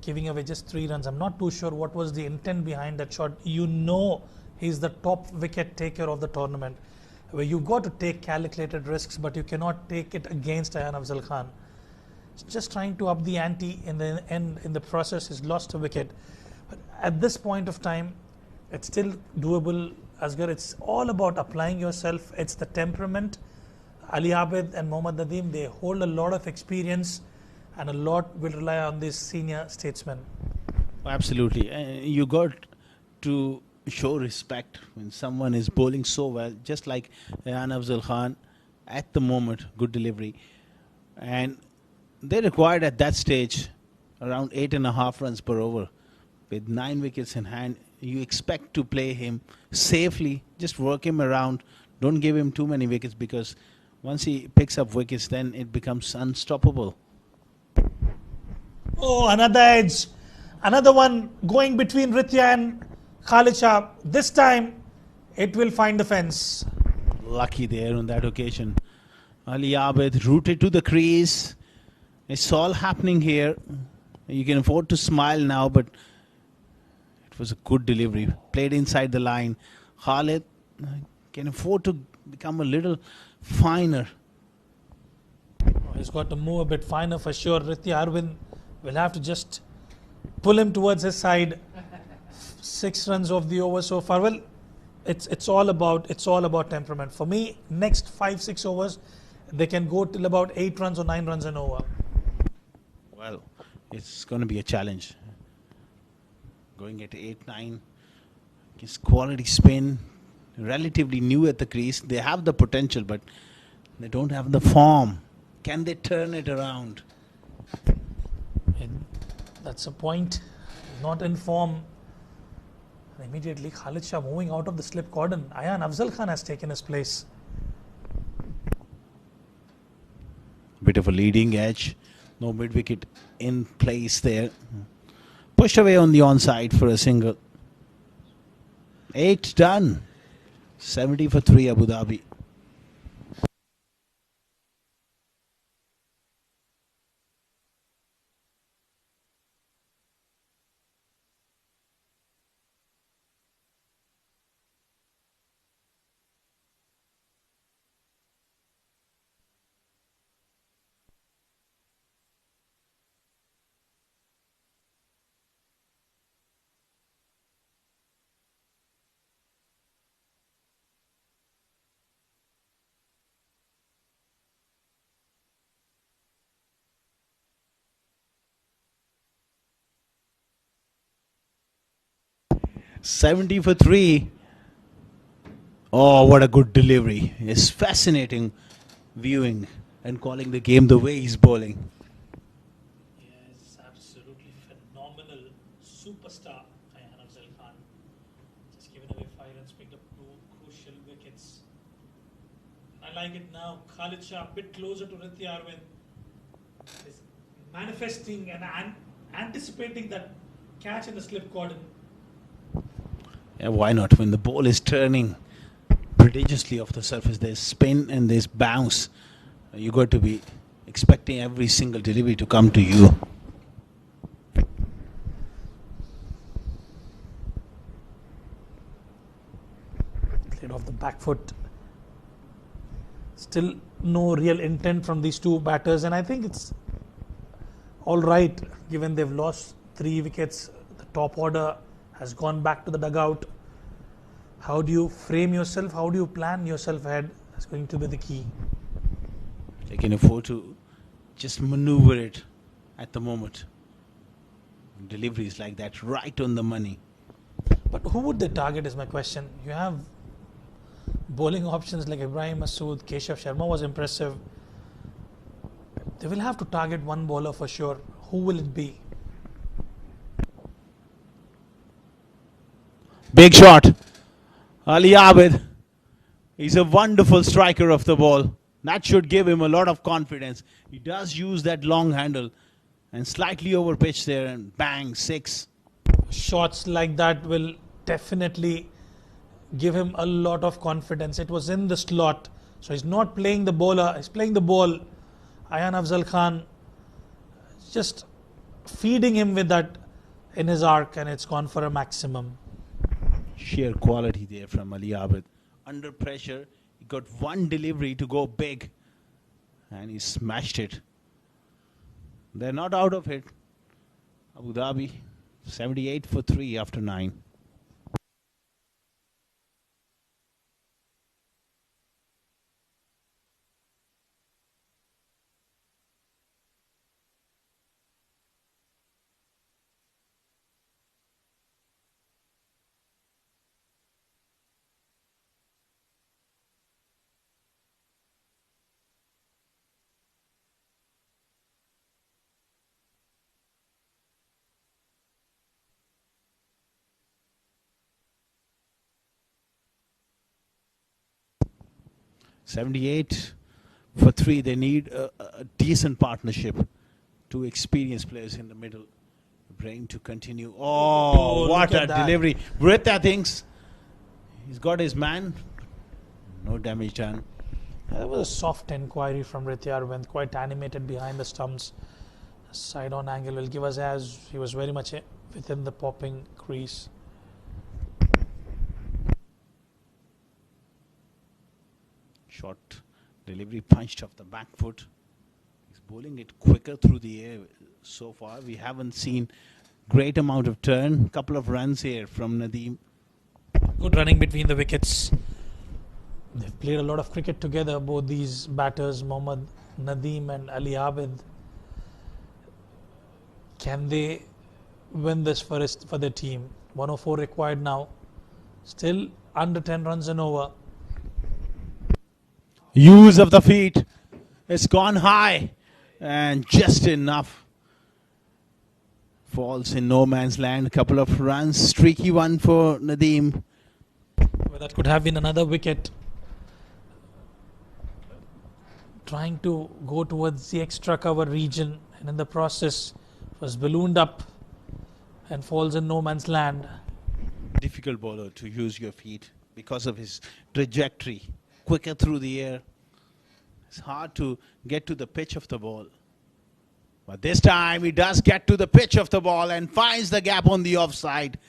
giving away just 3 runs. I'm not too sure what was the intent behind that shot. You know he's the top wicket taker of the tournament. Where you've got to take calculated risks, but you cannot take it against Ayan Afzal Khan. He's just trying to up the ante in the end. In the process, he's lost a wicket. But at this point of time, it's still doable. Asghar, it's all about applying yourself. It's the temperament. Ali Abid and Mohammad Nadeem, they hold a lot of experience and a lot will rely on these senior statesmen. Absolutely. You got to show respect when someone is bowling so well, just like Ayan Afzal Khan at the moment, good delivery. And they required at that stage around 8.5 runs per over. With 9 wickets in hand, you expect to play him safely, just work him around, don't give him too many wickets, because once he picks up wickets, then it becomes unstoppable. Oh, another edge. Another one going between Vriitya and Khalid Shah. This time, it will find the fence. Lucky there on that occasion. Ali Abid rooted to the crease. It's all happening here. You can afford to smile now, but it was a good delivery. Played inside the line. Khalid can afford to become a little finer. He's got to move a bit finer for sure. Vriitya Arvind will have to just pull him towards his side. 6 runs off the over so far. Well, it's all about temperament. For me, next 5-6 overs, they can go till about 8 runs or 9 runs and over. Well, it's going to be a challenge. Going at 8-9. His quality spin. Relatively new at the crease. They have the potential, but they don't have the form. Can they turn it around? And that's a point. Not in form. And immediately Khalid Shah moving out of the slip cordon. Ayan Afzal Khan has taken his place. Bit of a leading edge. No mid wicket in place there. Pushed away on the onside for a single. 8 done. 70 for 3 Abu Dhabi. 70 for 3. Oh, what a good delivery. It's fascinating viewing and calling the game the way he's bowling. Yes, absolutely phenomenal superstar, Ayhan Afzal Khan. Just giving away 5 runs, picked up 2 crucial wickets. I like it now. Khalid Shah a bit closer to Vriitya Arvind. Is manifesting and anticipating that catch in the slip cordon. Yeah, why not? When the ball is turning prodigiously off the surface, there's spin and there's bounce. You got to be expecting every single delivery to come to you. Played off the back foot. Still no real intent from these two batters, and I think it's all right given they've lost 3 wickets. The top order has gone back to the dugout. How do you frame yourself? How do you plan yourself ahead? That's going to be the key. They can afford to just maneuver it at the moment. Deliveries like that, right on the money. But who would they target is my question. You have bowling options like Ibrahim Masood, Keshav Sharma was impressive. They will have to target one bowler for sure. Who will it be? Big shot. Ali Abid. He's a wonderful striker of the ball. That should give him a lot of confidence. He does use that long handle and slightly over pitch there, and bang, 6. Shots like that will definitely give him a lot of confidence. It was in the slot, so he's not playing the bowler, he's playing the ball. Ayhan Afzal Khan just feeding him with that in his arc, and it's gone for a maximum. Sheer quality there from Ali Abid. Under pressure, he got one delivery to go big, and he smashed it. They're not out of it. Abu Dhabi, 78 for 3 after 9. $78 for 3. They need a decent partnership. 2 experienced players in the middle. Brain to continue. Oh, what a delivery. Vriitya thinks he's got his man. No damage done. There was a soft inquiry from Vriitya Arvind, quite animated behind the stumps. Side on angle will give us as he was very much within the popping crease. Short delivery punched off the back foot. He's bowling it quicker through the air so far. We haven't seen great amount of turn. Couple of runs here from Nadeem. Good running between the wickets. They've played a lot of cricket together, both these batters, Mohammad Nadeem and Ali Abid. Can they win this for their team? 104 required now. Still under 10 runs and over. Use of the feet. It's gone high and just enough. Falls in no man's land. Couple of runs. Streaky one for Nadeem. Well, that could have been another wicket. Trying to go towards the extra cover region, and in the process was ballooned up and falls in no man's land. Difficult bowler to use your feet because of his trajectory. Quicker through the air. It's hard to get to the pitch of the ball. But this time he does get to the pitch of the ball and finds the gap on the offside.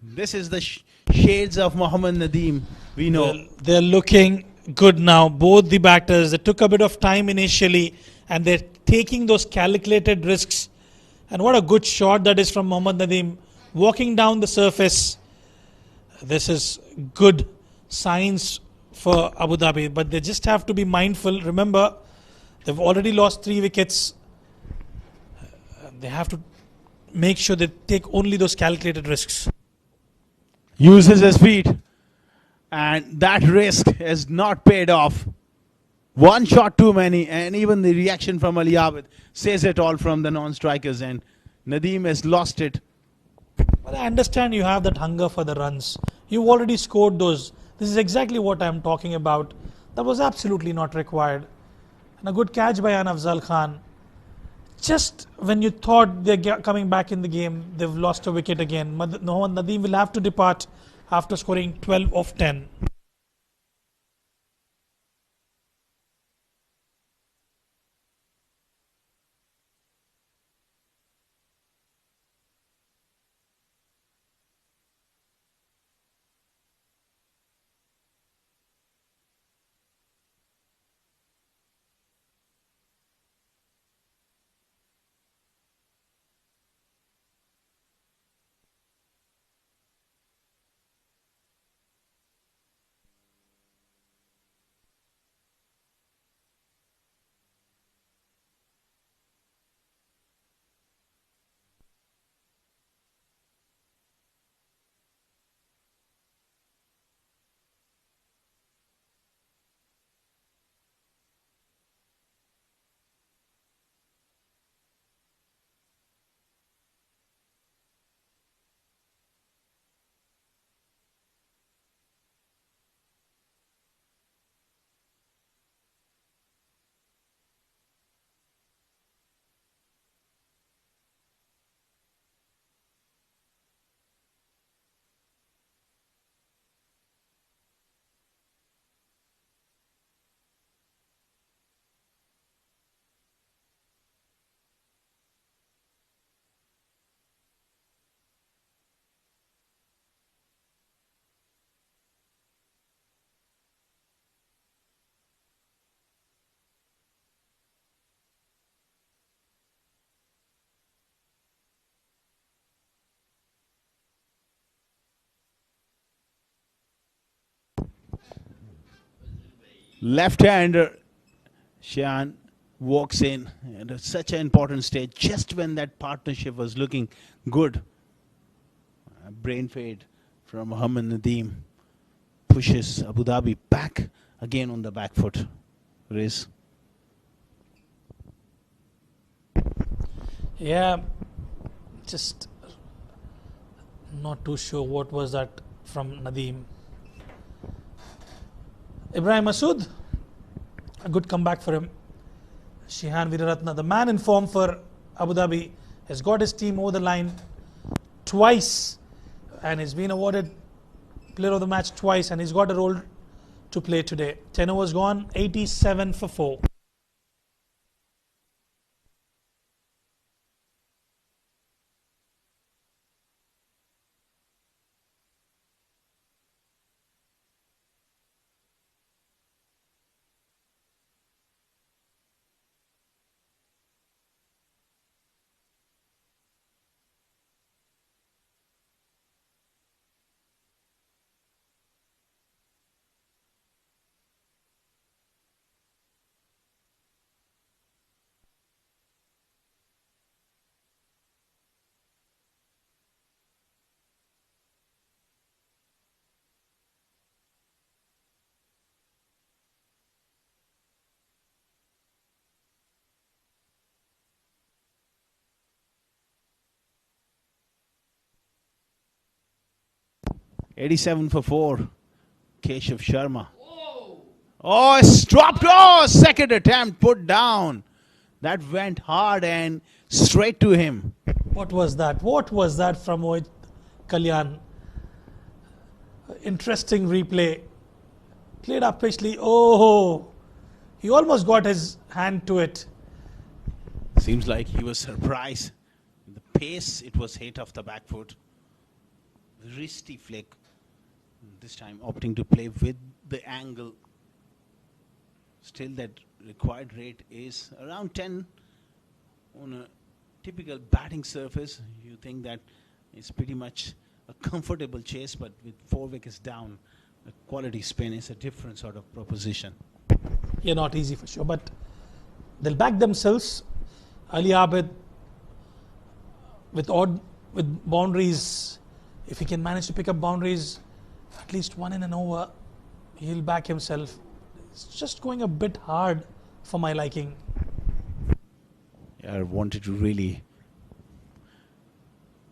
This is the shades of Mohammad Nadeem. We know. They're looking good now. Both the batters, they took a bit of time initially and they're taking those calculated risks. And what a good shot that is from Mohammad Nadeem. Walking down the surface. This is good signs for Abu Dhabi, but they just have to be mindful. Remember, they've already lost 3 wickets. They have to make sure they take only those calculated risks. uses his feet, and that risk has not paid off. One shot too many, and even the reaction from Ali Abid says it all from the non-strikers, and Nadeem has lost it. Well, I understand you have that hunger for the runs. You've already scored those. This is exactly what I'm talking about. That was absolutely not required. And a good catch by Afzal Khan. Just when you thought they're coming back in the game, they've lost a wicket again. Mohammad Nadeem will have to depart after scoring 12 of 10. Left-hander Shan walks in at such an important stage, just when that partnership was looking good. A brain fade from Mohammad Nadeem pushes Abu Dhabi back again on the back foot. Riz. Yeah, just not too sure what was that from Nadeem. Ibrahim Masood, a good comeback for him. Shihan Veeraratne, the man in form for Abu Dhabi, has got his team over the line twice and has been awarded player of the match twice, and he's got a role to play today. 10 overs gone, 87 for 4. $87 for 4. Keshav Sharma. Oh, it's dropped. Oh, second attempt put down. That went hard and straight to him. What was that? What was that from Mohit Kalyan? Interesting replay. Played up pitchly. Oh, he almost got his hand to it. Seems like he was surprised. The pace it was hit off the back foot. Wristy flick. This time opting to play with the angle. Still that required rate is around 10 on a typical batting surface. You think that it's pretty much a comfortable chase, but with 4 wickets down, a quality spin is a different sort of proposition. Yeah, not easy for sure, but they'll back themselves. Ali Abid with boundaries If he can manage to pick up boundaries, at least one in an over, he'll back himself. It's just going a bit hard for my liking. I wanted to really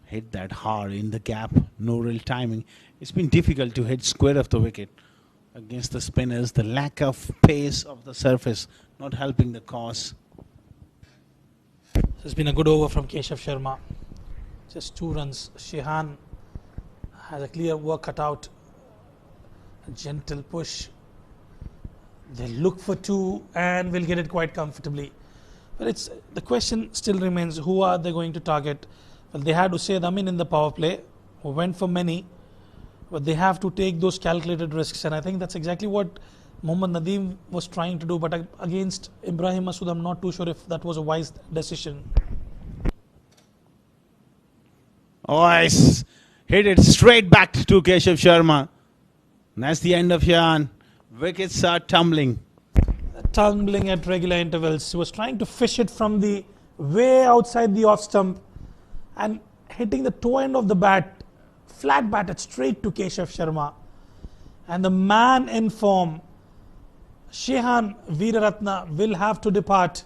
hit that hard in the gap. No real timing. It's been difficult to hit square of the wicket against the spinners. The lack of pace of the surface not helping the cause. It's been a good over from Keshav Sharma. Just 2 runs. Shehan has a clear work cut out. A gentle push. They look for 2 and will get it quite comfortably. But the question still remains, who are they going to target? Well, they had Usaid Amin in the power play, who went for many, but they have to take those calculated risks, and I think that's exactly what Mohammad Nadeem was trying to do. But against Ibrahim Masood, I'm not too sure if that was a wise decision. Oh, hit it straight back to Keshav Sharma. And that's the end of Shehan. Wickets are tumbling. Tumbling at regular intervals. He was trying to fish it from the way outside the off stump and hitting the toe end of the bat, flat batted straight to Keshav Sharma. And the man in form, Shehan Veeraratna, will have to depart.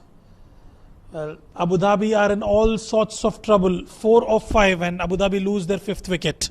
Well, Abu Dhabi are in all sorts of trouble. 4 of 5, and Abu Dhabi lose their 5th wicket.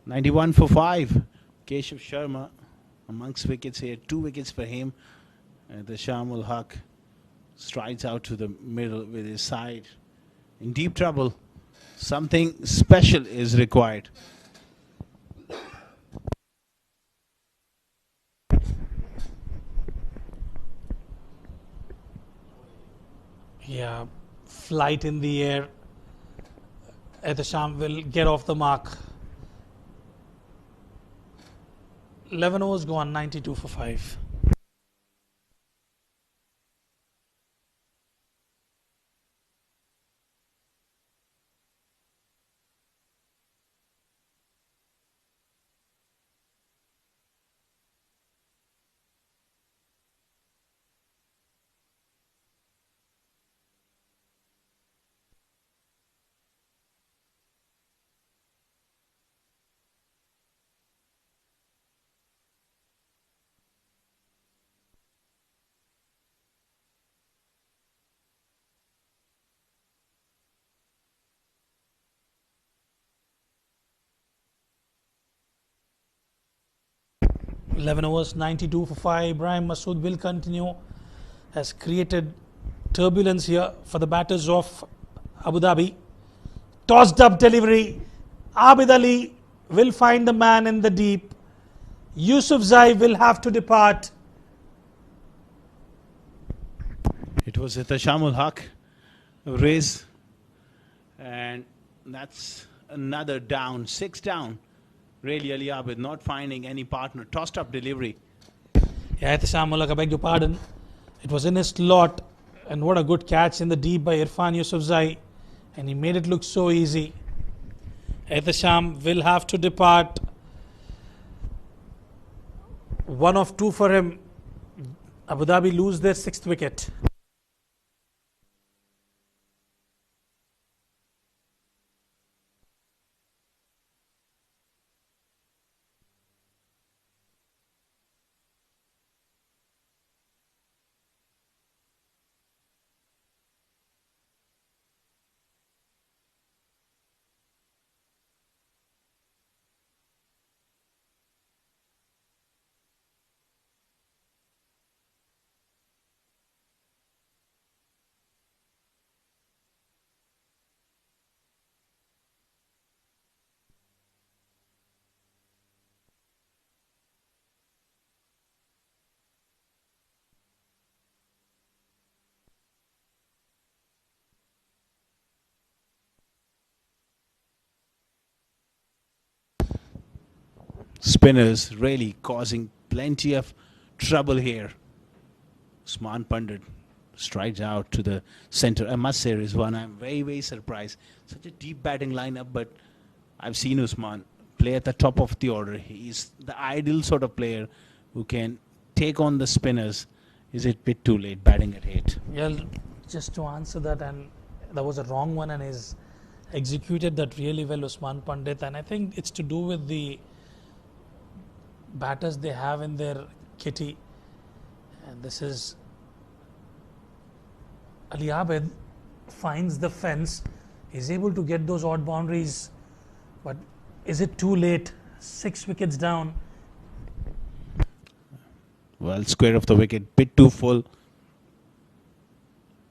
.91 for 5. Keshav Sharma amongst wickets here. 2 wickets for him. The Shamul Haq strides out to the middle with his side. In deep trouble. Something special is required. Yeah, flight in the air. Ehtesham will get off the mark. 11 overs gone, 92 for 5. Eleven overs, 92 for 5. Ibrahim Masood will continue. Has created turbulence here for the batters of Abu Dhabi. Tossed up delivery. Abid Ali will find the man in the deep. Yusuf Zai will have to depart. It was Shamul Haq race, and that's another down. 6 down. Really Ali Abid not finding any partner. Tossed up delivery. Yeah, Shamul Haq, I beg your pardon. It was in his slot, and what a good catch in the deep by Irfan Yusufzai, and he made it look so easy. Ehtesham will have to depart. 1 of 2 for him. Abu Dhabi lose their 6th wicket. spinners really causing plenty of trouble here. Usman Pandit strides out to the center. I must say, Rizwan, I'm very, very surprised. Such a deep batting lineup, but I've seen Usman play at the top of the order. He's the ideal sort of player who can take on the spinners. Is it a bit too late batting at 8? Well, just to answer that, and that was a wrong one, and he's executed that really well, Usman Pandit. And I think it's to do with the batters they have in their kitty. And this is Ali Abid finds the fence, is able to get those odd boundaries, but is it too late? 6 wickets down. Well, square of the wicket, bit too full.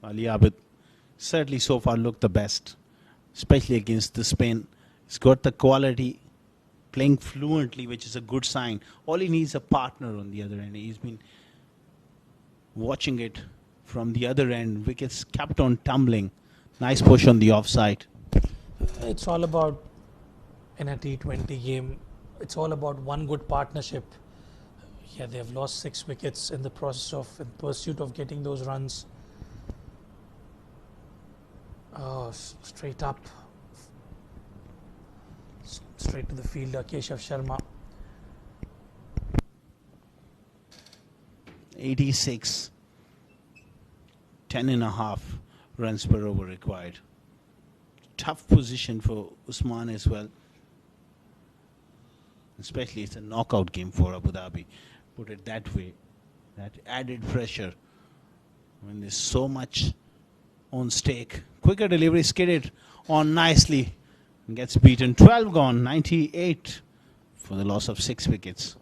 Ali Abid certainly so far looked the best, especially against the spin. He's got the quality, playing fluently, which is a good sign. All he needs is a partner on the other end. He's been watching it from the other end. Wickets kept on tumbling. Nice push on the offside. It's all about, in a T20 game, it's all about one good partnership. Yeah, they have lost 6 wickets in the process of, in pursuit of getting those runs. Oh, straight up. Straight to the fielder, Keshav Sharma. 86. 10.5 runs per over required. Tough position for Usman as well. Especially it's a knockout game for Abu Dhabi. Put it that way. That added pressure when there's so much on stake. Quicker delivery, skidded on nicely and gets beaten. 12 gone, 98 for the loss of 6 wickets.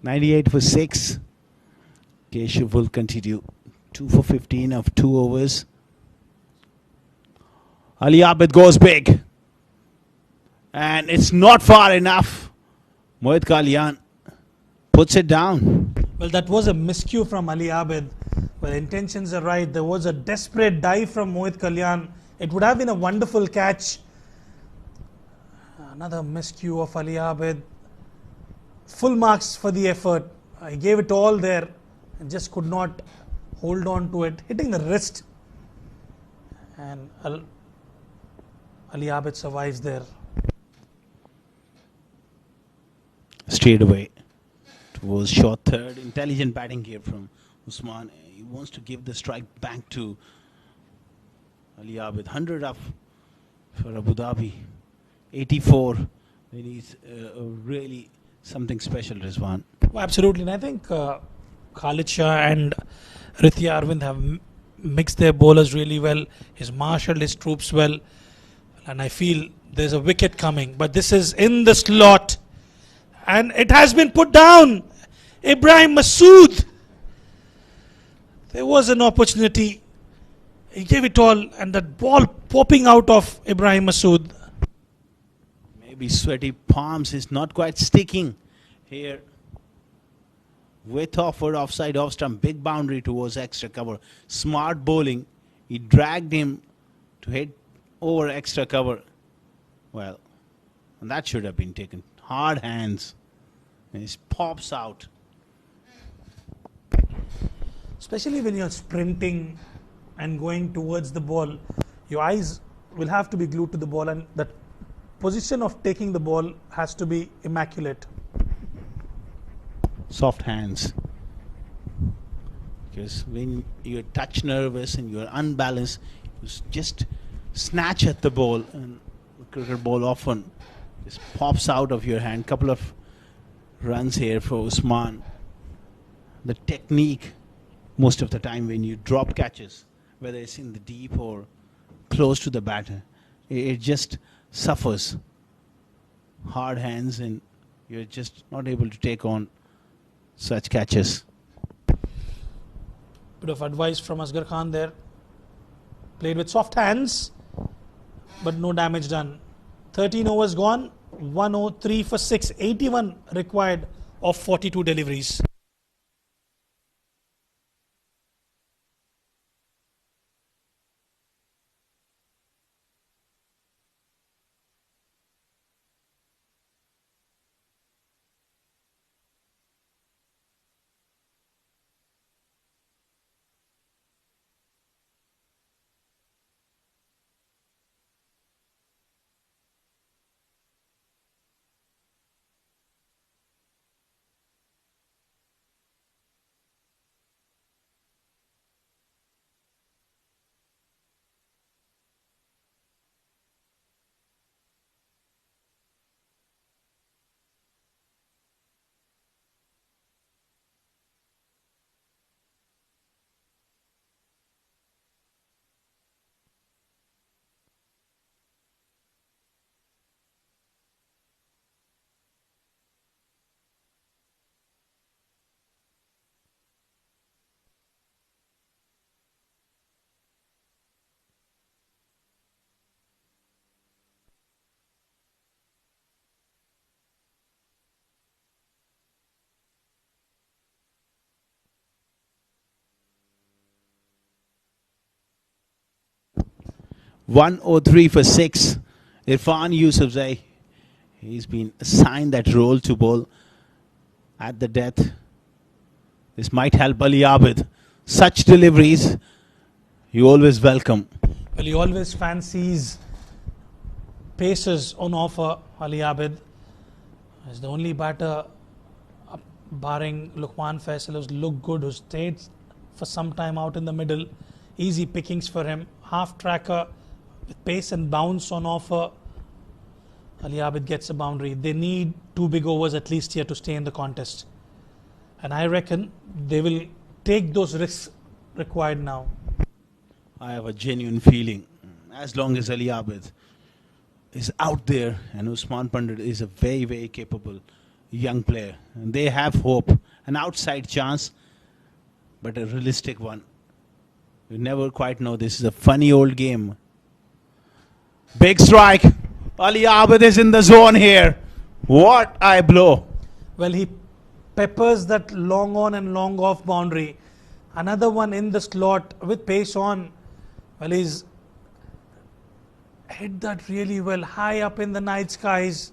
.98 for 6. Keshav will continue. 2 for 15 of 2 overs. Ali Abid goes big. And it's not far enough. Mohit Kalyan puts it down. Well, that was a miscue from Ali Abid. Well, intentions are right. There was a desperate dive from Mohit Kalyan. It would have been a wonderful catch. Another miscue of Ali Abid. Full marks for the effort. He gave it all there and just could not hold on to it. Hitting the wrist. And Ali Abid survives there. Straight away towards short third. Intelligent batting here from Usman. He wants to give the strike back to Ali Abid. 100 up for Abu Dhabi. 84. It is really something special, Rizwan. Well, absolutely. And I think Khalid Shah and Vriitya Arvind have mixed their bowlers really well. He's marshalled his troops well. And I feel there's a wicket coming. But this is in the slot. And it has been put down. Ibrahim Masood. There was an opportunity. He gave it all. And that ball popping out of Ibrahim Masood. Maybe sweaty palms is not quite sticking here. With offer, offside, off stump, big boundary towards extra cover. Smart bowling. He dragged him to hit over extra cover. Well, and that should have been taken. Hard hands. And it pops out. Especially when you're sprinting and going towards the ball, your eyes will have to be glued to the ball, and that position of taking the ball has to be immaculate. Soft hands. Because when you're touch nervous and you're unbalanced, you just snatch at the ball, and the cricket ball often just pops out of your hand. Couple of runs here for Usman. The technique, most of the time when you drop catches, whether it's in the deep or close to the batter, it just suffers. Hard hands, and you're just not able to take on such catches. Bit of advice from Asghar Khan there. Played with soft hands, but no damage done. 13 overs gone, 103 for 6, 81 required of 42 deliveries. One oh three for 6. Irfan Yusufzai, he's been assigned that role to bowl at the death. This might help Ali Abid. Such deliveries, you always welcome. Well, he always fancies paces on offer. Ali Abid is the only batter, barring Luqman Faisal, who's looked good, who stayed for some time out in the middle. Easy pickings for him. Half tracker with pace and bounce on offer. Ali Abid gets a boundary. They need 2 big overs at least here to stay in the contest. And I reckon they will take those risks required now. I have a genuine feeling, as long as Ali Abid is out there, and Usman Pandit is a very, very capable young player, and they have hope. An outside chance, but a realistic one. You never quite know. This is a funny old game. Big strike. Ali Abid is in the zone here. What I blow. Well, he peppers that long on and long off boundary. Another one in the slot with pace on. Well, he's hit that really well, high up in the night skies.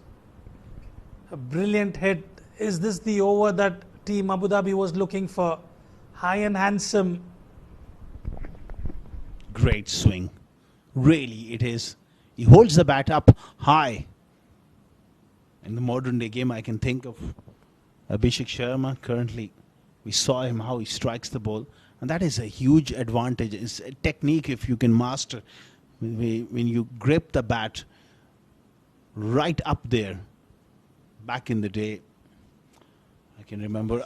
A brilliant hit. Is this the over that Team Abu Dhabi was looking for? High and handsome. Great swing. Really, it is. He holds the bat up high. In the modern day game, I can think of Abhishek Sharma currently. We saw him how he strikes the ball, and that is a huge advantage. It's a technique if you can master. When you grip the bat right up there. Back in the day, I can remember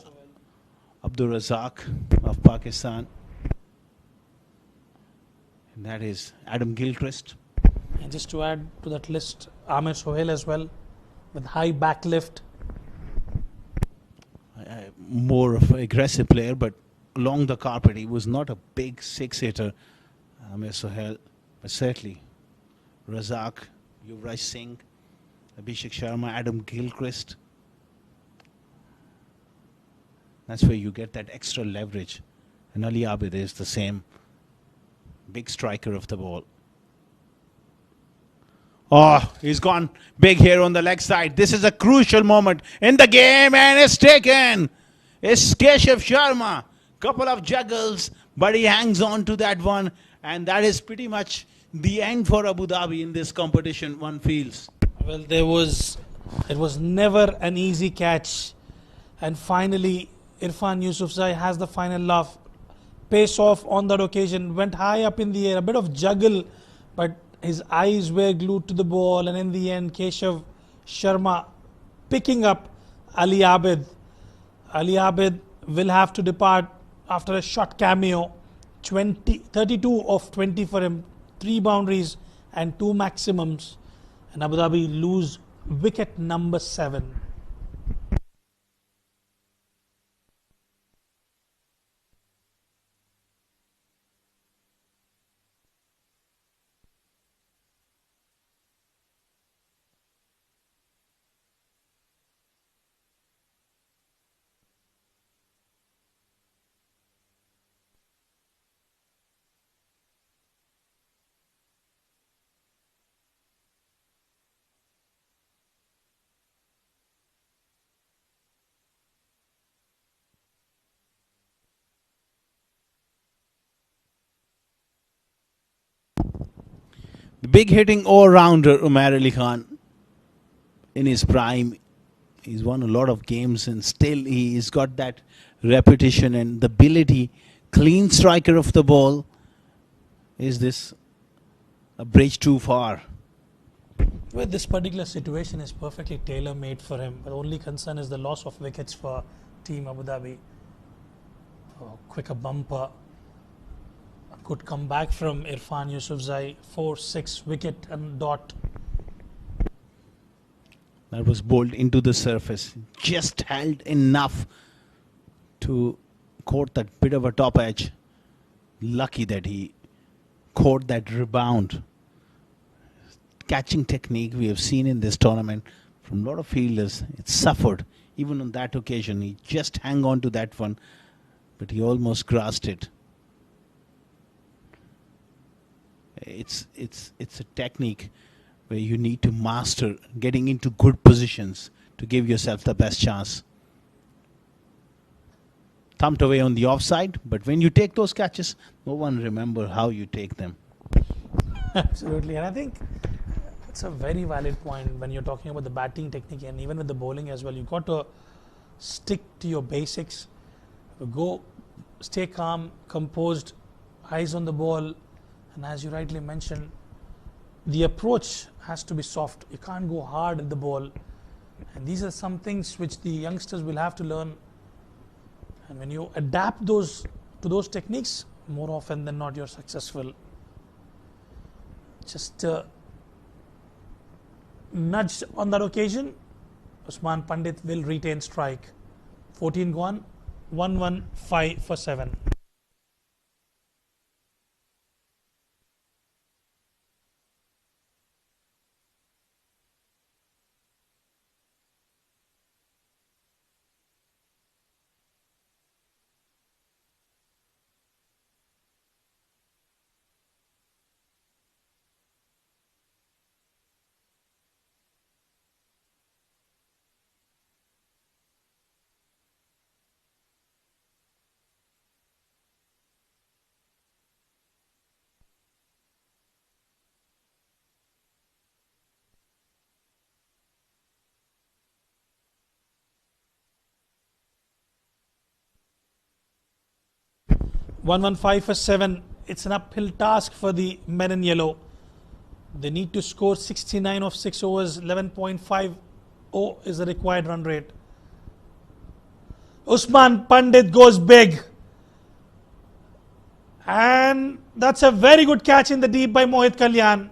Abdul Razak of Pakistan. And that is Adam Gilchrist. And just to add to that list, Amir Sohail as well, with high back lift. More of an aggressive player, but along the carpet, he was not a big six-hitter, Amir Sohail, but certainly Razak, Yuvraj Singh, Abhishek Sharma, Adam Gilchrist. That's where you get that extra leverage. And Ali Abid is the same big striker of the ball. Oh, he's gone big here on the leg side. This is a crucial moment in the game, and it's taken. It's Keshav Sharma. Couple of juggles, but he hangs on to that one, and that is pretty much the end for Abu Dhabi in this competition, one feels. Well, it was never an easy catch. And finally, Irfan Yusufzai has the final laugh. Pace off on that occasion, went high up in the air, a bit of juggle, but His eyes were glued to the ball, and in the end, Keshav Sharma picking up Ali Abid. Ali Abid will have to depart after a short cameo. 32 of 20 for him, 3 boundaries and 2 maximums. And Abu Dhabi lose wicket number 7. The big hitting all-rounder Umar Ali Khan in his prime. He's won a lot of games and still he's got that reputation and the ability. Clean striker of the ball. Is this a bridge too far? Well, this particular situation is perfectly tailor-made for him. The only concern is the loss of wickets for Team Abu Dhabi. Quicker bumper. Could come back from Irfan Yusufzai. 4-6 wicket and dot. That was bowled into the surface. Just held enough to caught that bit of a top edge. Lucky that he caught that rebound. Catching technique we have seen in this tournament from a lot of fielders. It suffered. Even on that occasion, he just hung on to that one, but he almost grasped it. It's a technique where you need to master getting into good positions to give yourself the best chance. Thumped away on the offside, but when you take those catches, no one remember how you take them. Absolutely, and I think it's a very valid point when you're talking about the batting technique and even with the bowling as well. You've got to stick to your basics. Go, stay calm, composed, eyes on the ball, and as you rightly mentioned, the approach has to be soft. You can't go hard at the ball, and these are some things which the youngsters will have to learn. And when you adapt to those techniques, more often than not, you're successful. Just nudged on that occasion, Usman Pandit will retain strike. 14 gone, 115 for 7. $115 for 7. It's an uphill task for the men in yellow. They need to score 69 of 6 overs. 11.50 is the required run rate. Usman Pandit goes big. And that's a very good catch in the deep by Mohit Kalyan.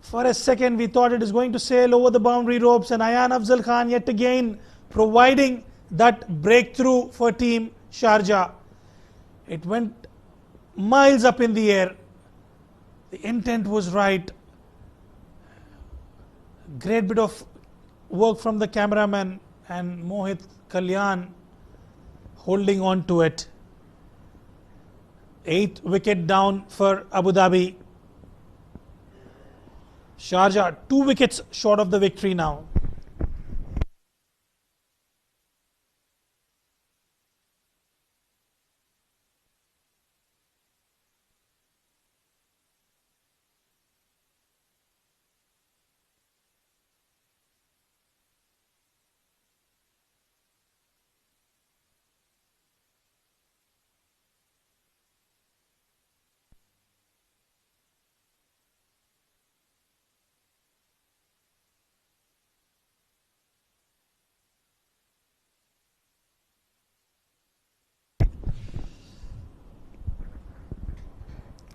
For a second, we thought it is going to sail over the boundary ropes, and Ayan Afzal Khan yet again providing that breakthrough for Team Sharjah. It went miles up in the air. The intent was right. Great bit of work from the cameraman and Mohit Kalyan holding on to it. 8th wicket down for Abu Dhabi. Sharjah 2 wickets short of the victory now.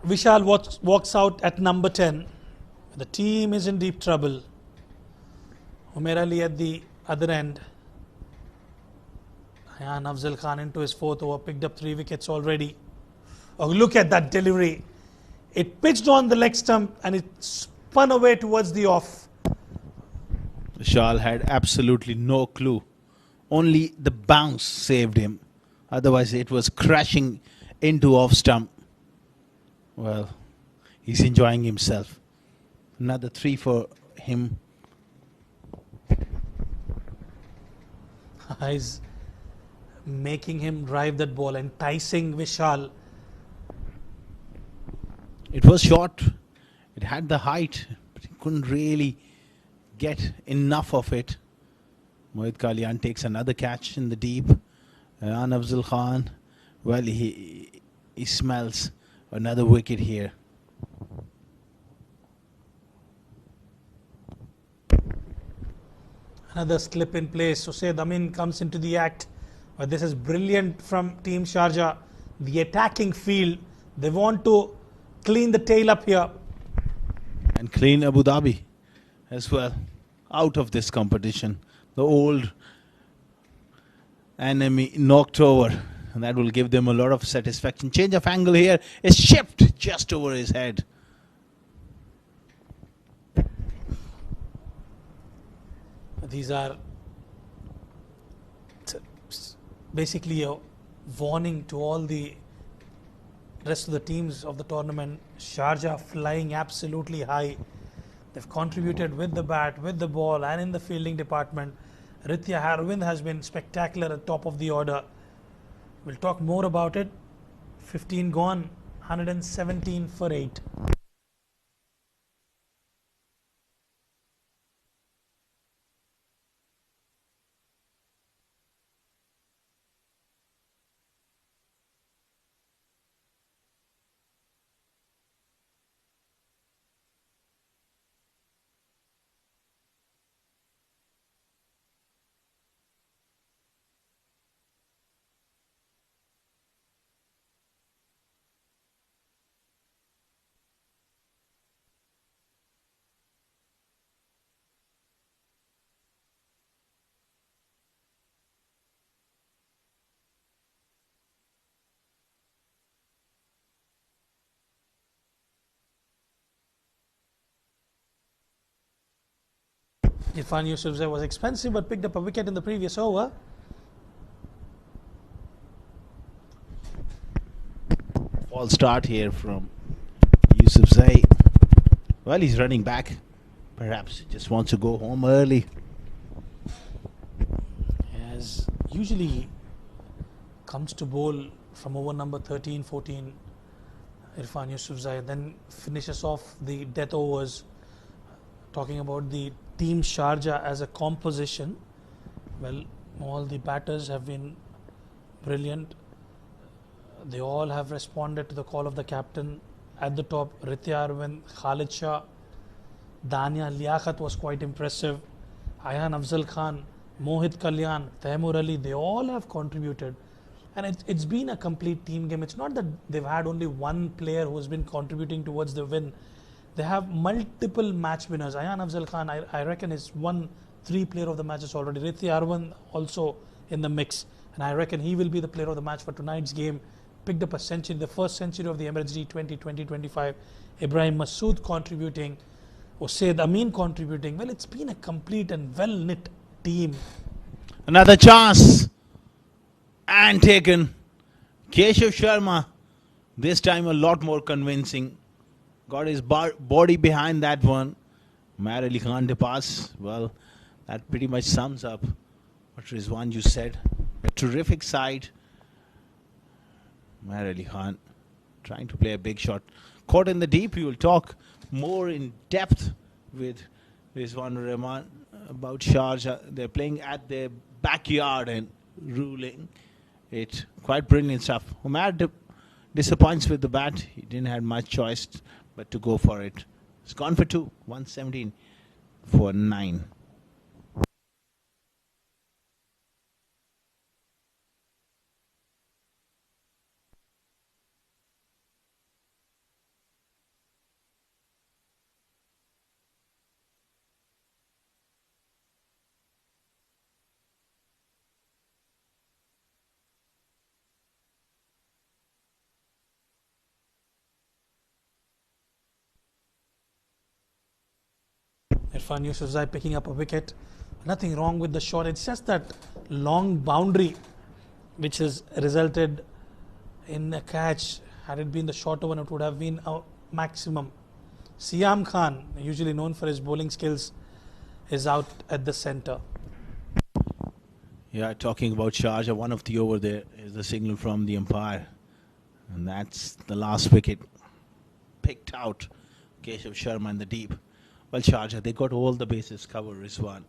Vishal walks out at number 10. The team is in deep trouble. Umair Ali at the other end. Ayan Afzal Khan into his fourth over, picked up 3 wickets already. Oh, look at that delivery. It pitched on the leg stump and it spun away towards the off. Vishal had absolutely no clue. Only the bounce saved him. Otherwise, it was crashing into off stump. Well, he's enjoying himself. Another 3 for him. He's making him drive that ball, enticing Vishal. It was short. It had the height, but he couldn't really get enough of it. Mohit Kalyan takes another catch in the deep. Ayan Afzal Khan, well, he smells another wicket here. Another slip in place. So Said Amin comes into the act. But this is brilliant from Team Sharjah. The attacking field. They want to clean the tail up here. And clean Abu Dhabi as well. Out of this competition. The old enemy knocked over. And that will give them a lot of satisfaction. Change of angle here is shipped just over his head. These are basically a warning to all the rest of the teams of the tournament. Sharjah flying absolutely high. They've contributed with the bat, with the ball, and in the fielding department. Vriitya Arvind has been spectacular at top of the order. We'll talk more about it. 15 gone, 117 for 8. Irfan Yusufzai was expensive but picked up a wicket in the previous over. False start here from Yusufzai. Well, he's running back. Perhaps he just wants to go home early. As usually comes to bowl from over number 13, 14, Irfan Yusufzai, then finishes off the death overs. Talking about the team Sharjah as a composition, well, all the batters have been brilliant. They all have responded to the call of the captain. At the top, Vriitya Arvind, Khalid Shah, Dania Liaquat was quite impressive. Ayan Afzal Khan, Mohit Kalyan, Taimur Ali, they all have contributed. And it's been a complete team game. It's not that they've had only one player who has been contributing towards the win. They have multiple match winners. Ayan Afzal Khan, I reckon, is won 3 player of the matches already. Vriitya Arvind also in the mix. And I reckon he will be the player of the match for tonight's game. Picked up a century, the first century of the Emirates D20 2025. Ibrahim Masood contributing. Said Amin contributing. Well, it's been a complete and well-knit team. Another chance. And taken. Keshav Sharma. This time a lot more convincing. Got his body behind that one. Umair Ali Khan to pass. Well, that pretty much sums up what Rizwan you said. A terrific side. Umair Ali Khan trying to play a big shot. Caught in the deep. We will talk more in depth with Rizwan Rahman about Sharjah. They're playing at their backyard and ruling it. Quite brilliant stuff. Umair disappoints with the bat. He didn't have much choice but to go for it. It's gone for 2. 117 for 9. Irfan Yusufzai picking up a wicket. Nothing wrong with the shot. It's just that long boundary which has resulted in a catch. Had it been the shorter one, it would have been a maximum. Siam Khan, usually known for his bowling skills, is out at the centre. Yeah, talking about Sharjah, one of the over there is the signal from the umpire. And that's the last wicket. Picked out Keshav Sharma in the deep. Well, Sharjah, they got all the bases covered, Rizwan.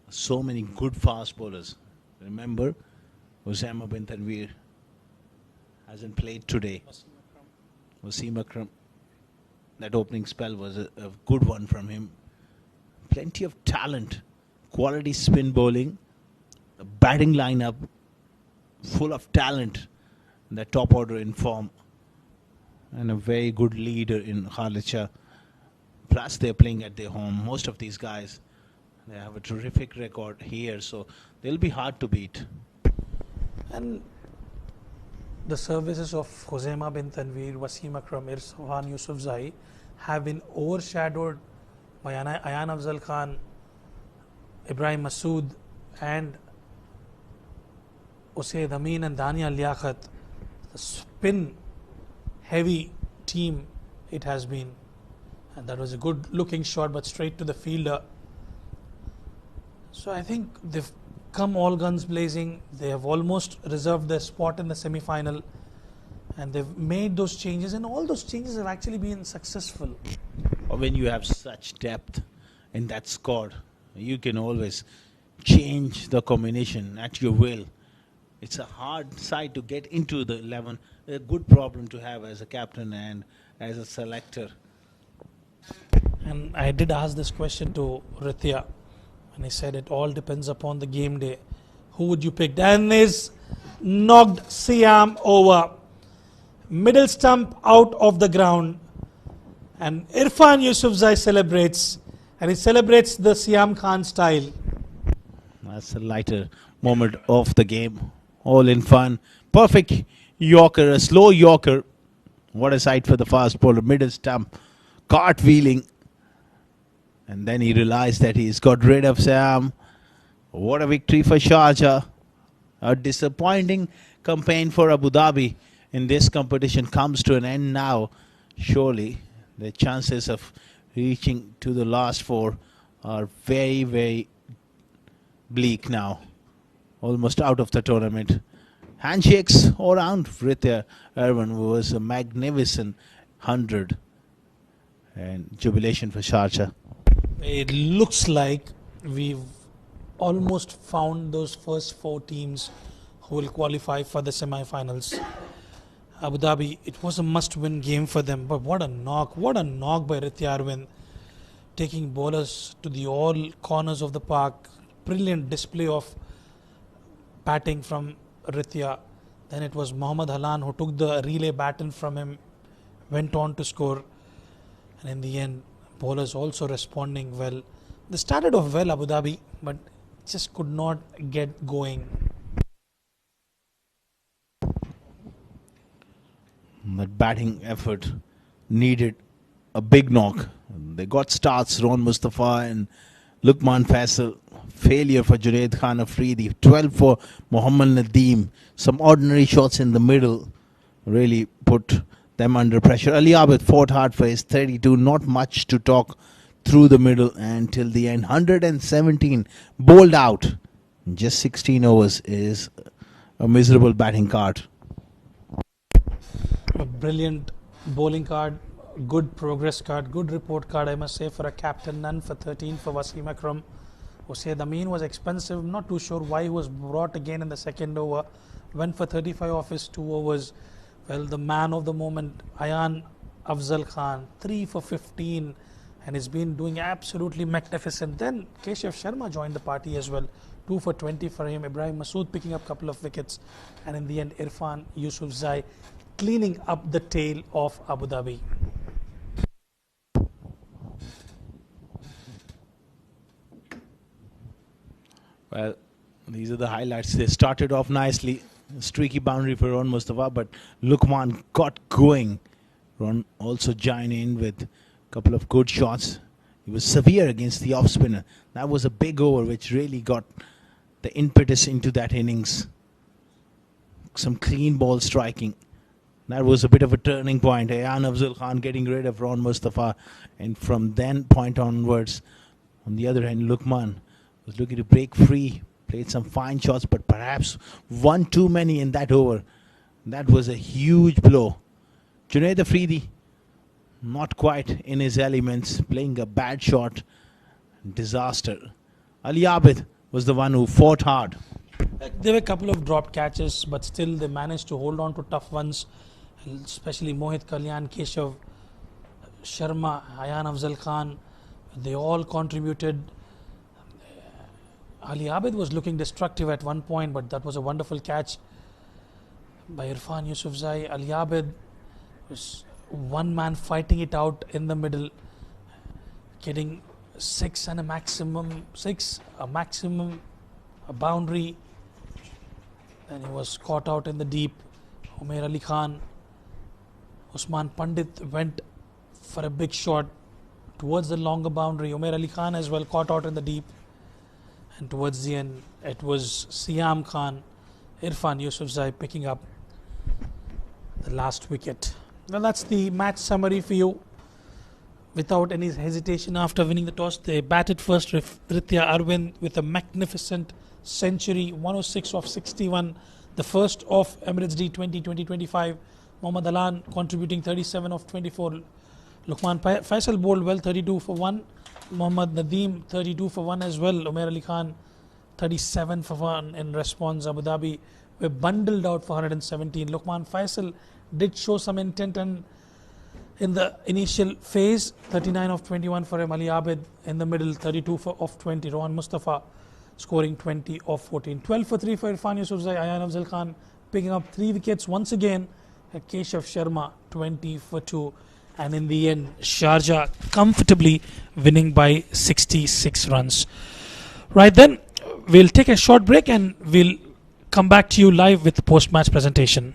So many good fast bowlers. Remember, Osama bin Tanveer hasn't played today. Wasim Akram. That opening spell was a good one from him. Plenty of talent. Quality spin bowling. A batting lineup full of talent. The top order in form. And a very good leader in Khalid Shah. Plus they're playing at their home. Most of these guys, they have a terrific record here. So they'll be hard to beat. And the services of Khuzaima bin Tanveer, Wasim Akram, Irfan Yusufzai have been overshadowed by Ayan Afzal Khan, Ibrahim Masood and Usaid Amin and Dania Liaquat. The spin heavy team it has been. And that was a good looking shot but straight to the fielder. So I think they've come all guns blazing. They have almost reserved their spot in the semi-final. And they've made those changes, and all those changes have actually been successful. When you have such depth in that squad, you can always change the combination at your will. It's a hard side to get into the 11. A good problem to have as a captain and as a selector. And I did ask this question to Vriitya, and he said it all depends upon the game day. Who would you pick? And he's knocked Siam over. Middle stump out of the ground. And Irfan Yusufzai celebrates. And he celebrates the Siam Khan style. That's a lighter moment of the game. All in fun. Perfect Yorker, a slow Yorker. What a sight for the fast bowler. Middle stump. Cartwheeling. And then he realized that he's got rid of Siam. What a victory for Sharjah. A disappointing campaign for Abu Dhabi in this competition comes to an end now. Surely the chances of reaching to the last four are very, very bleak now. Almost out of the tournament. Handshakes all around. Vriitya Irwin was a magnificent 100. And jubilation for Sharjah. It looks like we've almost found those first four teams who will qualify for the semi-finals. Abu Dhabi, it was a must-win game for them, but what a knock by Vriitya Irwin, taking bowlers to the all corners of the park. Brilliant display of batting from Vriitya. Then it was Mohammad Halan who took the relay baton from him, went on to score, and in the end, bowlers also responding well. They started off well, Abu Dhabi, but just could not get going. That batting effort needed a big knock. They got starts, Ron Mustafa and Lukman Faisal. Failure for Junaid Khan Afridi. 12 for Mohammad Nadeem. Some ordinary shots in the middle really put them under pressure. Ali Abid fought hard for his 32. Not much to talk through the middle and till the end. 117 bowled out. Just 16 overs is a miserable batting card. A brilliant bowling card, good progress card, good report card, I must say, for a captain. None for 13 for Wasim Akram. Usaid Amin was expensive. Not too sure why he was brought again in the second over. Went for 35 off his 2 overs. Well, the man of the moment, Ayan Afzal Khan, 3 for 15. And he's been doing absolutely magnificent. Then Keshav Sharma joined the party as well. 2 for 20 for him. Ibrahim Masood picking up a couple of wickets. And in the end, Irfan Yusufzai cleaning up the tail of Abu Dhabi. Well, these are the highlights. They started off nicely. Streaky boundary for Ron Mustafa, but Lukman got going. Ron also joined in with a couple of good shots. He was severe against the off-spinner. That was a big over which really got the impetus into that innings. Some clean ball striking. That was a bit of a turning point. Ayan Afzal Khan getting rid of Ron Mustafa. And from then point onwards, on the other hand, Lukman was looking to break free. Played some fine shots, but perhaps one too many in that over. That was a huge blow. Junaid Afridi, not quite in his elements, playing a bad shot. Disaster. Ali Abid was the one who fought hard. There were a couple of dropped catches, but still they managed to hold on to tough ones, especially Mohit Kalyan, Keshav, Sharma, Ayan Afzal Khan. They all contributed. Ali Abid was looking destructive at one point, but that was a wonderful catch by Irfan Yusufzai. Ali Abid was one man fighting it out in the middle, getting a maximum, a boundary. Then he was caught out in the deep. Umair Ali Khan, Usman Pandit went for a big shot towards the longer boundary. Umair Ali Khan as well caught out in the deep. And towards the end, it was Siam Khan, Irfan Yusufzai picking up the last wicket. Well, that's the match summary for you. Without any hesitation, after winning the toss, they batted first. Vriitya Arvind with a magnificent century, 106 of 61, the first of Emirates D20 2025. Mohammad Alan contributing 37 of 24. Lukman Faisal bowled well, 32 for 1. Mohammad Nadeem 32 for 1 as well. Umair Ali Khan 37 for 1 in response. Abu Dhabi were bundled out for 117. Lukman Faisal did show some intent and in the initial phase, 39 of 21 for him. Ali Abid in the middle, 32 of 20. Rohan Mustafa scoring 20 of 14. 12 for 3 for Irfan Yusufzai. Ayan Afzal Khan picking up 3 wickets once again. Keshav Sharma 20 for 2. And in the end, Sharjah comfortably winning by 66 runs. Right then, we'll take a short break and we'll come back to you live with the post-match presentation.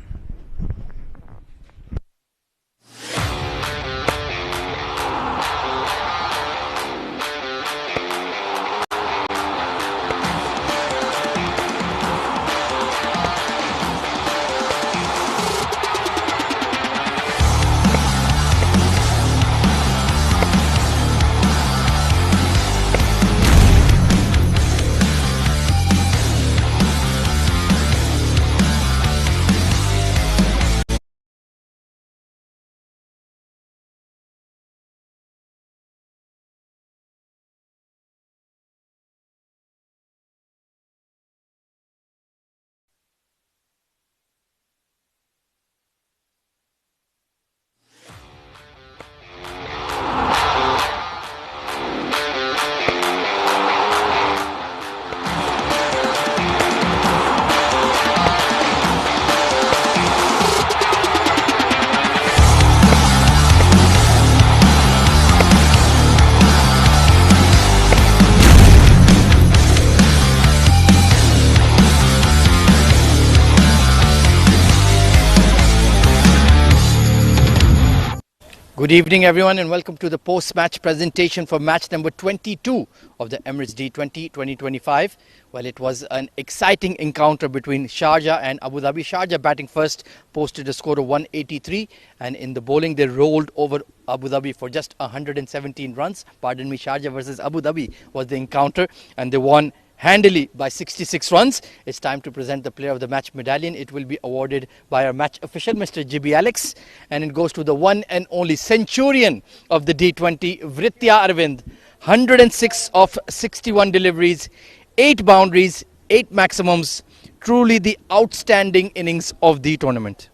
Good evening everyone and welcome to the post-match presentation for match number 22 of the Emirates D20 2025. Well, it was an exciting encounter between Sharjah and Abu Dhabi. Sharjah batting first posted a score of 183 and in the bowling they rolled over Abu Dhabi for just 117 runs. Pardon me, Sharjah versus Abu Dhabi was the encounter and they won handily by 66 runs. It's time to present the player of the match medallion. It will be awarded by our match official, Mr. GB Alex, and it goes to the one and only centurion of the D20, Vriitya Arvind. 106 of 61 deliveries, 8 boundaries, 8 maximums. Truly the outstanding innings of the tournament.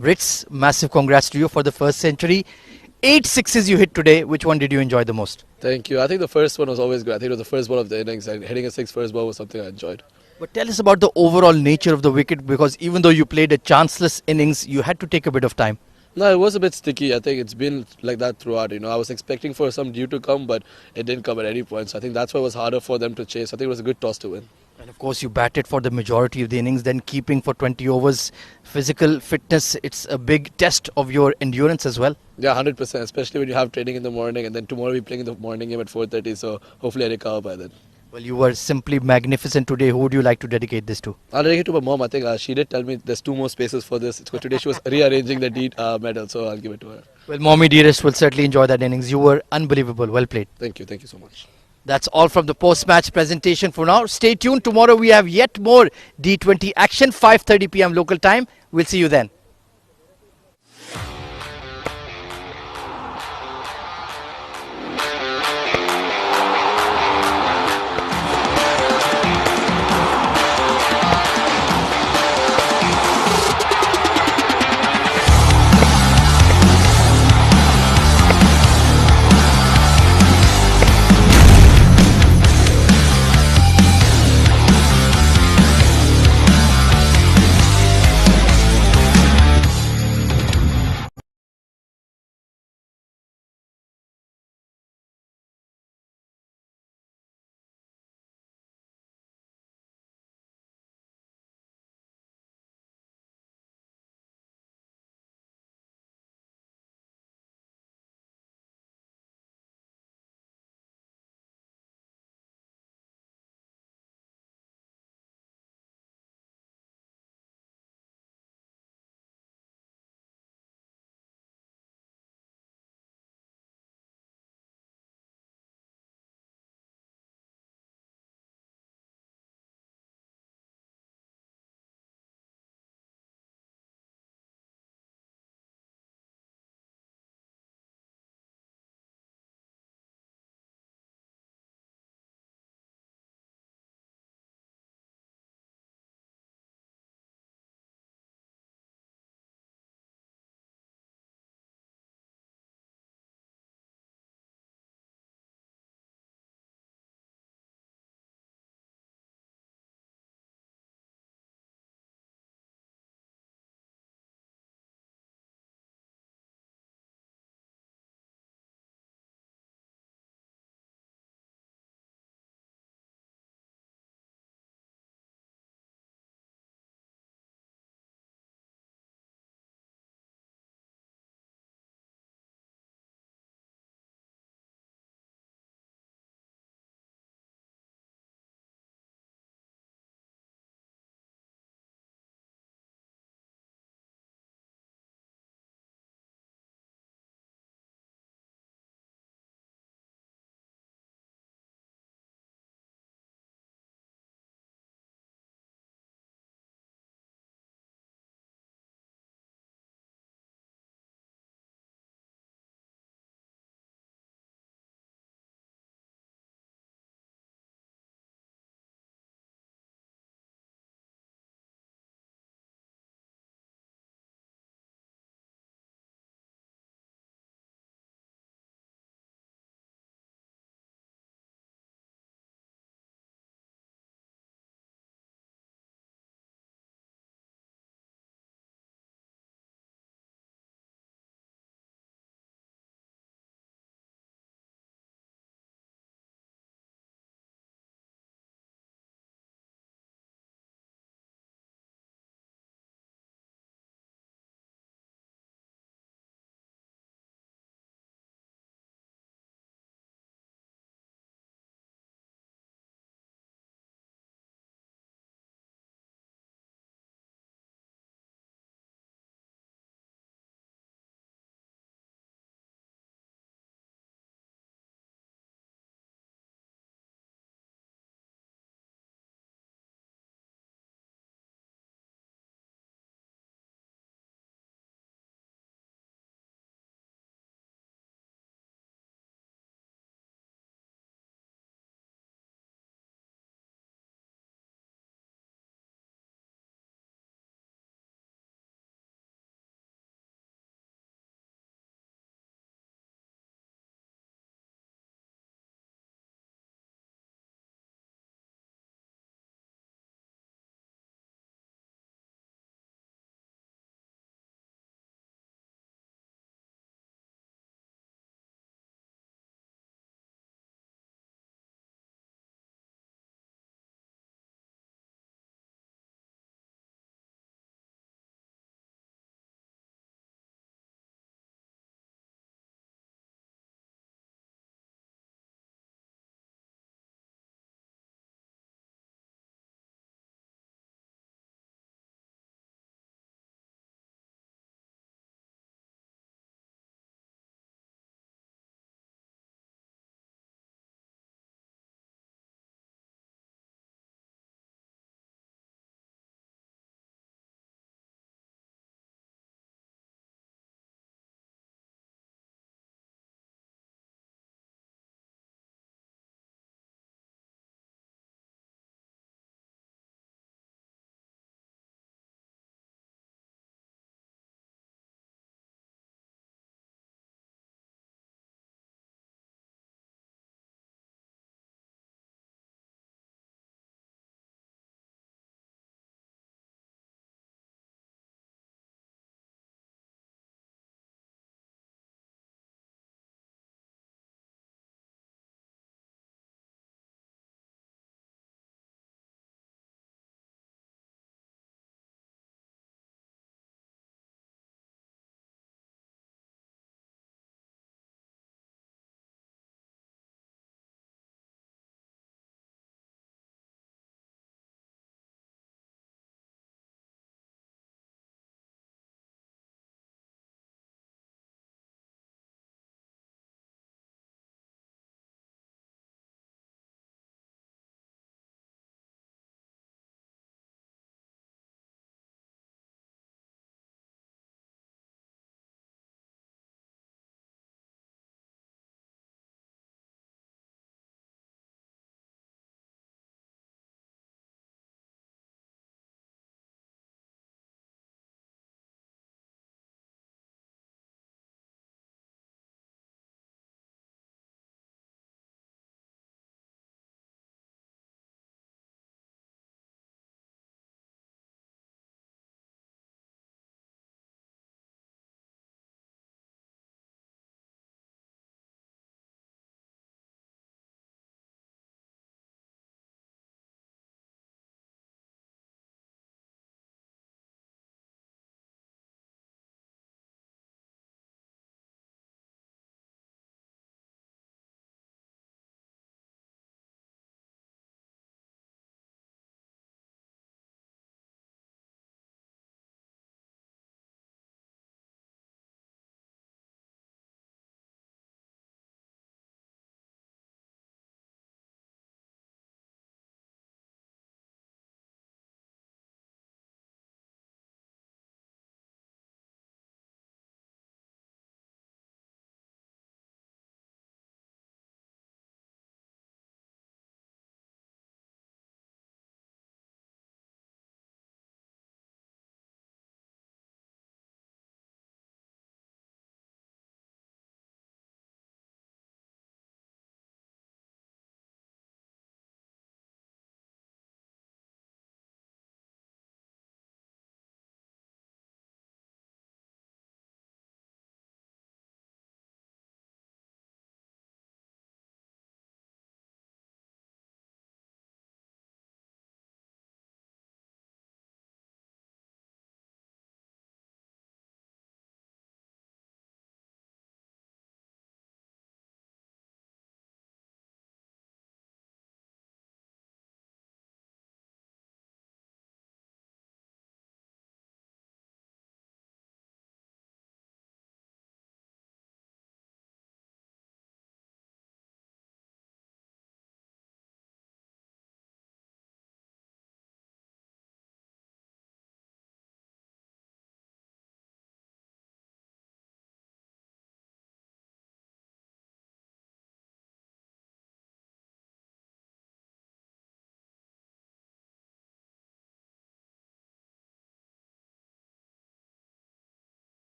Brits, massive congrats to you for the first century. 8 sixes you hit today. Which one did you enjoy the most? Thank you. I think the first one was always good. I think it was the first ball of the innings, and hitting a 6 first ball was something I enjoyed. But tell us about the overall nature of the wicket, because even though you played a chanceless innings, you had to take a bit of time. No, it was a bit sticky. I think it's been like that throughout. I was expecting for some dew to come, but it didn't come at any point. So I think that's why it was harder for them to chase. I think it was a good toss to win. And of course, you batted for the majority of the innings, then keeping for 20 overs. Physical fitness, it's a big test of your endurance as well. Yeah, 100%, especially when you have training in the morning, and then tomorrow we're playing in the morning game at 4:30, so hopefully I recover by then. Well, you were simply magnificent today. Who would you like to dedicate this to? I'll dedicate it to my mom. I think she did tell me there's 2 more spaces for this. So today she was rearranging the medal, so I'll give it to her. Well, Mommy dearest will certainly enjoy that innings. You were unbelievable. Well played. Thank you so much. That's all from the post-match presentation for now. Stay tuned. Tomorrow we have yet more D20 action, 5:30 p.m. local time. We'll see you then.